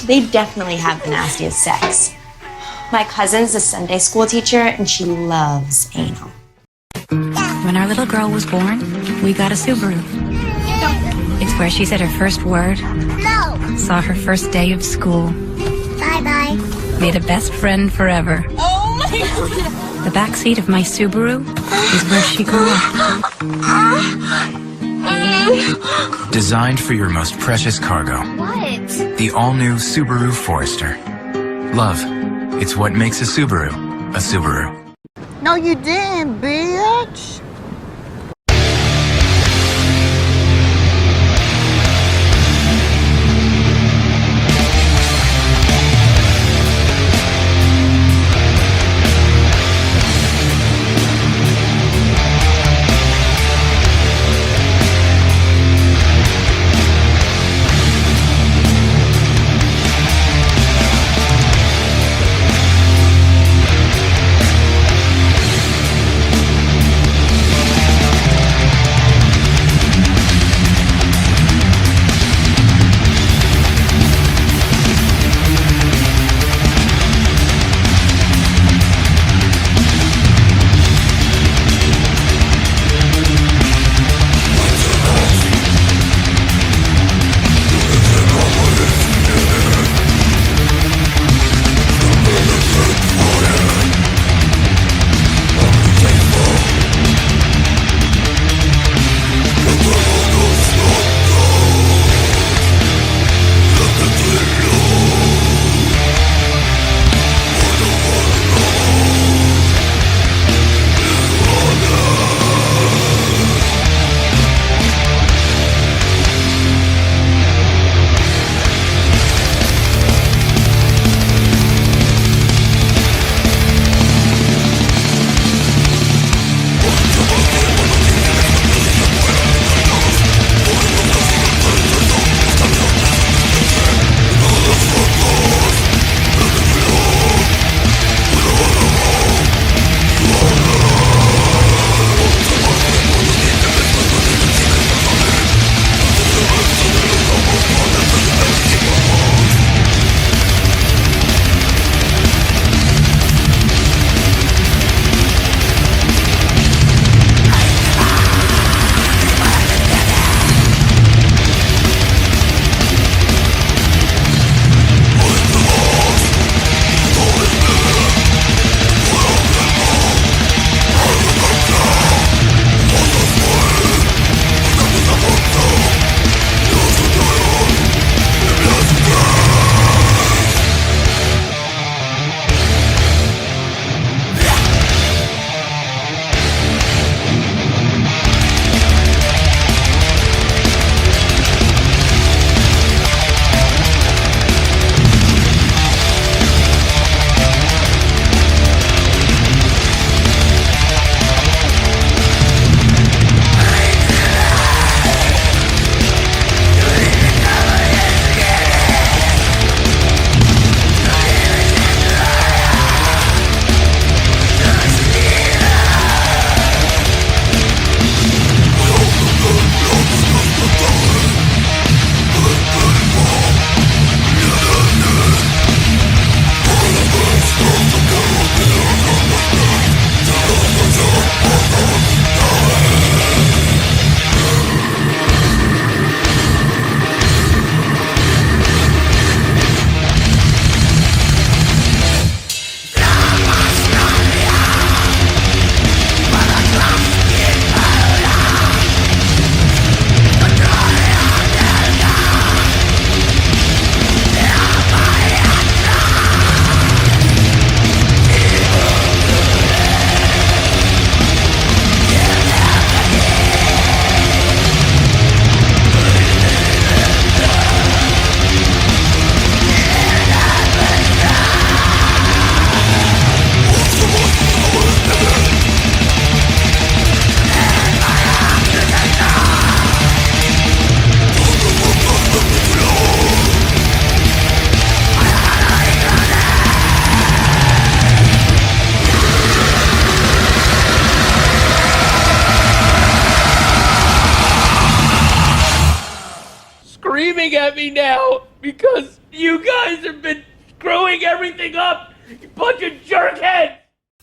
They definitely have the nastiest sex. My cousin's a Sunday school teacher, and she loves anal. When our little girl was born, we got a Subaru. It's where she said her first word, saw her first day of school, Bye-bye. made a best friend forever. Oh my God. The back seat of my Subaru is where she grew up. Designed for your most precious cargo. What? The all-new Subaru Forester. Love. It's what makes a Subaru a Subaru. No, you didn't, bitch. screaming at me now because You guys have been screwing everything up. You bunch of jerkheads.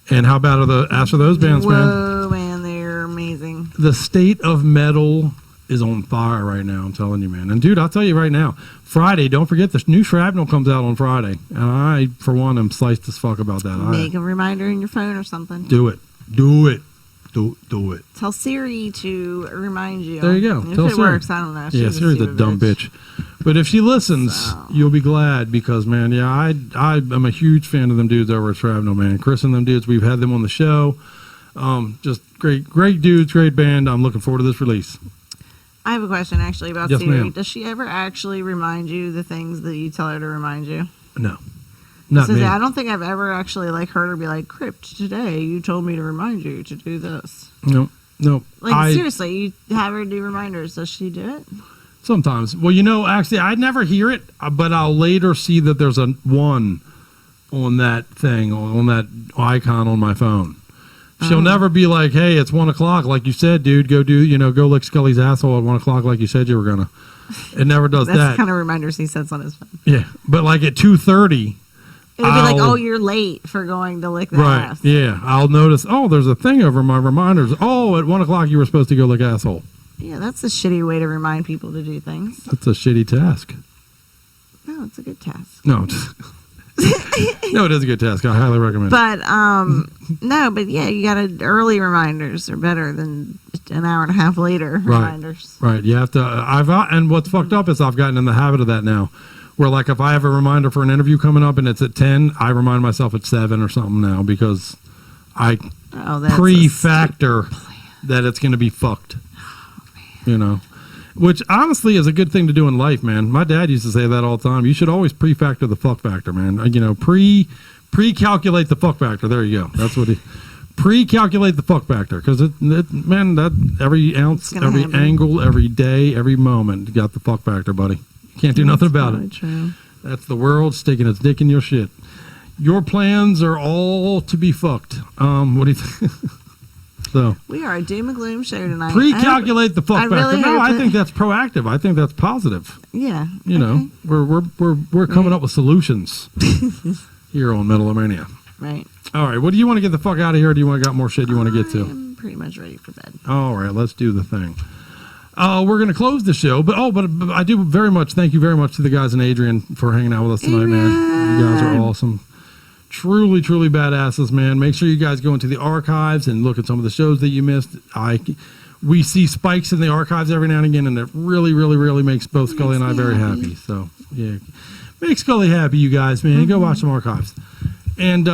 And how about after those bands, man? Whoa, man, they're amazing. The state of metal is on fire right now, I'm telling you, man. And dude, I'll tell you right now, Friday, don't forget the new Shrapnel comes out on Friday. And I, for one, am sliced as fuck about that. Make a reminder in your phone or something. Do it. Do it. Do it. Tell Siri to remind you. There you go. If Tell it Siri. works, I don't know. Yeah, Siri's a dumb bitch. But if she listens, you'll be glad because, man, yeah, I am a huge fan of them dudes over at Shrapnel, man. Chris and them dudes, we've had them on the show. Just great dudes, great band. I'm looking forward to this release. I have a question actually about Yes, Siri. ma'am. Does she ever actually remind you the things that you tell her to remind you? No. Not me. I don't think I've ever actually heard her be like, Crypt, today you told me to remind you to do this. No. Seriously, you have her do reminders. Does she do it? Sometimes. Well, actually, I never hear it, but I'll later see that there's a 1 on that thing, on that icon on my phone. She'll never be like, hey, it's 1 o'clock, like you said, dude, go lick Scully's asshole at 1 o'clock like you said you were going to. It never does That's that. the kind of reminders he sets on his phone. Yeah, but like at 2:30... It would be like, oh, you're late for going to lick the ass. Yeah, I'll notice, oh, there's a thing over my reminders. Oh, at 1 o'clock you were supposed to go lick asshole. Yeah, that's a shitty way to remind people to do things. That's a shitty task. No, it's a good task. No, no, it is a good task. I highly recommend it. But, no, but yeah, you got to, early reminders are better than an hour and a half later reminders. Right, you have to, and what's fucked up is I've gotten in the habit of that now. Where like if I have a reminder for an interview coming up and it's at 10, I remind myself at 7 or something now because I pre-factor that it's going to be fucked. Which honestly is a good thing to do in life, man. My dad used to say that all the time. You should always pre-factor the fuck factor, man. Pre-calculate the fuck factor. There you go. That's what he... Pre-calculate the fuck factor because man, that every ounce, every angle, every day, every moment, you got the fuck factor, buddy. Can't do nothing about it. True. That's the world sticking its dick in your shit. Your plans are all to be fucked. What do you think? So we are a doom and gloom show tonight. Pre-calculate the fuck factor. Really I think that's proactive. I think that's positive. Yeah. Know, we're coming up with solutions here on Metal-O-Mania. Right. All right. What do you want to get the fuck out of here? Or do you got more shit you want to get to? I'm pretty much ready for bed. All right. Let's do the thing. We're going to close the show, but I do thank you very much to the guys in Adrian for hanging out with us tonight, man. You guys are awesome. Truly, truly badasses, man. Make sure you guys go into the archives and look at some of the shows that you missed. We see spikes in the archives every now and again, and it really, really, really makes both Scully and I very happy. So, yeah. Make Scully happy, you guys, man. Go watch some archives. And,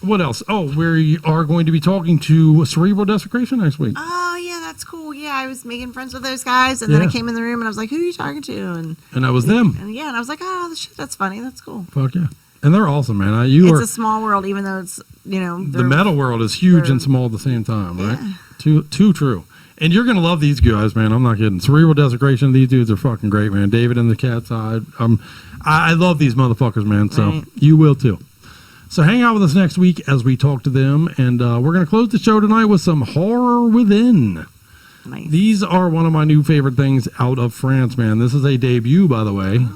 what else? Oh, we are going to be talking to Cerebral Desecration next week. Oh, yeah, that's cool. Yeah, I was making friends with those guys, and then I came in the room, and I was like, who are you talking to? And I was them. And I was like, oh, shit, that's funny. That's cool. Fuck yeah. And they're awesome, man. It's a small world, even though it's, the metal world is huge and small at the same time, right? Yeah. Too true. And you're going to love these guys, man. I'm not kidding. Cerebral Desecration, these dudes are fucking great, man. David and the Cat's Eye. I love these motherfuckers, man. So you will too. So hang out with us next week as we talk to them. And we're going to close the show tonight with some Horror Within. Nice. These are one of my new favorite things out of France, man. This is a debut, by the way.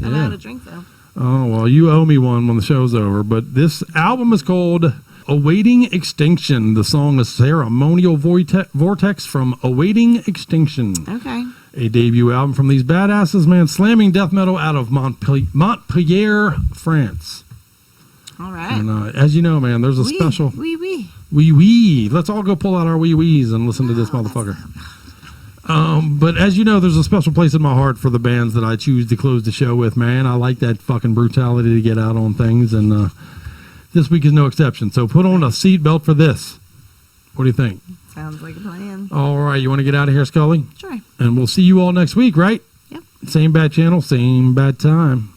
I'm out of drink, though. Oh, well, you owe me one when the show's over. But this album is called Awaiting Extinction. The song is Ceremonial Vortex from Awaiting Extinction. Okay. A debut album from these badasses, man. Slamming death metal out of Montpellier, France. All right. And as you know, man, there's a special... Wee. Let's all go pull out our wee-wees and listen to this motherfucker. But as you know, there's a special place in my heart for the bands that I choose to close the show with, man. I like that fucking brutality to get out on things, and this week is no exception. So put on a seatbelt for this. What do you think? Sounds like a plan. All right, you want to get out of here, Scully? Sure. And we'll see you all next week, right? Yep. Same bad channel, same bad time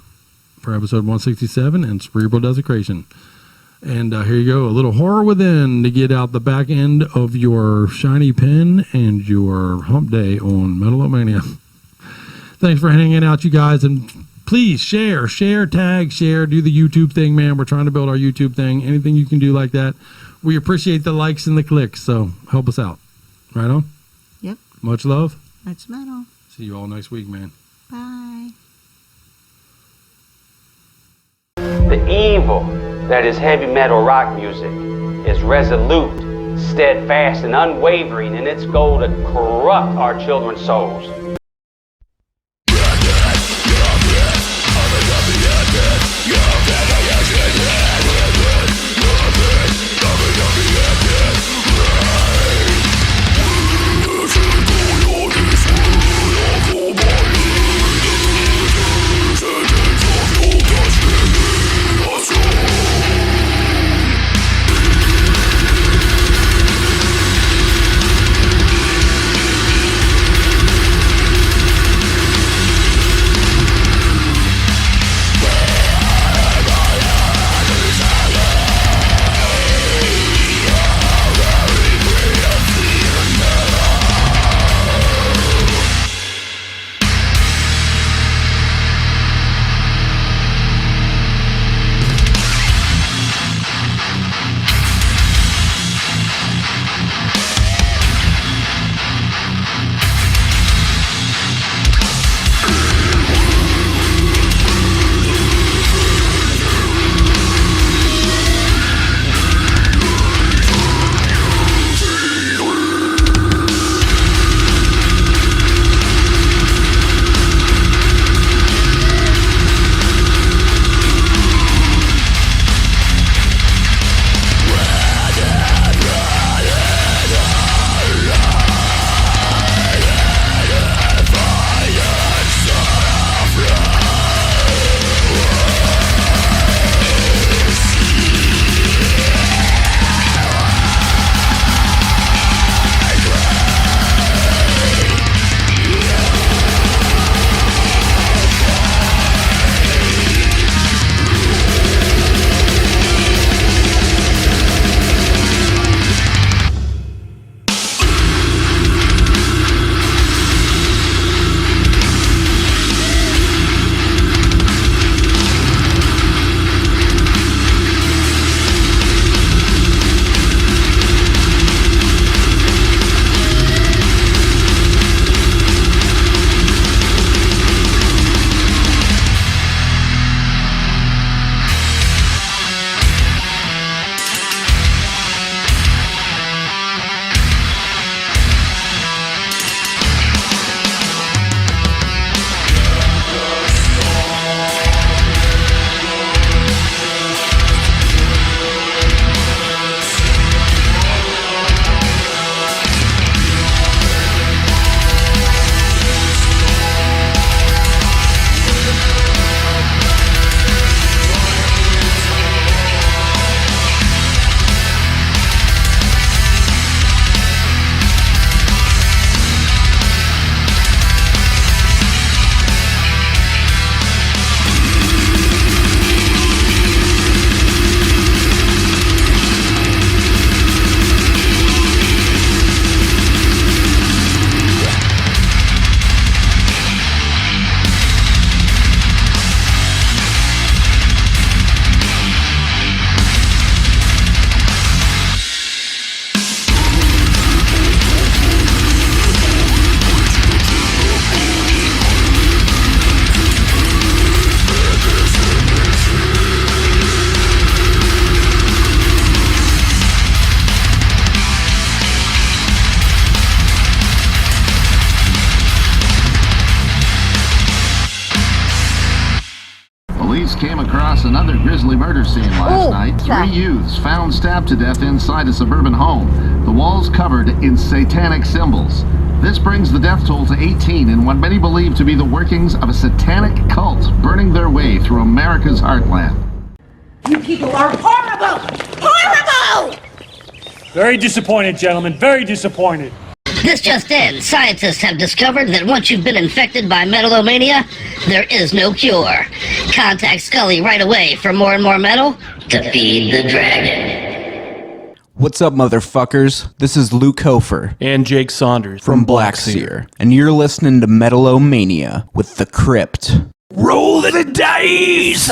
for episode 167 and Cerebral Desecration. And here you go, a little Horror Within to get out the back end of your shiny pen and your hump day on Metal-O-Mania. Thanks for hanging out, you guys. And please share, tag, share, do the YouTube thing, man. We're trying to build our YouTube thing. Anything you can do like that. We appreciate the likes and the clicks, so help us out. Right on? Yep. Much love. Much metal. See you all next week, man. Bye. The evil that is heavy metal rock music is resolute, steadfast, and unwavering in its goal to corrupt our children's souls. Came across another grisly murder scene last night. 3 youths found stabbed to death inside a suburban home. The walls covered in satanic symbols. This brings the death toll to 18 in what many believe to be the workings of a satanic cult burning their way through America's heartland. You people are horrible! Horrible! Very disappointed, gentlemen. Very disappointed. This just in. Scientists have discovered that once you've been infected by Metal-O-Mania, there is no cure. Contact Skully right away for more and more metal to feed the dragon. What's up, motherfuckers? This is Luke Hofer. And Jake Saunders. From Blackseer. And you're listening to Metal-O-Mania with the Crypt. Roll the dice!